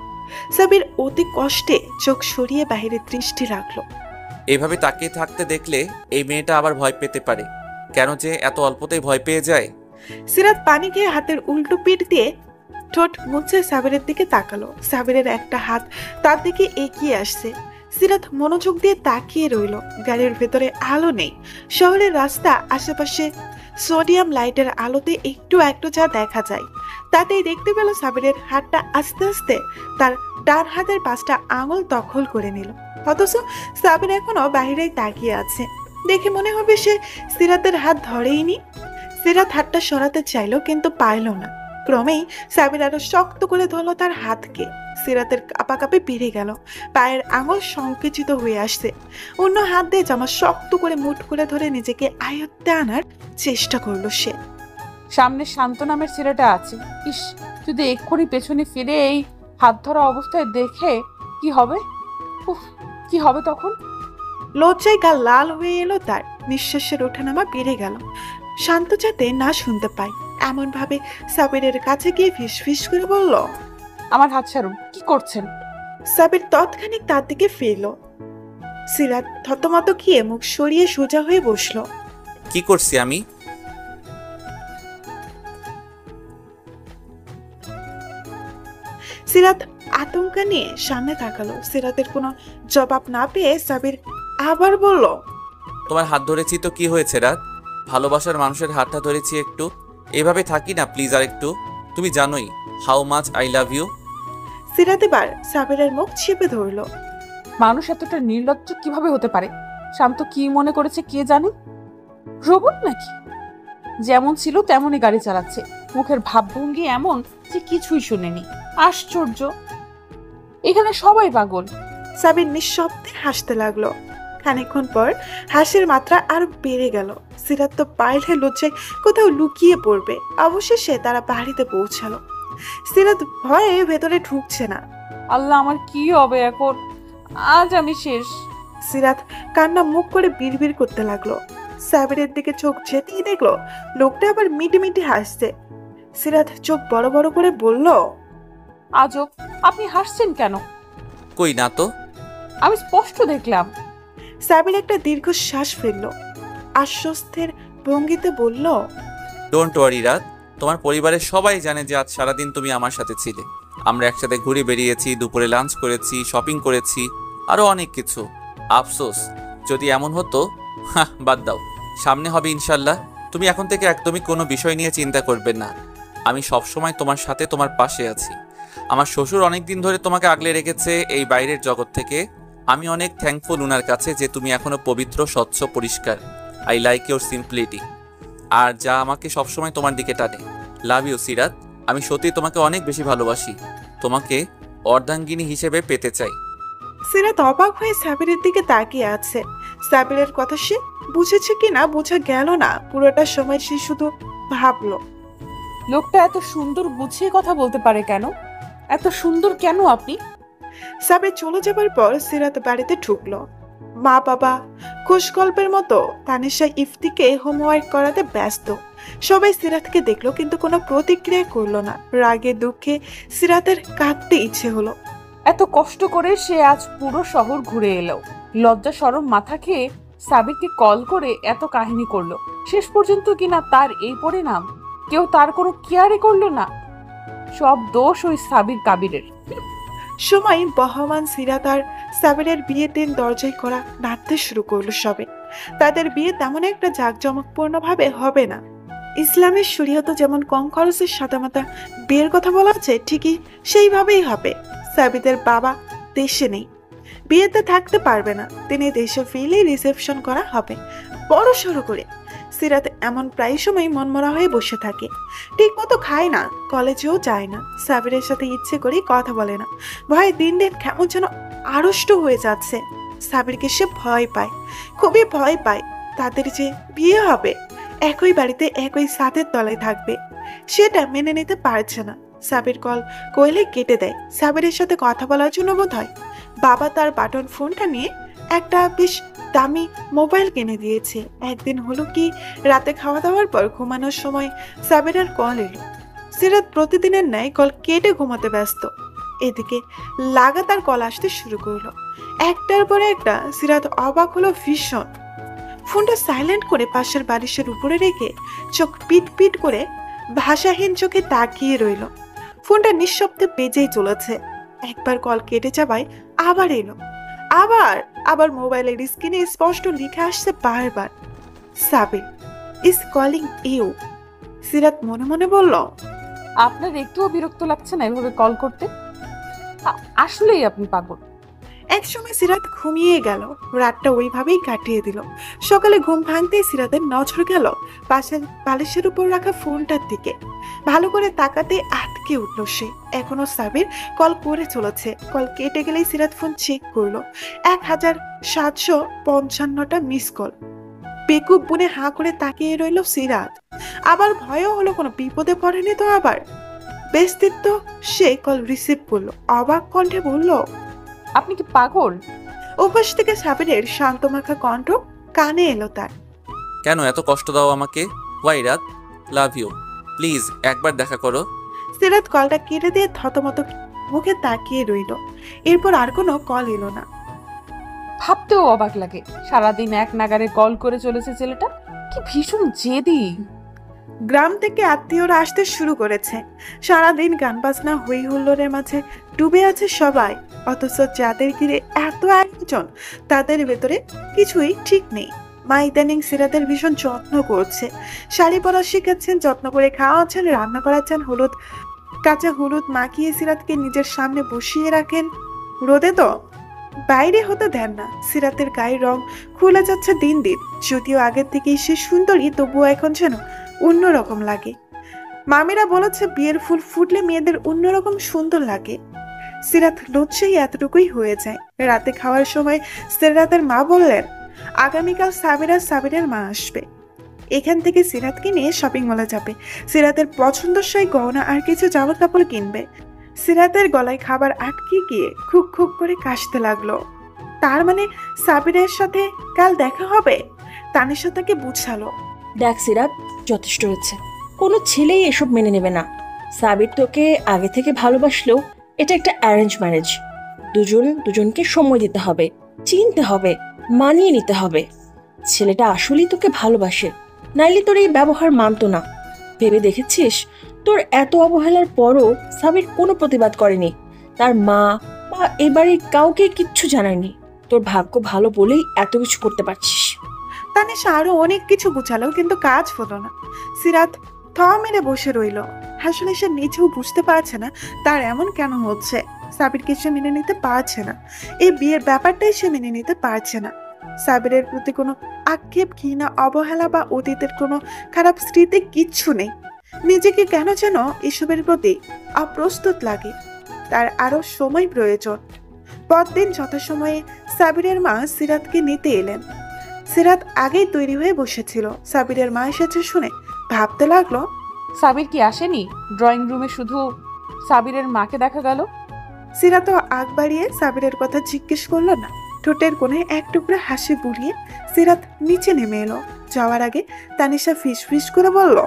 সাবির অতি কষ্টে চোখ সরিয়ে বাইরে দৃষ্টি রাখলো। এভাবে তাকিয়ে থাকতে দেখলে এই মেয়েটা আবার ভয় পেতে পারে। কেন যে এত অল্পতেই ভয় পেয়ে যায়? সিরাত পানি খেয়ে হাতের উল্টো পিঠ দিয়ে ঠোঁট মুছে সাবিরের দিকে তাকালো। সাবিরের একটা হাত তার দিকে এগিয়ে আসছে। সিরাত মনোযোগ দিয়ে তাকিয়ে রইল। গাড়ির ভেতরে আলো নেই। শহরের রাস্তা, আশেপাশে সোডিয়াম লাইটের আলোতে একটু একটু যা দেখা যায় তাতেই দেখতে পেল সাবিরের হাতটা আস্তে আস্তে তার ডান হাতের 5টা আঙুল দখল করে নিল। অথচ সাবির এখনো বাহিরেই তাকিয়ে আছে। দেখে মনে হবে সে সিরাতের হাত ধরেইনি। সিরাত হাতটা সরাতে চাইলো কিন্তু পারল না। ক্রমেই সাবির আরো শক্ত করে ধরলো তার হাতকে। সিরাতের কাঁপাকাঁপি বেড়ে গেল। পায়ের আঙুল সংকুচিত হয়ে আসছে। অন্য হাত দিয়ে জামা শক্ত করে মুঠ করে ধরে নিজেকে আয়ত্তে আনার চেষ্টা করলো সে। সামনে শান্ত নামের ছেলেটা আছে। ইস, যদি এক্ষুনি পেছনে ফিরে এই হাত ধরা অবস্থায় দেখে কি হবে? উফ, কি হবে তখন? লজ্জায় গা লাল হয়ে এলো তার। নিঃশ্বাসের ওঠানামা বেড়ে গেল। শান্ত যাতে না শুনতে পায় এমন ভাবে সাবিরের কাছে গিয়ে ফিস ফিস করে বলল, আমার হাত ছাড়ুন, কি করছেন? সাবির তৎক্ষণিক তার দিকে ফিরল। সিরাত থতমত খেয়ে মুখ সরিয়ে সোজা হয়ে বসলো। কি করছি আমি? সিরাত আতঙ্ক নিয়ে সামনে তাকালো। সিরাতের কোনো জবাব না পেয়ে সাবির আবার বলল, তোমার হাত ধরেছি তো কি হয়েছে রাত? ভালোবাসার মানুষের হাতটা ধরেছি একটু। এভাবে থাকি না প্লিজ আর একটু। তুমি জানোই how much I love you. Sirat এবার সাবিরের মুখ চেপে ধরলো। মানুষ এতটা নির্লজ্জ কিভাবে হতে পারে? শান্ত কি মনে করেছে কে জানে? রোবট নাকি? যেমন ছিল তেমনই গাড়ি চালাচ্ছে। মুখের ভাবভঙ্গি এমন যে কিছুই শুনেনি। আশ্চর্য, এখানে সবাই পাগল। সাবির নিঃশব্দে হাসতে লাগলো। খানিকক্ষণ পর হাসির মাত্রা আরো বেড়ে গেল। সিরাত তো পাইলে লজ্জায় কোথাও লুকিয়ে পড়বে। অবশেষে তারা বাড়িতে পৌঁছালো। সিরাত ভয়ে ভেতরে ঢুকছে না। আল্লাহ, আমার কি হবে এখন? আজ আমি শেষ। সিরাত কান্না মুখ করে বিড়বিড় করতে লাগলো। সাবিরের দিকে চোখ যেতেই দেখলো লোকটা আবার মিটি মিটি হাসছে। সিরাত চোখ বড় বড় করে বলল, আজব, আপনি হাসছেন কেন? কই না তো। আমি স্পষ্ট দেখলাম। সাবির একটা দীর্ঘশ্বাস ফেললো। আশ্বস্তের ভঙ্গিতে বলল, ডোন্ট ওয়ারি রাত, তোমার পরিবারের সবাই জানে যে আজ সারাদিন তুমি আমার সাথে ছিলে। আমরা একসাথে ঘুরে বেরিয়েছি, দুপুরে লাঞ্চ করেছি, শপিং করেছি, আরো অনেক কিছু। আফসোস যদি এমন হতো। বাদ দাও, সামনে হবে ইনশাল্লাহ। তুমি এখন থেকে একদমই কোনো বিষয় নিয়ে চিন্তা করবে না। আমি সবসময় তোমার সাথে, তোমার পাশে আছি। আমার শ্বশুর অনেকদিন ধরে তোমাকে আগলে রেখেছে এই বাইরের জগৎ থেকে। আমি অনেক থ্যাঙ্কফুল উনার কাছে যে তুমি এখনো পবিত্র, স্বচ্ছ, পরিষ্কার। আই লাইক ইউর সিম্পলিটি, আর যা আমাকে সবসময় তোমার দিকে টানে। লাভ ইউ সিরাত, আমি সত্যি তোমাকে অনেক বেশি ভালোবাসি, তোমাকে অর্ধাঙ্গিনী হিসেবে পেতে চাই। সিরাত অবাক হয়ে সাবিরের দিকে তাকিয়ে আছে। সাবিরের কথা সে বুঝেছে কিনা বোঝা গেল না। পুরোটা সময় সে শুধু ভাবলো, লোকটা এত সুন্দর গুছিয়ে কথা বলতে পারে কেন? এত সুন্দর কেন আপনি? সাবির চলে যাবার পর সিরাত বাড়িতে ঢুকলো। মা বাবা খুশ গল্পের মতো তানিশা ইফতিকে হোমওয়ার্ক করাতে ব্যস্ত। সবাই সিরাতকে দেখলো কিন্তু কোনো প্রতিক্রিয়া করলো না। রাগে দুঃখে সিরাতের কাঁদতে ইচ্ছে হলো। এত কষ্ট করে সে আজ পুরো শহর ঘুরে এলো, লজ্জা শরম মাথা খেয়ে সাবিরকে কল করে এত কাহিনী করলো, শেষ পর্যন্ত কিনা তার এই পরিণাম। কেউ তার কোনো কেয়ারই করলো না। সব দোষ ওই সাবির কাবিরের। সময় বহমান সিরাত আর সাবিরের বিয়ের দিন দরজায় করা নাড়তে শুরু করলো সবে। তাদের বিয়ে তেমন একটা জাঁকজমকপূর্ণ ভাবে হবে না। ইসলামের শরীয়ত যেমন কম খরচের সাদামাটা বিয়ের কথা বলা আছে, ঠিকই সেইভাবেই হবে। সাবিদের বাবা দেশে নেই, বিয়েতে থাকতে পারবে না। তিনি দেশে ফিরে রিসেপশন করা হবে বড় সড়ো করে। সিরাত এমন প্রায় সময় মনমরা হয়ে বসে থাকে, ঠিক মতো খায় না, কলেজেও যায় না, সাবিরের সাথে ইচ্ছে করে কথা বলে না। ভয়ে দিন দিন কেমন যেন আড়ষ্ট হয়ে যাচ্ছে। সাবিরকে সে ভয় পায়, খুবই ভয় পায়। তাদের যে বিয়ে হবে, একই বাড়িতে একই ছাদের তলায় থাকবে, সেটা মেনে নিতে পারছে না। সাবির কল কইলে কেটে দেয়। সাবিরের সাথে কথা বলার জন্য বোধ হয় বাবা তার বাটন ফোনটা নিয়ে একটা বেশ দামি মোবাইল কিনে দিয়েছে। একদিন হলো কি, রাতে খাওয়া দাওয়ার পর ঘুমানোর সময় সাবিরের কল এলো। সিরাত প্রতিদিনের ন্যায় কল কেটে ঘুমাতে ব্যস্ত। এদিকে লাগাতার কল আসতে শুরু করলো, একটার পরে একটা। সিরাত অবাক হলো ভীষণ। ফোনটা সাইলেন্ট করে পাশের বালিশের উপরে রেখে চোখ পিট পিট করে ভাষাহীন চোখে তাকিয়ে রইল। ফোনটা নিঃশব্দে বেজেই চলেছে। একবার কল কেটে যাওয়ায় আবার এলো, আবার মোবাইলের স্ক্রিনে স্পষ্ট লিখে আসছে বারবার, সাবির ইজ কলিং ইউ। সিরাত মনে মনে বলল, আপনার একটুও বিরক্ত লাগছে না এভাবে কল করতে? আসলেই আপনি পাগল। একসময় সিরাত ঘুমিয়ে গেল, রাতটা ওইভাবেই কাটিয়ে দিল। সকালে ঘুম ভাঙতেই সিরাতের নজর গেল পাশের বালিশের উপর রাখা ফোনটার দিকে। ভালো করে তাকাতে আটকে উঠল সে। এখনো সাবির কল করে চলেছে। কল কেটে গেলেই সিরাত ফোন চেক করলো, 1755টা মিস কল। বেকুব বুনে হাঁ করে তাকিয়ে রইল সিরাত। আবার ভয়ও হলো, কোনো বিপদে পড়েনি তো আবার। ব্যস্তিত্ব সে কল রিসিভ করলো, অবাক কণ্ঠে বলল, আপনি কি পাগল? ওপাশ থেকে সাবিরের শান্তমাখা কণ্ঠ কানে এলো তার। কেন এত কষ্ট দাও আমাকে? ওয়াই রাত, লাভ ইউ, প্লিজ একবার দেখা করো। সিরাত কলটা কেটে দিয়ে থতমত মুখে তাকিয়ে রইল। এরপর আর কোনো কল এলো না। ভাবতেও অবাক লাগে, সারাদিন এক নাগারে কল করে চলেছে ছেলেটা। কি ভীষণ জেদি। গ্রাম থেকে আত্মীয়রা আসতে শুরু করেছে। সারাদিন গান বাজনা হই হুল্লোড়ের মাঝে ডুবে আছে সবাই। অথচ যাদের ঘিরে এত আয়োজন, তাদের ভেতরে কিছুই ঠিক নেই। মা ইদানিং সিরাতের ভীষণ যত্ন করছে। শাড়ি পরা শিখাচ্ছেন, যত্ন করে খাওয়াচ্ছেন, রান্না করাচ্ছেন, কাঁচা হলুদ মাখিয়ে সিরাতকে নিজের সামনে বসিয়ে রাখেন। রোদে তো বাইরে হতে দেন না। সিরাতের গায়ের রং খুলে যাচ্ছে দিন দিন। যদিও আগের থেকেই সে সুন্দরী, তবুও এখন যেন অন্যরকম লাগে। মামিরা বলেছে বিয়ের ফুল ফুটলে মেয়েদের অন্যরকম সুন্দর লাগে। সিরাত লজ্জায় এতটুকুই হয়ে যায়। রাতে খাওয়ার সময় সিরাতের মা বললেন, আগামীকাল সাবিরের মা আসবে। এখান থেকে সিরাতকে নিয়ে শপিং মলে যাবে। সিরাতের পছন্দসই গহনা আর কিছু জামা কাপড় কিনবে। সিরাতের গলায় খাবার আটকে গিয়ে খুব খুব করে কাশতে লাগলো। তার মানে সাবিরের সাথে কাল দেখা হবে? তানিশা তাকে বুঝালো, দেখ সিরাত, যথেষ্ট হয়েছে। কোনো ছেলেই এসব মেনে নেবে না। সাবির তোকে আগে থেকে ভালোবাসলেও এটা একটা অ্যারেঞ্জ ম্যারেজ। দুজনকে সময় দিতে হবে, চিনতে হবে, মানিয়ে নিতে হবে। ছেলেটা আসলেই তোকে ভালোবাসে, নাইলে তোর এই ব্যবহার মানতো না। ভেবে দেখেছিস, তোর এত অবহেলার পরও সাবির কোনো প্রতিবাদ করেনি। তার মা বা এবারে কাউকে কিচ্ছু জানায়নি। তোর ভাগ্য ভালো বলেই এত কিছু করতে পারছিস। তানিশা আরো অনেক কিছু বুঝালো, কিন্তু কাজ হলো না। সিরাত থ মেরে বসে রইল। আসলে সে নিজেও বুঝতে পারছে না তার এমন কেন হচ্ছে। সাবিরকে সে মেনে নিতে পারছে না, এই বিয়ের ব্যাপারটাই সে মেনে নিতে পারছে না। সাবিরের প্রতি কোনো আক্ষেপ, ঘৃণা, অবহেলা বা অতীতের কোনো খারাপ স্মৃতি কিচ্ছু নেই। নিজেকে কেন যেন এসবের প্রতি অপ্রস্তুত লাগে। তার আরো সময় প্রয়োজন। পরদিন যথাসময়ে সাবিরের মা সিরাতকে নিতে এলেন। সিরাত আগেই তৈরি হয়ে বসেছিল। সাবিরের মা এসেছে শুনে ভাবতে লাগলো, সাবির কি আসেনি? ড্রয়িং রুমে শুধু সাবিরের মাকে দেখা গেল। সিরাতও আগ বাড়িয়ে সাবিরের কথা জিজ্ঞেস করলো না। ঠোঁটের কোণে এক টুকরা হাসি বুলিয়ে সিরাত নিচে নেমে এলো। যাওয়ার আগে তানিশা ফিস ফিস করে বলল,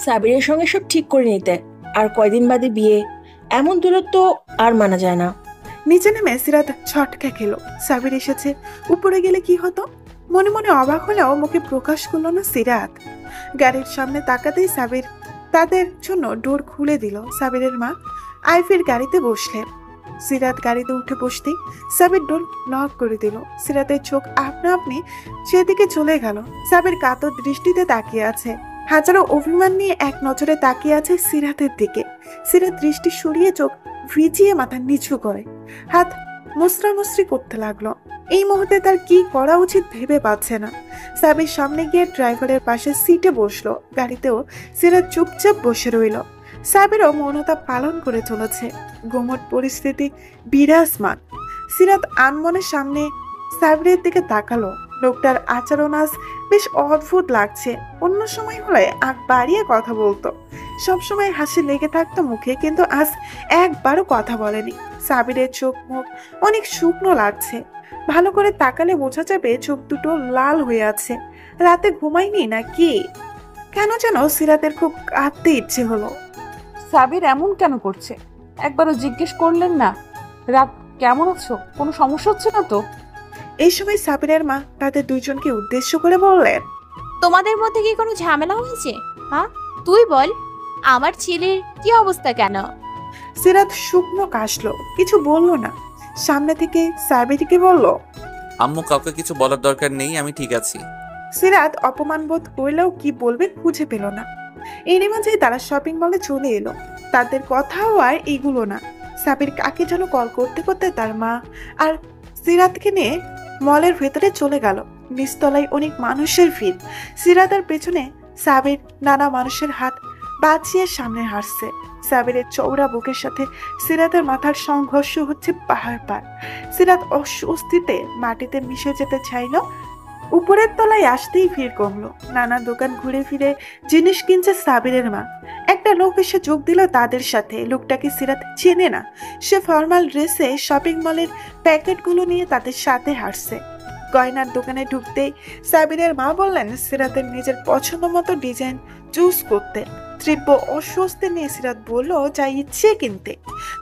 সাবিরের সঙ্গে সব ঠিক করে নিতে, আর কয়দিন বাদে বিয়ে, এমন দূরত্ব আর মানা যায় না। নিচে নেমে সিরাত ছটকা খেলো। সাবির এসেছে, উপরে গেলে কি হতো? মনে মনে অবাক হলেও মুখে প্রকাশ করলো না সিরাত। গাড়ির সামনে তাকাতেই সাবির তাদের জন্য ডোর খুলে দিল। সাবিরের মা আইফের গাড়িতে বসলেন। সিরাত গাড়িতে উঠে বসতেই সাবির ডোর লক করে দিল। সিরাতের চোখ আপনা আপনি সেদিকে চলে গেল। সাবির কাতর দৃষ্টিতে তাকিয়ে আছে, হাজারো অভিমান নিয়ে এক নজরে তাকিয়ে আছে সিরাতের দিকে। সিরাত দৃষ্টি সরিয়ে চোখ ভিজিয়ে মাথা নিচু করে হাত মুসরামুসরি করতে লাগলো। এই মুহূর্তে তার কি করা উচিত ভেবে পাচ্ছে না। সাবির সামনে গিয়ে ড্রাইভারের পাশে সিটে বসলো। গাড়িতেও সিরাত চুপচাপ বসে রইল। সাবিরও মৌনতা পালন করে চলেছে। গোমট পরিস্থিতি বিরাজমান। সিরাত আনমনের সামনে সাবিরের দিকে তাকালো। লোকটার আচরণ আজ বেশ অদ্ভুত লাগছে। অন্য সময় হলে আগ বাড়িয়ে কথা বলতো, সবসময় হাসি লেগে থাকতো মুখে, কিন্তু আজ একবারও কথা বলেনি। সাবিরের চোখ মুখ অনেক শুকনো লাগছে। ভালো করে তাকালে বোঝা যাবে চোখ দুটো লাল হয়ে আছে। রাতে ঘুমায়নি না কি? কেন যেন সিরাতের খুব কাঁদতে ইচ্ছে হলো। সাবির এমন কেন করছে? একবারও জিজ্ঞেস করলেন না রাত কেমন আছো, কোনো সমস্যা হচ্ছে না তো? এই সময় সাবিরের মা তাদের দুইজনকে উদ্দেশ্য করে বললেন, তোমাদের মধ্যে কি কোনো ঝামেলা হয়েছে? মা তুই বল, আমার ছেলের কি অবস্থা কেন? সিরাত শুকনো কাশলো, কিছু বলল না। সামনে থেকে সাবিরকে বলল, আম্মু কাউকে কিছু বলার দরকার নেই, আমি ঠিক আছি। সিরাত অপমান বোধ করলেও কি বলবে খুঁজে পেল না। এরই মাঝেই তারা শপিং মলে চলে এলো। তাদের কথাও আর এগুলো না। সাবির কাকে যেন কল করতে করতে তার মা আর সিরাতকে নিয়ে মলের ভেতরে চলে গেল। নিচতলায় অনেক মানুষের ভিড়। সিরাতের পেছনে সাবির নানা মানুষের হাত বাঁচিয়ে সামনে হাঁটছে। সাবিরের চৌড়া বুকের সাথে সিরাতের মাথার সংঘর্ষ হচ্ছে পাহাড় পার। সিরাত অস্বস্তিতে মাটিতে মিশে যেতে চাইল। উপরের তলায় আসতেই ভিড় কমলো। নানা দোকান ঘুরে ফিরে জিনিস কিনছে সাবিরের মা। একটা লোক এসে যোগ দিল তাদের সাথে। লোকটাকে সিরাত চেনে না। সে ফর্মাল ড্রেসে শপিং মলের প্যাকেটগুলো নিয়ে তাদের সাথে হাঁটছে। গয়নার দোকানে ঢুকতেই সাবিরের মা বললেন সিরাতের নিজের পছন্দ মতো ডিজাইন চুজ করতে। তীব্র অস্বস্তি নিয়ে সিরাত বলল যা ইচ্ছে কিনতে।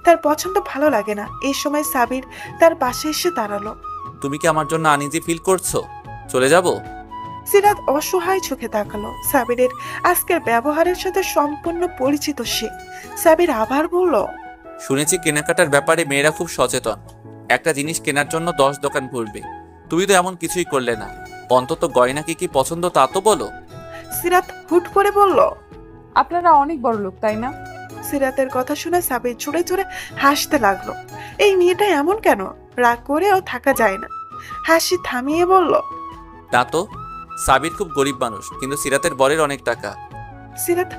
তার পছন্দ ভালো লাগে না। এই সময় সাবির তার পাশে এসে দাঁড়ালো। তুমি কি আমার জন্য আনইজি ফিল করছো? চলে যাব? সিরাত অসহায় চোখে তাকালো। সাবিরের আজকের ব্যবহারের সাথে সম্পূর্ণ পরিচিত সে। সাবির আবার বলল, শুনেছি কেনাকাটার ব্যাপারে মেয়েরা খুব সচেতন। একটা জিনিস কেনার জন্য 10 দোকান ঘুরবে। তুমি তো এমন কিছুই করলে না। অন্তত গয়না কি পছন্দ তা তো বলো। সিরাত হুট করে বলল, আপনারা অনেক বড় লোক তাই না? সিরাতের কথা শুনে সাবির জোরে জোরে হাসতে লাগলো। এই মেয়েটা এমন কেন? রাগ করেও থাকা যায় না। হাসি থামিয়ে বলল, তা তো সাবির খুব গরিব মানুষ, কিন্তু সিরাতের বরের অনেক টাকা। সিরাত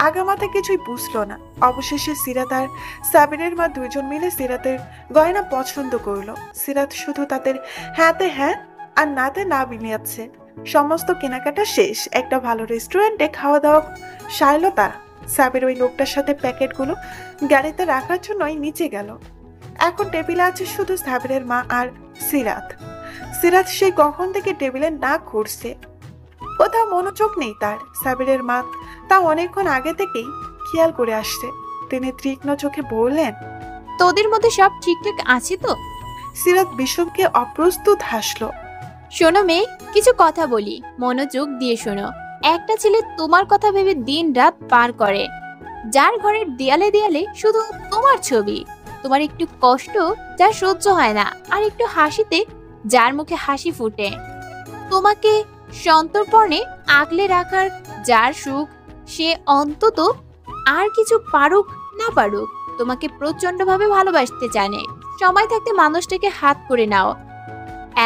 আগামাথা কিছুই বুঝলো না। অবশেষে সিরাত আর সাবিরের মা দুইজন মিলে সিরাতের গয়না পছন্দ করলো। সিরাত শুধু তাদের হ্যাঁতে হ্যাঁ আর নাতে না মিলিয়েছে। সমস্ত কেনাকাটা শেষ। একটা ভালো রেস্টুরেন্টে খাওয়া দাওয়া সারলো তারা। সাবির ওই লোকটার সাথে প্যাকেটগুলো গাড়িতে রাখার জন্যই নিচে গেল। এখন টেবিলে আছে শুধু সাবিরের মা আর সিরাত। সিরাত সেই কখন থেকে টেবিলে না করছে, কোথাও মনোযোগ নেই তার। সাবিরের মা তা অনেকক্ষণ আগে থেকেই খেয়াল করে আসছে। তিনি তীক্ষ্ণ চোখে বললেন, তোদের মধ্যে সব ঠিকঠাক আছে তো? সিরাত বিষমকে অপ্রস্তুত হাসলো। শোনো মেয়ে, কিছু কথা বলি, মনোযোগ দিয়ে শোনো। একটা ছেলে তোমার কথা ভেবে দিন রাত পার করে, যার ঘরের দেয়ালে দেয়ালে শুধু তোমার ছবি। তোমার একটু কষ্ট যার সহ্য হয় না, আর একটু হাসিতে যার মুখে হাসি ফুটে। তোমাকে সন্তর্পণে আগলে রাখার যার সুখ, সে অন্তত আর কিছু পারুক না পারুক, তোমাকে প্রচন্ডভাবে ভালোবাসতে জানে। সময় থাকতে মানুষটাকে হাত করে নাও,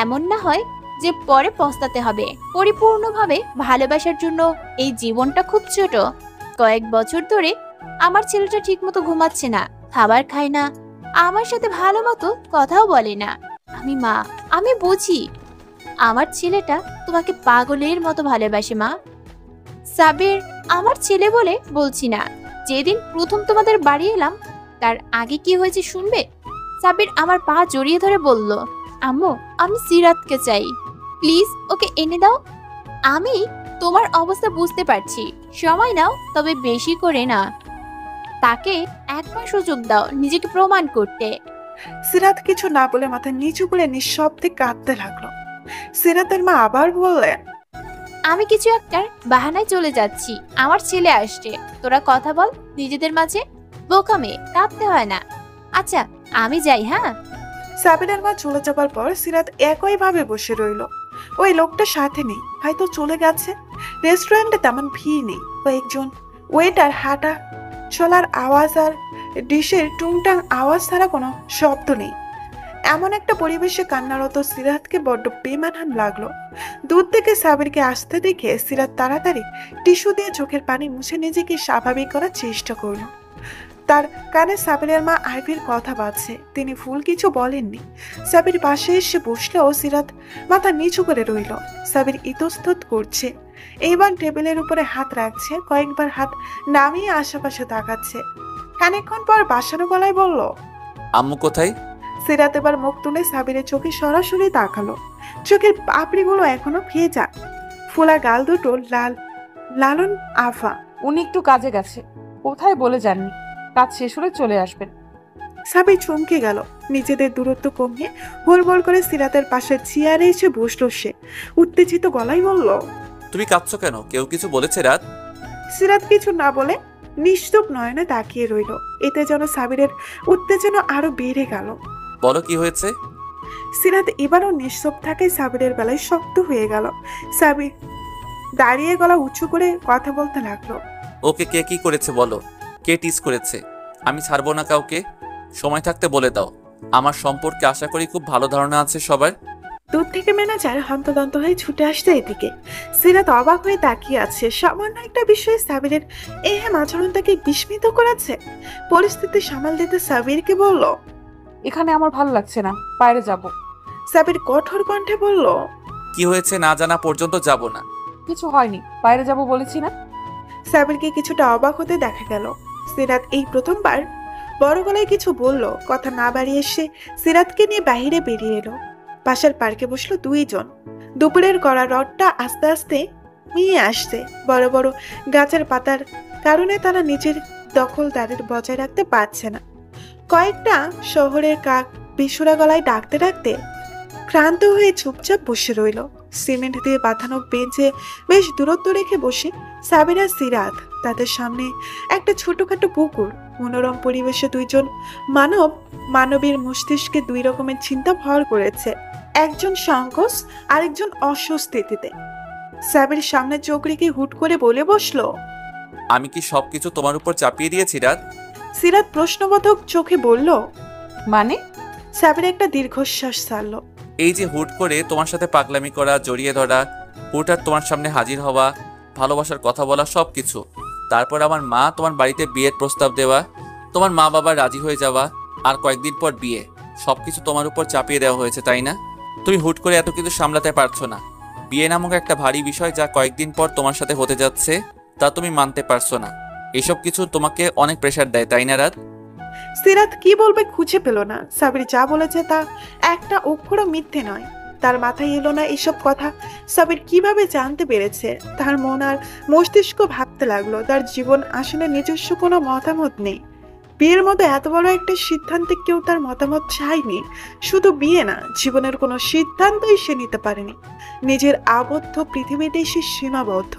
এমন না হয় যে পরে পস্তাতে হবে। পরিপূর্ণভাবে ভালোবাসার জন্য এই জীবনটা খুব ছোট। কয়েক বছর ধরে আমার ছেলেটা ঠিকমতো ঘুমাচ্ছে না, খাবার খায় না, আমার সাথে ভালো মতো কথাও বলে না। আমি মা, আমি বুঝি। আমার ছেলেটা তোমাকে পাগলের মতো ভালোবাসে মা। সাবির আমার ছেলে বলে বলছি না, যেদিন প্রথম তোমাদের বাড়ি এলাম তার আগে কি হয়েছে শুনবে? সাবির আমার পা জড়িয়ে ধরে বলল, আম্মু আমি সিরাতকে চাই, প্লিজ ওকে এনে দাও। আমি তোমার অবস্থা বুঝতে পারছি, সময় নাও, তবে বেশি করে না। তাকে একবার সুযোগ দাও নিজেকে প্রমাণ করতে। সিরাত কিছু না বলে মাথা নিচু করে নিঃশব্দে কাঁদতে লাগলো। সিরাতের মা আবার বললেন, আমি কিছু একটা বাহানায় চলে যাচ্ছি, আমার ছেলে আসছে, তোরা কথা বল নিজেদের মাঝে। বোকা মেয়ে, কাঁদতে হয় না। আচ্ছা আমি যাই। হ্যাঁ। সাবিনার মা চলে যাবার পর সিরাত একই ভাবে বসে রইল। ওই লোকটা সাথে নেই, হয়তো চলে গেছে। রেস্টুরেন্টে তেমন ভিড় নেই, কয়েকজন ওয়েটার হাঁটা চলার আওয়াজ আর ডিশের টুংটাং আওয়াজ ছাড়া কোনো শব্দ নেই। এমন একটা পরিবেশে কান্নারত সিরাতকে বড্ড বেমানান লাগলো। দূর থেকে সাবিরকে আসতে দেখে সিরাত তাড়াতাড়ি টিস্যু দিয়ে চোখের পানি মুছে নিজেকে স্বাভাবিক করার চেষ্টা করলো। তার কানে সাবিরের মা আইভির কথা বাজছে, তিনি ভুল কিছু বলেননি। সাবির পাশে এসে বসলেও সিরাত মাথা নিচু করে রইল। সাবির ইতস্তত করছে, এইবার টেবিলের উপরে হাত রাখছে, কয়েকবার হাত নামিয়ে আশেপাশে তাকাচ্ছে। খানিকক্ষণ পর বাসানো গলায় বলল, আম্মু কোথায়? সিরাত এবার মুখ তুলে সাবিরের চোখে সরাসরি তাকালো। চোখের পাপড়িগুলো এখনো ভেজা, ফোলা গাল দুটো লাল। লালন আফা, উনি একটু কাজে গেছে, কোথায় বলে যাননি, কাজ শেষ হলে চলে আসবেন। সাবির চমকে গেল। নিজেদের দূরত্ব কমিয়ে গোলগোল করে সিরাতের পাশে চেয়ারে এসে বসলো সে। উত্তেজিত গলায় বলল, তুমি কাঁদছো কেন? কেউ কিছু বলেছে রাত? সিরাত কিছু না বলে নিশ্চুপ নয়নে তাকিয়ে রইল। এতে যেন সাবিরের উত্তেজনা আরো বেড়ে গেল। বলো কি হয়েছে? সিরাত এবারও নিঃশব্দ থাকায় সাবিরের বেলায় শক্ত হয়ে গেল। সাবির দাঁড়িয়ে গলা উঁচু করে কথা বলতে লাগলো। ওকে কে কি করেছে বলো, কে টিস করেছে? আমি ছাড়বো না কাউকে, সময় থাকতে বলে দাও। আমার সম্পর্কে আশা করি খুব ভালো ধারণা আছে সবার। দূর থেকে ম্যানেজার হন্তদন্ত হয়ে ছুটে আসছে এদিকে। সিরাত অবাক হয়ে তাকিয়ে আছে। সামান্য একটা বিষয়ে সাবিরের এহেন আচরণ তাকে বিস্মিত করেছে। পরিস্থিতি সামাল দিতে সাবিরকে বলল, এখানে আমার ভালো লাগছে না, বাইরে যাব। সাবির কঠোর কণ্ঠে বলল, কি হয়েছে না জানা পর্যন্ত যাব না। কিছু হয়নি, বাইরে যাব বলেছি না। সাবিরকে কিছুটা অবাক হতে দেখা গেল। সিরাত এই প্রথমবার বড় গলায় কিছু বলল। কথা না বাড়িয়ে সে সিরাতকে নিয়ে বাহিরে বেরিয়ে এলো। পাশের পার্কে বসলো দুইজন। দুপুরের কড়া রডটা আস্তে আস্তে মিয়ে আসছে। বড় বড় গাছের পাতার কারণে তারা নিজের দখলদারের বজায় রাখতে পারছে না। কয়েকটা শহরের কাক বেসুরা গলায় ডাকতে ডাকতে ক্লান্ত হয়ে চুপচাপ বসে রইল। সিমেন্ট দিয়ে বাঁধানো বেঞ্চে বেশ দূরত্ব রেখে বসে সাবিরা সিরাত। তাদের সামনে একটা ছোটখাটো পুকুর। মনোরম পরিবেশে দুইজন মানবীর মস্তিষ্কে দুই রকমের চিন্তা ভর করেছে। একজন সংকোচ, আরেকজন অস্বস্তিতে। সাবির সামনে চোখ রেখে হুট করে বলে বসলো, আমি কি সবকিছু তোমার উপর চাপিয়ে দিয়েছি রাত? সিরাত প্রশ্নবোধক চোখে বলল, মানে? সাবির একটা দীর্ঘশ্বাস ছাড়লো। এই যে হুট করে তোমার সাথে পাগলামি করা, জড়িয়ে ধরা, হুটহাট তোমার সামনে হাজির হওয়া, ভালোবাসার কথা বলা, সব কিছু। তারপর আমার মা তোমার বাড়িতে বিয়ের প্রস্তাব দেওয়া, তোমার মা বাবা রাজি হয়ে যাওয়া, আর কয়েকদিন পর বিয়ে, সবকিছু তোমার উপর চাপিয়ে দেওয়া হয়েছে, তাই না? তুমি হুট করে এত কিছু সামলাতে পারছো না। বিয়ে নামক একটা ভারী বিষয় যা কয়েকদিন পর তোমার সাথে হতে যাচ্ছে, তা তুমি মানতে পারছো না। এসব কিছু তোমাকে অনেক প্রেশার দেয়, তাই না রাত? সিরাত কি বলবে খুঁজে পেল না। সাবির যা বলেছে তা একটা অক্ষরও মিথ্যে নয়। তার মাথায় এলো না এসব কথা। সাবির কিভাবে জানতে পেরেছে? তার মন আর মস্তিষ্ক ভাবতে লাগলো তার জীবন আসলে নিজস্ব কোনো মতামত নেই। বিয়ের মতো এত বড় একটা সিদ্ধান্তে কেউ তার মতামত চায়নি। শুধু বিয়ে না, জীবনের কোনো সিদ্ধান্তই সে নিতে পারেনি। নিজের আবদ্ধ পৃথিবীতেই সে সীমাবদ্ধ।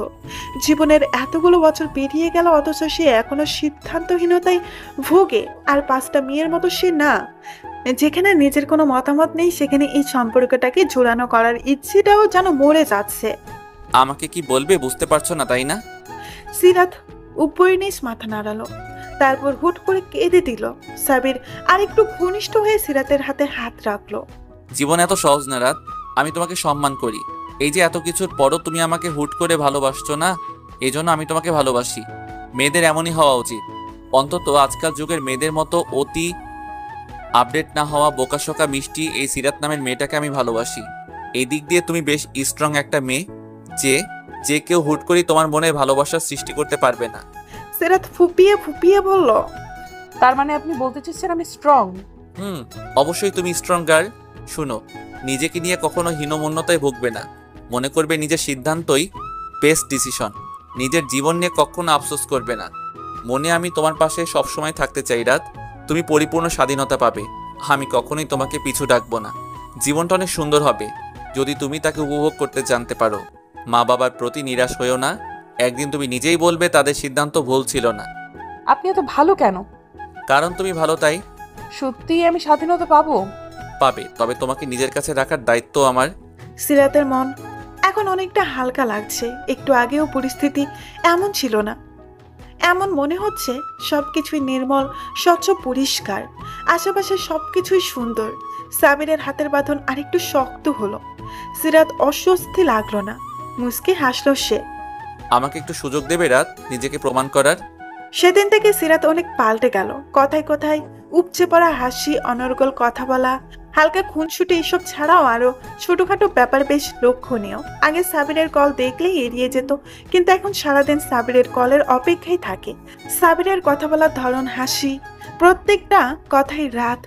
জীবনের এতগুলো বছর পেরিয়ে গেল, অথচ সে এখনো সিদ্ধান্তহীনতায় ভোগে। আর 5টা মেয়ের মতো সে না। যেখানে নিজের কোনো মতামত নেই, সেখানে এই সম্পর্কটাকে জোড়ানো করার ইচ্ছেটাও যেন মরে যাচ্ছে। আমাকে কি বলবে বুঝতে পারছো না, তাই না? সিরাত উপরে নিচ মাথা নাড়ালো, তারপর হুট করে কেঁদে দিল। সাবির আরেকটু ঘনিষ্ঠ হয়ে সিরাতের হাতে হাত রাখলো। জীবন এত সহজ না রাত, আমি তোমাকে সম্মান করি। এই যে এত কিছুর পরও তুমি আমাকে হুট করে ভালোবাসছো না, এই জন্য আমি তোমাকে ভালোবাসি। মেয়েদের এমনই হওয়া উচিত, অন্তত আজকাল যুগের মেয়েদের মতো অতি আপডেট না হওয়া বোকাশোকা মিষ্টি এই সিরাত নামের মেয়েটাকে আমি ভালোবাসি। এই দিক দিয়ে তুমি বেশ স্ট্রং একটা মেয়ে, যে কেউ হুট করে তোমার মনে ভালোবাসার সৃষ্টি করতে পারবে না। সিরাত ফুপিয়ে ফুপিয়ে বলল, তার মানে আপনি বলতে চাচ্ছেন আমি স্ট্রং? অবশ্যই তুমি স্ট্রং গার্ল। শুনো, নিজেকে নিয়ে কখনো হীনমন্যতায় ভুগবে না। মনে করবে নিজের সিদ্ধান্তই বেস্ট ডিসিশন। নিজের জীবন নিয়ে কখনো আফসোস করবে না। মনে আমি তোমার পাশে সবসময় থাকতে চাই রাত। তুমি পরিপূর্ণ স্বাধীনতা পাবে, আমি কখনোই তোমাকে পিছু ডাকবো না। জীবনটা অনেক সুন্দর হবে যদি তুমি তাকে উপভোগ করতে জানতে পারো। মা বাবার প্রতি নিরাশ হয়েও না, একদিন তুমি নিজেই বলবে তাদের সিদ্ধান্ত ভুল ছিল না। আপনি এত ভালো কেন? কারণ তুমি ভালো, তাই। সত্যিই আমি স্বাধীনতা পাবো? পাবে, তবে তোমাকে নিজের কাছে রাখার দায়িত্ব আমার। সিরাতের মন এখন অনেকটা হালকা লাগছে। একটু আগেও পরিস্থিতি এমন ছিল না। এমন মনে হচ্ছে সবকিছুই নির্মল, স্বচ্ছ, পরিষ্কার। আশেপাশে সবকিছুই সুন্দর। সাবিরের হাতের বাঁধন আরেকটু শক্ত হলো। সিরাত অস্বস্তি লাগলো না, মুচকি হাসলো সে। আমাকে একটু সুযোগ দেবে রাত নিজেকে প্রমাণ করার? সেদিন থেকে সিরাত অনেক পাল্টে গেল। কথায় কথায় উপচে পড়া হাসি, অনর্গল কথা বলা, হালকা খুনসুটি, এসব ছাড়াও আরো ছোটখাটো ব্যাপার বেশ লক্ষণীয়। আগে সাবিরের কল দেখলেই এড়িয়ে যেত, কিন্তু এখন সারাদিন সাবিরের কলের অপেক্ষায় থাকে। সাবিরের কথা বলার ধরন, হাসি, প্রত্যেকটা কথাই রাত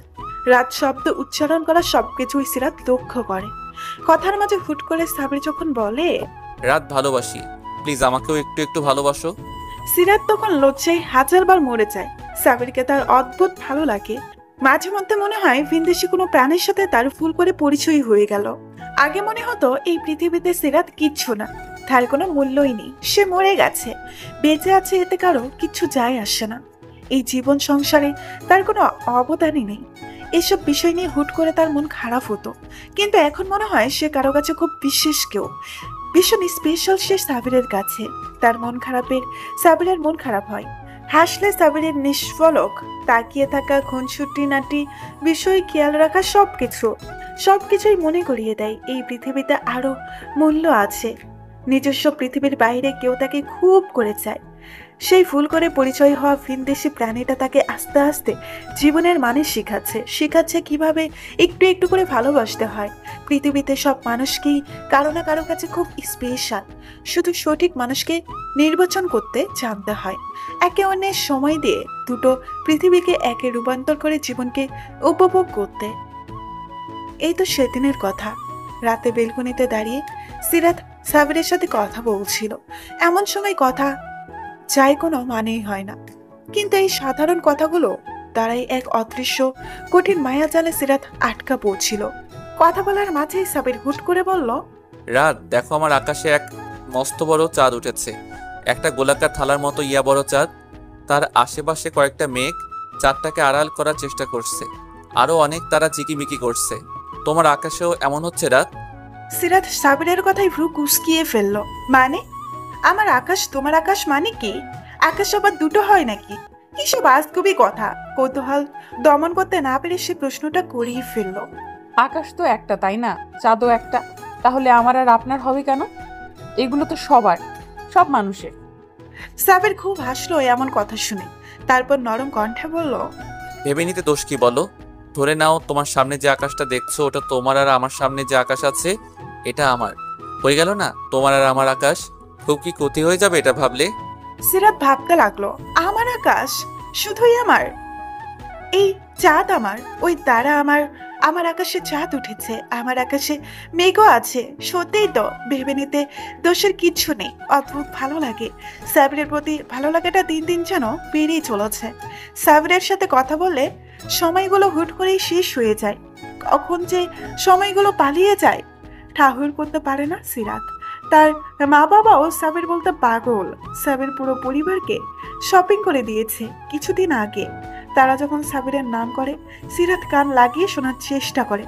রাত শব্দ উচ্চারণ করা সবকিছুই সিরাত লক্ষ্য করে। কথার মাঝে হুট করে সাবির যখন বলে, রাত ভালোবাসি, প্লিজ আমাকেও একটু একটু ভালোবাসো। সিরাত তখন লজ্জায় হাজারবার মরে যায়। সাবিরকে তার অদ্ভুত ভালো লাগে। মাঝে মধ্যে মনে হয় ভিনদেশি কোনো প্রাণীর সাথে তার ফুল করে পরিচয় হয়ে গেল। আগে মনে হতো এই পৃথিবীতে সিরাত কিচ্ছু না, তার কোনো মূল্যই নেই, সে মরে গেছে। বেঁচে আছে এতে কারো কিচ্ছু যায় আসে না। এই জীবন সংসারে তার কোনো অবদানই নেই। এসব বিষয় নিয়ে হুট করে তার মন খারাপ হতো, কিন্তু এখন মনে হয় সে কারো কাছে খুব বিশেষ কেউ, ভীষণ স্পেশাল সে সাবিরের কাছে। তার মন খারাপের সাবিরের মন খারাপ হয়। হাসলে সাবিরের নিষ্ফলক তাকিয়ে থাকা, খুনসুটি নাটি বিষয় খেয়াল রাখা, সবকিছুই মনে করিয়ে দেয় এই পৃথিবীতে আরো মূল্য আছে। নিজস্ব পৃথিবীর বাইরে কেউ তাকে খুব করে চায়। সেই ভুল করে পরিচয় হওয়া ভিনদেশি প্রাণীটা তাকে আস্তে আস্তে জীবনের মানে শিখাচ্ছে কিভাবে একটু একটু করে ভালোবাসতে হয়। পৃথিবীতে সব মানুষকেই কারো না কারো কাছে খুব স্পেশাল। শুধু সঠিক মানুষকে নির্বাচন করতে জানতে হয়। একে অন্যের সময় দিয়ে দুটো পৃথিবীকে একে রূপান্তর করে জীবনকে উপভোগ করতে। এই তো সেদিনের কথা। রাতে বেলকনিতে দাঁড়িয়ে সিরাত সাবিরের সাথে কথা বলছিল। এমন সময় কথা চাই কোনো মানেই হয় না, কিন্তু এই সাধারণ কথাগুলো তারাই এক অদৃশ্য কঠিন মায়াজালে সিরাত আটকা পড়ছিল। কথা বলার মাঝেই সাবির হুট করে বলল, রাত দেখো, আমার আকাশে এক মস্ত বড় চাঁদ উঠেছে। একটা গোলাকার থালার মতো ইয়া বড় চাঁদ। তার আশেপাশে কয়েকটা মেঘ চাঁদটাকে আড়াল করার চেষ্টা করছে। আরো অনেক তারা চিকিমিকি করছে। তোমার আকাশেও এমন হচ্ছে রাত? সিরাত সাবিরের কথাই ভ্রু কুঁচকিয়ে ফেলল। মানে আমার আকাশ তোমার আকাশ মানে কি? আকাশ আবার দুটো হয় নাকি? এসব আজগুবি কথা। কৌতূহল দমন করতে না পেরে সে প্রশ্নটা করেই ফেলল। আকাশ তো একটা, তাই না? চাঁদও একটা, তাহলে আমার আর আপনার হবে কেন? এগুলো তো সবার, সব মানুষের। সাবির খুব হাসলো এমন কথা শুনে, তারপর নরম কণ্ঠে বলল, ভেবে নিতে দোষ কি বলো? ধরে নাও তোমার সামনে যে আকাশটা দেখছো ওটা তোমার, আর আমার সামনে যে আকাশ আছে এটা আমার। হয়ে গেল না তোমার আর আমার আকাশ? খুব কি ক্ষতি হয়ে যাবে এটা ভাবলে? সিরাত ভাবতে লাগলো, আমার আকাশ শুধুই আমার? এই চাঁদ আমার, ওই তারা আমার, আমার আকাশে চাঁদ উঠেছে, আমার আকাশে মেঘও আছে। সত্যিই তো, ভেবে নিতে দোষের কিচ্ছু নেই। অদ্ভুত ভালো লাগে। সাবিরের প্রতি ভালো লাগাটা দিন দিন যেন বেড়েই চলেছে। সাবিরের সাথে কথা বললে সময়গুলো হুট করেই শেষ হয়ে যায়। কখন যে সময়গুলো পালিয়ে যায় ঠাহর করতে পারে না সিরাত। তার মা বাবাও সাবির বলতে পাগল। সাবির পুরো পরিবারকে শপিং করে দিয়েছে কিছুদিন আগে। তারা যখন সাবিরের নাম করে সিরাত কান লাগিয়ে শোনার চেষ্টা করে।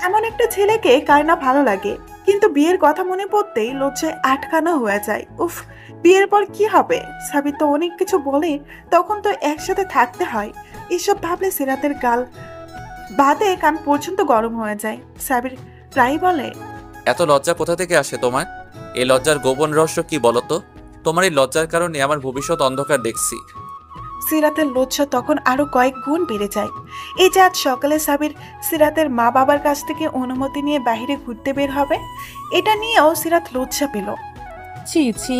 এমন একটা ছেলেকে কার না ভালো লাগে, কিন্তু বিয়ের কথা মনে পড়তেই লজ্জায় আটকানা হয়ে যায়। উফ, বিয়ের পর কি হবে? সাবির তো অনেক কিছু বলে, তখন তো একসাথে থাকতে হয়। এসব ভাবলে সিরাতের গাল বাদে কান পর্যন্ত গরম হয়ে যায়। সাবির প্রায় বলে, এত লজ্জা কোথা থেকে আসে তোমার? এই লজ্জার গোপন রহস্য কি বলো তো? তোমার এই লজ্জার কারণে আমার ভবিষ্যৎ অন্ধকার দেখছি। সিরাতের লজ্জা তখন আরো কয়েক গুণ বেড়ে যায়। এই যে আজ সকালে সাবির সিরাতের মা বাবার কাছ থেকে অনুমতি নিয়ে বাইরে ঘুরতে বের হবে, এটা নিয়েও সিরাত লজ্জা পেল। ছি ছি,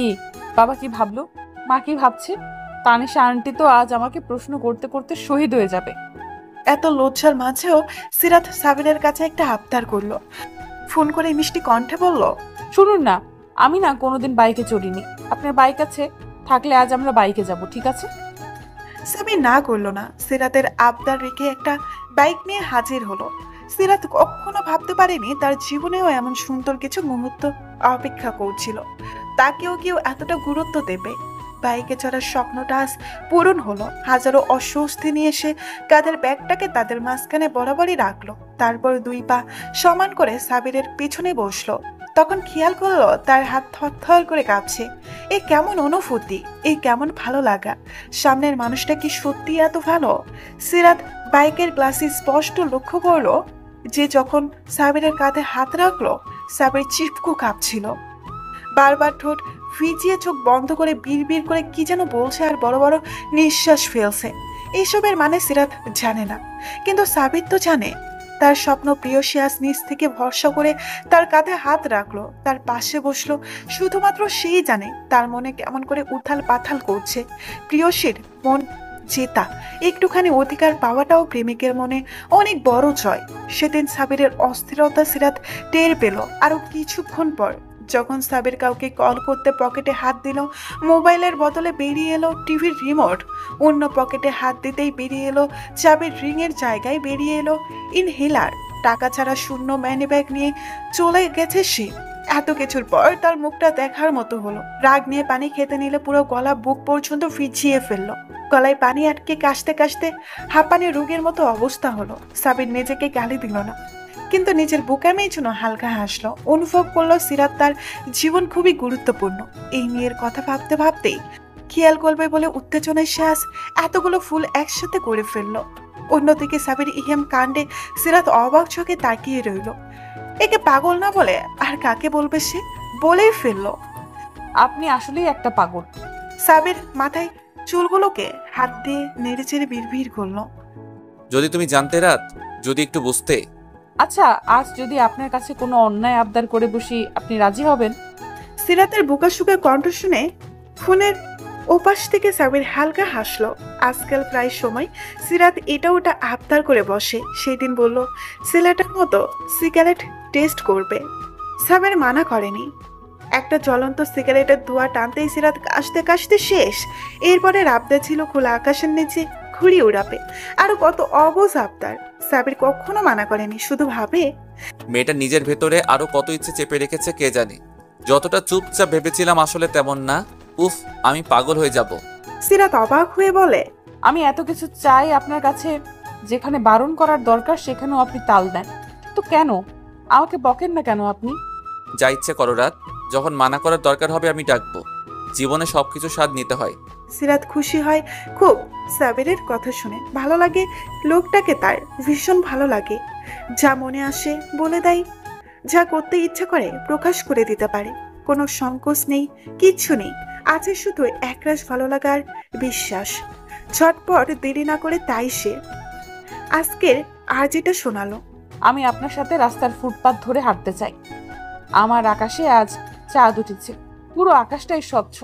বাবা কি ভাবলো, মা কি ভাবছে? তানিশা আন্টি তো আজ আমাকে প্রশ্ন করতে করতে শহীদ হয়ে যাবে। এত লজ্জার মাঝেও সিরাত সাবিরের কাছে একটা আবদার করলো। ফোন করে মিষ্টি কণ্ঠে বলল, শুনুন না, আমি না কোনোদিন বাইকে চড়িনি। আপনার বাইক আছে? থাকলে আজ আমরা বাইকে যাব, ঠিক আছে? সাবির না করলো না। সিরাতের আবদার রেখে একটা বাইক নিয়ে হাজির হলো। সিরাত কখনো ভাবতে পারেনি তার জীবনেও এমন সুন্দর কিছু মুহূর্ত অপেক্ষা করছিল। তাকেও কেউ এতটা গুরুত্ব দেবে। বাইকে চড়ার স্বপ্নটা আজ পূরণ হলো। হাজারো অস্বস্তি নিয়ে এসে কাঁধের ব্যাগটাকে তাদের মাঝখানে বরাবরই রাখলো। তারপর দুই পা সমান করে সাবিরের পেছনে বসলো। তখন খেয়াল করলো তার হাত থরথর করে কাঁপছে। এই কেমন অনুভূতি, এই কেমন ভালো লাগা! সামনের মানুষটা কি সত্যি এত ভালো? সিরাত বাইকের গ্লাসে স্পষ্ট লক্ষ্য করলো যে যখন সাবিরের কাঁধে হাত রাখলো, সাবির চিপকু কাঁপছিল। বারবার ঠোঁট ভিজিয়ে চোখ বন্ধ করে বিড়বিড় করে কি যেন বলছে আর বড় বড় নিঃশ্বাস ফেলছে। এইসবের মানে সিরাত জানে না, কিন্তু সাবির তো জানে। তার স্বপ্ন প্রিয়সী আজ নিজ থেকে ভরসা করে তার কাঁধে হাত রাখলো, তার পাশে বসলো। শুধুমাত্র সেই জানে তার মনে কেমন করে উথাল পাথাল করছে। প্রিয়সীর মন জেতা, একটুখানি অধিকার পাওয়াটাও প্রেমিকের মনে অনেক বড় জয়। সেদিন সাবিরের অস্থিরতা সিরাত টের পেল আরো কিছুক্ষণ পর, যখন সাবির কাউকে কল করতে পকেটে হাত দিল। মোবাইলের বদলে বেরিয়ে এলো টিভির রিমোট। অন্য পকেটে হাত দিতেই বেরিয়ে এলো চাবির রিংয়ের জায়গায় বেরিয়ে এলো ইনহেলার। টাকা ছাড়া শূন্য ম্যানি ব্যাগ নিয়ে চলে গেছে সে। এত কিছুর পর তার মুখটা দেখার মতো হলো। রাগ নিয়ে পানি খেতে নিলে পুরো গলা বুক পর্যন্ত ভিজিয়ে ফেললো। গলায় পানি আটকে কাশতে কাশতে হাঁপানি রোগের মতো অবস্থা হলো। সাবির নিজেকে গালি দিল না, কিন্তু নিজের বোকামের জন্য হালকা হাসলো। অনুভব করলো সিরাত তার জীবন খুবই গুরুত্বপূর্ণ। এই মেয়ের কথা ভাবতে ভাবতেই খেয়াল করবে বলে উত্তেজনায় সে আজ এতগুলো ফুল একসাথে করে ফেললো। অন্যদিকে সাবির ইহেম কাণ্ডে সিরাত অবাক চোখে তাকিয়ে রইল। একে পাগল না বলে আর কাকে বলবে? সে বলেই ফেললো, আপনি আসলেই একটা পাগল। সাবির মাথায় চুলগুলোকে হাত দিয়ে নেড়ে চেড়ে বিড়বিড় করলো, যদি তুমি জানতে রাত, যদি একটু বুঝতে। আচ্ছা, আজ যদি আপনার কাছে কোনো অন্যায় আবদার করে বসি, আপনি রাজি হবেন? সিরাতের বোকাশুকা কণ্ঠ শুনে ফোনের ওপাশ থেকে সাবির হালকা হাসলো। আজকাল প্রায় সময় সিরাত এটা ওটা আবদার করে বসে। সেদিন বলল ছেলেটার মতো সিগারেট টেস্ট করবে। সাবির মানা করেনি। একটা জ্বলন্ত সিগারেটের ধোঁয়া টানতেই সিরাত কাশতে কাশতে শেষ। এরপরে আবদার ছিল খোলা আকাশের নিচে ঘুড়ি উড়াবে। আরো কত অবুঝ আবদার। সাবির কখনো মানা করেনি, শুধু ভাবে মেয়েটা নিজের ভেতরে আরো কত ইচ্ছে চেপে রেখেছে কে জানে। যতটা চুপচাপ ভেবেছিলাম আসলে তেমন না। উফ, আমি পাগল হয়ে যাব। সিরাত অবাক হয়ে বলে, আমি এত কিছু চাই আপনার কাছে, যেখানে বারণ করার দরকার সেখানেও আপনি তাল দেন। তো কেন আমাকে বকেন না কেন আপনি? যা ইচ্ছে করো রাত, যখন মানা করার দরকার হবে আমি ডাকবো। জীবনে সবকিছু স্বাদ নিতে হয়। সিরাত খুশি হয় খুব সাবিরের কথা শুনে। ভালো লাগে লোকটাকে, তার ভীষণ ভালো লাগে। যা মনে আসে বলে দেয়, যা করতে ইচ্ছা করে প্রকাশ করে দিতে পারে। কোনো সংকোচ নেই, কিচ্ছু নেই। আছে শুধু একরাশ ভালো লাগার বিশ্বাস। ঝটপট দেরি না করে তাই সে আজকের আর যেটা শোনালো, আমি আপনার সাথে রাস্তার ফুটপাত ধরে হাঁটতে চাই। আমার আকাশে আজ চাঁদ উঠেছে, পুরো আকাশটাই স্বচ্ছ।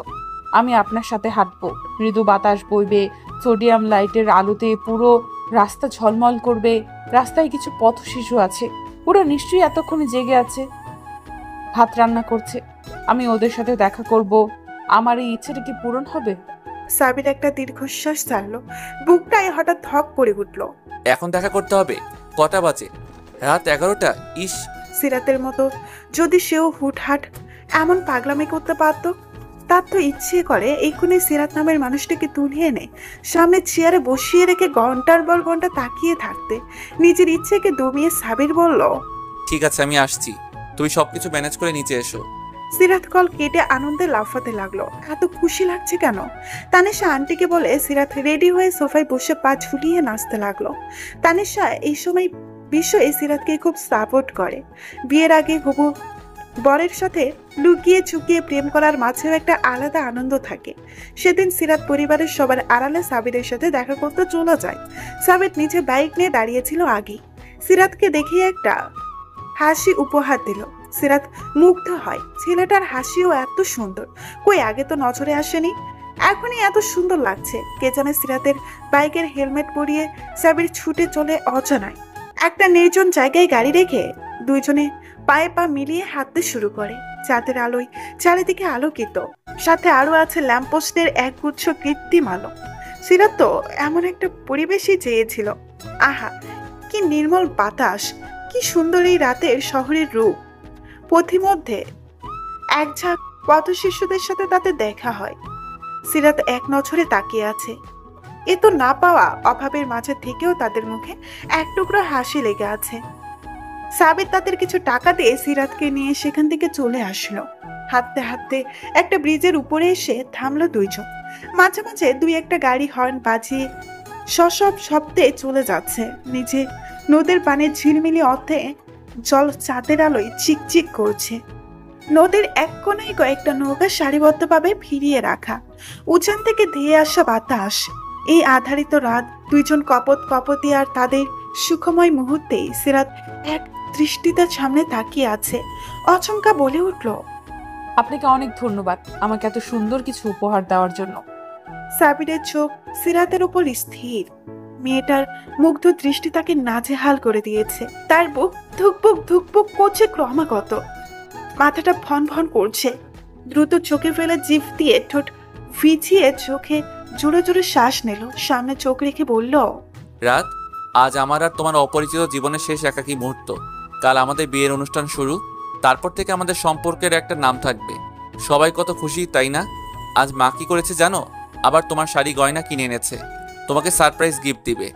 আমি আপনার সাথে হাঁটবো, মৃদু বাতাস বইবে, সোডিয়াম লাইটের আলোতে পুরো রাস্তা ঝলমল করবে। রাস্তায় কিছু পথ শিশু আছে, ওরা নিশ্চয়ই এতক্ষণে জেগে আছে, ভাত রান্না করছে। আমি ওদের সাথে দেখা করব। আমার এই ইচ্ছেটা কি পূরণ হবে? সাবির একটা দীর্ঘশ্বাস ছাড়লো। বুকটায় হঠাৎ ধক পড়ে উঠলো। এখন দেখা করতে হবে? কটা বাজে? রাত 11টা। ইস, সিরাতের মতো যদি সেও হুটহাট এমন পাগলামি করতে পারত। তার তো ইচ্ছে করে এক্ষুনি সিরাত নামের মানুষটাকে তুলে এনে সামনে চেয়ারে বসিয়ে রেখে ঘন্টার পর ঘন্টা তাকিয়ে থাকতে। নিজের ইচ্ছেকে দমিয়ে সাবির বলল, ঠিক আছে আমি আসছি, তুমি সবকিছু ম্যানেজ করে নিচে এসো। সিরাত কল কেটে আনন্দে লাফাতে লাগলো। এত খুশি লাগছে কেন? তানিশা আন্টিকে বলে সিরাত রেডি হয়ে সোফায় বসে পা ঝুলিয়ে নাচতে লাগলো। তানিশা এই সময় বিষয়ে সিরাতকে খুব সাপোর্ট করে। বিয়ের আগে হবু বরের সাথে লুকিয়ে চুকিয়ে প্রেম করার মাঝেও একটা আলাদা আনন্দ থাকে। সেদিন সিরাত পরিবারের সবার আড়ালে সাবিরের সাথে দেখা করতে চলে যায়। সাবির নিচে বাইক নিয়ে দাঁড়িয়েছিল আগেই। সিরাতকে দেখে একটা হাসি উপহার দিল। সিরাত মুগ্ধ হয়, ছেলেটার হাসিও এত সুন্দর, কই আগে তো নজরে আসেনি, এখনই এত সুন্দর লাগছে। কে জানে সিরাতের বাইকের হেলমেট পরিয়ে সাবির ছুটে চলে অজানায় একটা নির্জন জায়গায় গাড়ি রেখে দুইজনে পায়ে পা মিলিয়ে হাঁটতে শুরু করে। চাঁদের আলোয় চারিদিকে আলোকিত, সাথে আরো আছে ল্যাম্পপোস্টের একগুচ্ছ কৃত্রিম আলো। সিরাত তো এমন একটা পরিবেশই চেয়েছিল। আহা, কি নির্মল বাতাস, কি সুন্দর এই রাতের শহরের রূপ। পথিমধ্যে এক ঝাঁক পথ শিশুদের সাথে তাতে দেখা হয়। সিরাত এক নজরে তাকিয়ে আছে। এ তো না পাওয়া অভাবের মাঝে থেকেও তাদের মুখে এক টুকরো হাসি লেগে আছে। সাবির তাদের কিছু টাকা দিয়ে সিরাতকে নিয়ে সেখান থেকে চলে আসলো। হাঁটতে হাঁটতে একটা ব্রিজের উপরে এসে থামলো দুইজন। মাঝে মাঝে দুই একটা গাড়ি হর্ন বাজিয়ে সসব শব্দে চলে যাচ্ছে। নিচে নদীর পানে ঝিলমিলি অর্থে জল চাঁদের আলোয় চিকচিক করছে। নদীর এক কোনায় কয়েকটা নৌকা সারিবদ্ধভাবে ফিরিয়ে রাখা। উজান থেকে ধেয়ে আসা বাতাস। এই আধারিত রাত, দুইজন কপত কপতি আর তাদের সুখময় মুহূর্তেই সিরাত এক দৃষ্টিতে সামনে তাকিয়ে আছে। অচমকা বলে উঠল, আপনাকে অনেক ধন্যবাদ আমাকে এত সুন্দর কিছু উপহার দেওয়ার জন্য। সাবিরের চোখ সিরাতের উপর স্থির। মেয়েটার মুগ্ধ দৃষ্টি তাকে নাজেহাল করে দিয়েছে। তার বুক ধুকপুক ধুকপুক করছে ক্রমাগত, মাথাটা ফন ফন করছে। দ্রুত চোখে ফেলে জিভ দিয়ে ঠোঁট ভিজিয়ে চোখে জোরে জোরে শ্বাস নিল। সামনে চোখ রেখে বলল, রাত, আজ আমার আর তোমার অপরিচিত জীবনের শেষ একাকী মুহূর্ত। কাল আমাদের বিয়ের অনুষ্ঠান শুরু, তারপর থেকে আমাদের সম্পর্কের একটা নাম থাকবে। সবাই কত খুশি, তাই না? আজ মা কি করেছে জানো? আবার তোমার শাড়ি গয়না কিনে এনেছে, তোমাকে সারপ্রাইজ গিফট দিবে।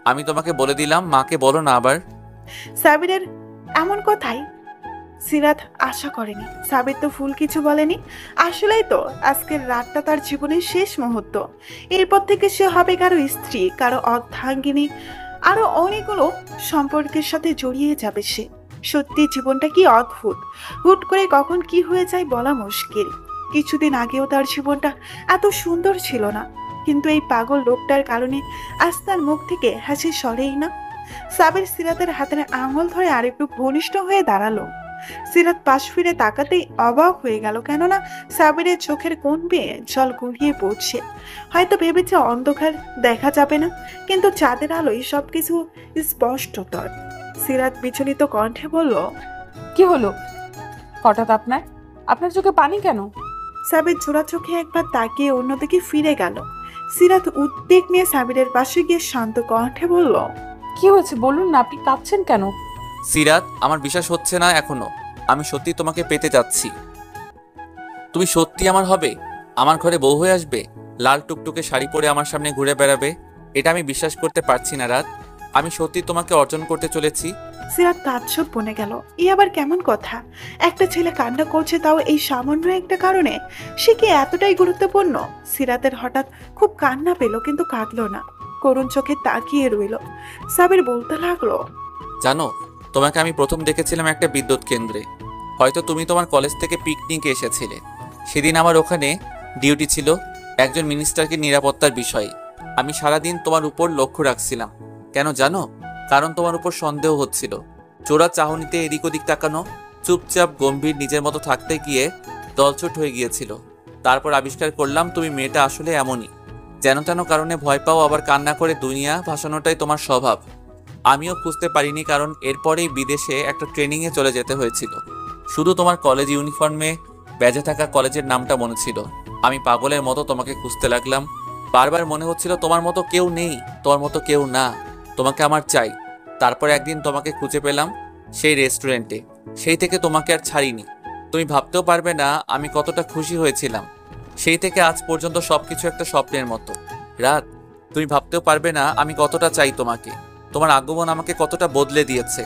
আমি তোমাকে বলে দিলাম, মাকে বলো না আবার। সাবিরের এমন কথাই সিরাত আশা করেনি। সাবির তো ফুল কিছু বলেনি। আসলেই তো আজকের রাতটা তার জীবনের শেষ মুহূর্ত। এরপর থেকে সে হবে কারো স্ত্রী, কারো অর্ধাঙ্গিনী, আরো অনেকগুলো সম্পর্কের সাথে জড়িয়ে যাবে সে। সত্যি জীবনটা কি অদ্ভুত, হুট করে কখন কি হয়ে যায় বলা মুশকিল। কিছুদিন আগেও তার জীবনটা এত সুন্দর ছিল না, কিন্তু এই পাগল লোকটার কারণে আজ তার মুখ থেকে হাসি সরেই না। সাবির সিরাতের হাতের আঙুল ধরে আরেকটু ঘনিষ্ঠ হয়ে দাঁড়ালো। সিরাত পাশ ফিরে তাকাতেই অবাক হয়ে গেল, কেননা সাবিরের চোখের কোণ বেয়ে জল গড়িয়ে পড়ছে। হয়তো ভেবেছে অন্ধকার দেখা যাবে না, কিন্তু চাঁদের আলোয় সবকিছু স্পষ্টতর। সিরাত বিচলিত কণ্ঠে বলল, কি হলো হঠাৎ আপনার? আপনার চোখে পানি কেন? সাবির জোড়া চোখে একবার তাকিয়ে অন্যদিকে ফিরে গেল। সিরাত উদ্বেগ নিয়ে সাবিরের পাশে গিয়ে শান্ত কণ্ঠে বলল, কি হয়েছে বলুন না, আপনি কাঁদছেন কেন? সিরাত, আমার বিশ্বাস হচ্ছে না এখনো। আমি সত্যি তোমাকে পেতে যাচ্ছি। তুমি সত্যি আমার হবে, আমার ঘরে বউ হয়ে আসবে, লাল টুকটুকে শাড়ি পরে আমার সামনে ঘুরে বেড়াবে। এটা আমি বিশ্বাস করতে পারছি না রাত। আমি সত্যি তোমাকে অর্জন করতে চলেছি। সিরাত তাজ্জব বনে গেল। এই আবার কেমন কথা? একটা ছেলে কান্না করছে, তাও এই সামান্য একটা কারণে? সে কি এতটাই গুরুত্বপূর্ণ? সিরাতের হঠাৎ খুব কান্না পেল, কিন্তু কাঁদলো না, করুণ চোখে তাকিয়ে রইল। সাবির বলতে লাগলো, জানো, তোমাকে আমি প্রথম দেখেছিলাম একটা বিদ্যুৎ কেন্দ্রে। হয়তো তুমি তোমার কলেজ থেকে পিকনিকে এসেছিলে। সেদিন আমার ওখানে ডিউটি ছিল একজন মিনিস্টারকে নিরাপত্তার বিষয়ে। আমি সারাদিন তোমার উপর লক্ষ্য রাখছিলাম। কেন জানো? কারণ তোমার উপর সন্দেহ হচ্ছিল। চোরা চাহনিতে এদিক ওদিক তাকানো, চুপচাপ গম্ভীর নিজের মতো থাকতে গিয়ে দলছুট হয়ে গিয়েছিল। তারপর আবিষ্কার করলাম তুমি মেয়েটা আসলে এমনই, যেন তেন কারণে ভয় পাও, আবার কান্না করে দুনিয়া ভাসানোটাই তোমার স্বভাব। আমিও খুঁজতে পারিনি, কারণ এরপরেই বিদেশে একটা ট্রেনিংয়ে চলে যেতে হয়েছিল। শুধু তোমার কলেজ ইউনিফর্মে ব্যাজে থাকা কলেজের নামটা মনে ছিল। আমি পাগলের মতো তোমাকে খুঁজতে লাগলাম। বারবার মনে হচ্ছিল তোমার মতো কেউ নেই, তোমার মতো কেউ না, তোমাকে আমার চাই। তারপর একদিন তোমাকে খুঁজে পেলাম সেই রেস্টুরেন্টে। সেই থেকে তোমাকে আর ছাড়িনি। তুমি ভাবতেও পারবে না আমি কতটা খুশি হয়েছিলাম। সেই থেকে আজ পর্যন্ত সবকিছু একটা স্বপ্নের মতো। রাত, তুমি ভাবতেও পারবে না আমি কতটা চাই তোমাকে। তোমার আগমন আমাকে কতটা বদলে দিয়েছে।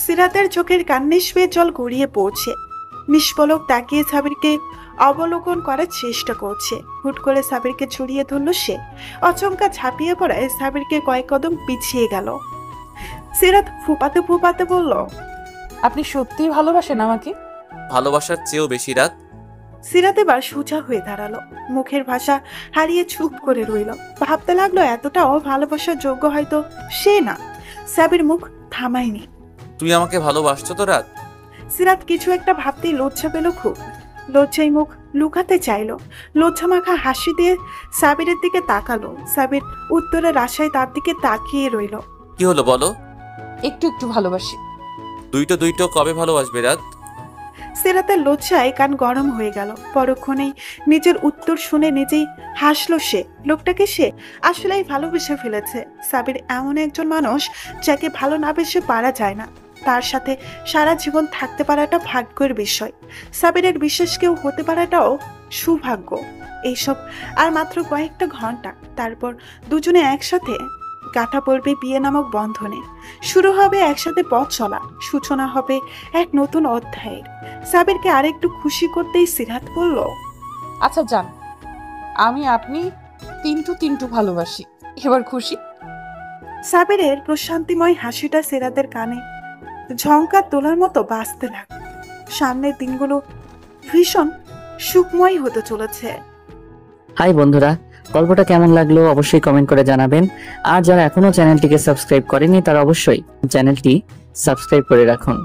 সিরাতের চোখের কান্নিস্বে জল গড়িয়ে পড়ছে। নিষ্পলক তাকিয়ে সাবিরকে অবলোকন করার চেষ্টা করছে। হুট করে সাবিরকে ছড়িয়ে ধরল সে। আচমকা ঝাঁপিয়ে পড়ায় সাবিরকে কয়েক কদম পিছিয়ে গেল। সিরাত ফুপাতে ফুপাতে বলল, আপনি সত্যিই ভালোবাসেন আমাকে? ভালোবাসার চেয়েও বেশি রাত। সিরাত এবার সোজা হয়ে দাঁড়ালো, মুখের ভাষা হারিয়ে চুপ করে রইল। ভাবতে লাগলো এতটাও ভালোবাসার যোগ্য হয়তো সে না। সাবির মুখ থামায়নি। তুই আমাকে ভালোবাসছো তো রাত? সিরাত কিছু একটা ভাবতেই লজ্জা পেল খুব। লজ্জায় মুখ লুকাতে চাইলো। লজ্জা মাখা হাসি দিয়ে সাবিরের দিকে তাকালো। সাবির উত্তরের আশায় তার দিকে তাকিয়ে রইল। কি হলো বলো? একটু একটু ভালোবাসি। দুইটো কবে ভালোবাসবে রাত? সিরাতের লজ্জায় কান গরম হয়ে গেল। পরক্ষণেই নিজের উত্তর শুনে নিজেই হাসলো সে। লোকটাকে সে আসলেই ভালোবেসে ফেলেছে। সাবির এমন একজন মানুষ যাকে ভালো না বেসে পারা যায় না। তার সাথে সারা জীবন থাকতে পারাটা ভাগ্যের বিষয়। সাবিরের বিশেষ কেউ হতে পারাটাও সৌভাগ্য। এইসব আর মাত্র কয়েকটা ঘন্টা, তারপর দুজনে একসাথে গাঁথা পড়বে বিয়ে নামক বন্ধনে। শুরু হবে একসাথে পথ চলা, সূচনা হবে এক নতুন অধ্যায়ের। সাবিরকে আরেকটু খুশি করতেই সিরাত বলল, আচ্ছা যান, আমি আপনি তিনটু ভালোবাসি। এবার খুশি? সাবিরের প্রশান্তিময় হাসিটা সিরাতের কানে ঝংকার তোলার মতো বাজতে লাগলো। সামনের দিনগুলো ভীষণ সুখময় হতে চলেছে। হাই বন্ধুরা, গল্পটা কেমন লাগলো অবশ্যই কমেন্ট করে জানাবেন। আর যারা এখনো চ্যানেলটিকে সাবস্ক্রাইব করেনি তারা অবশ্যই চ্যানেলটি সাবস্ক্রাইব করে রাখুন।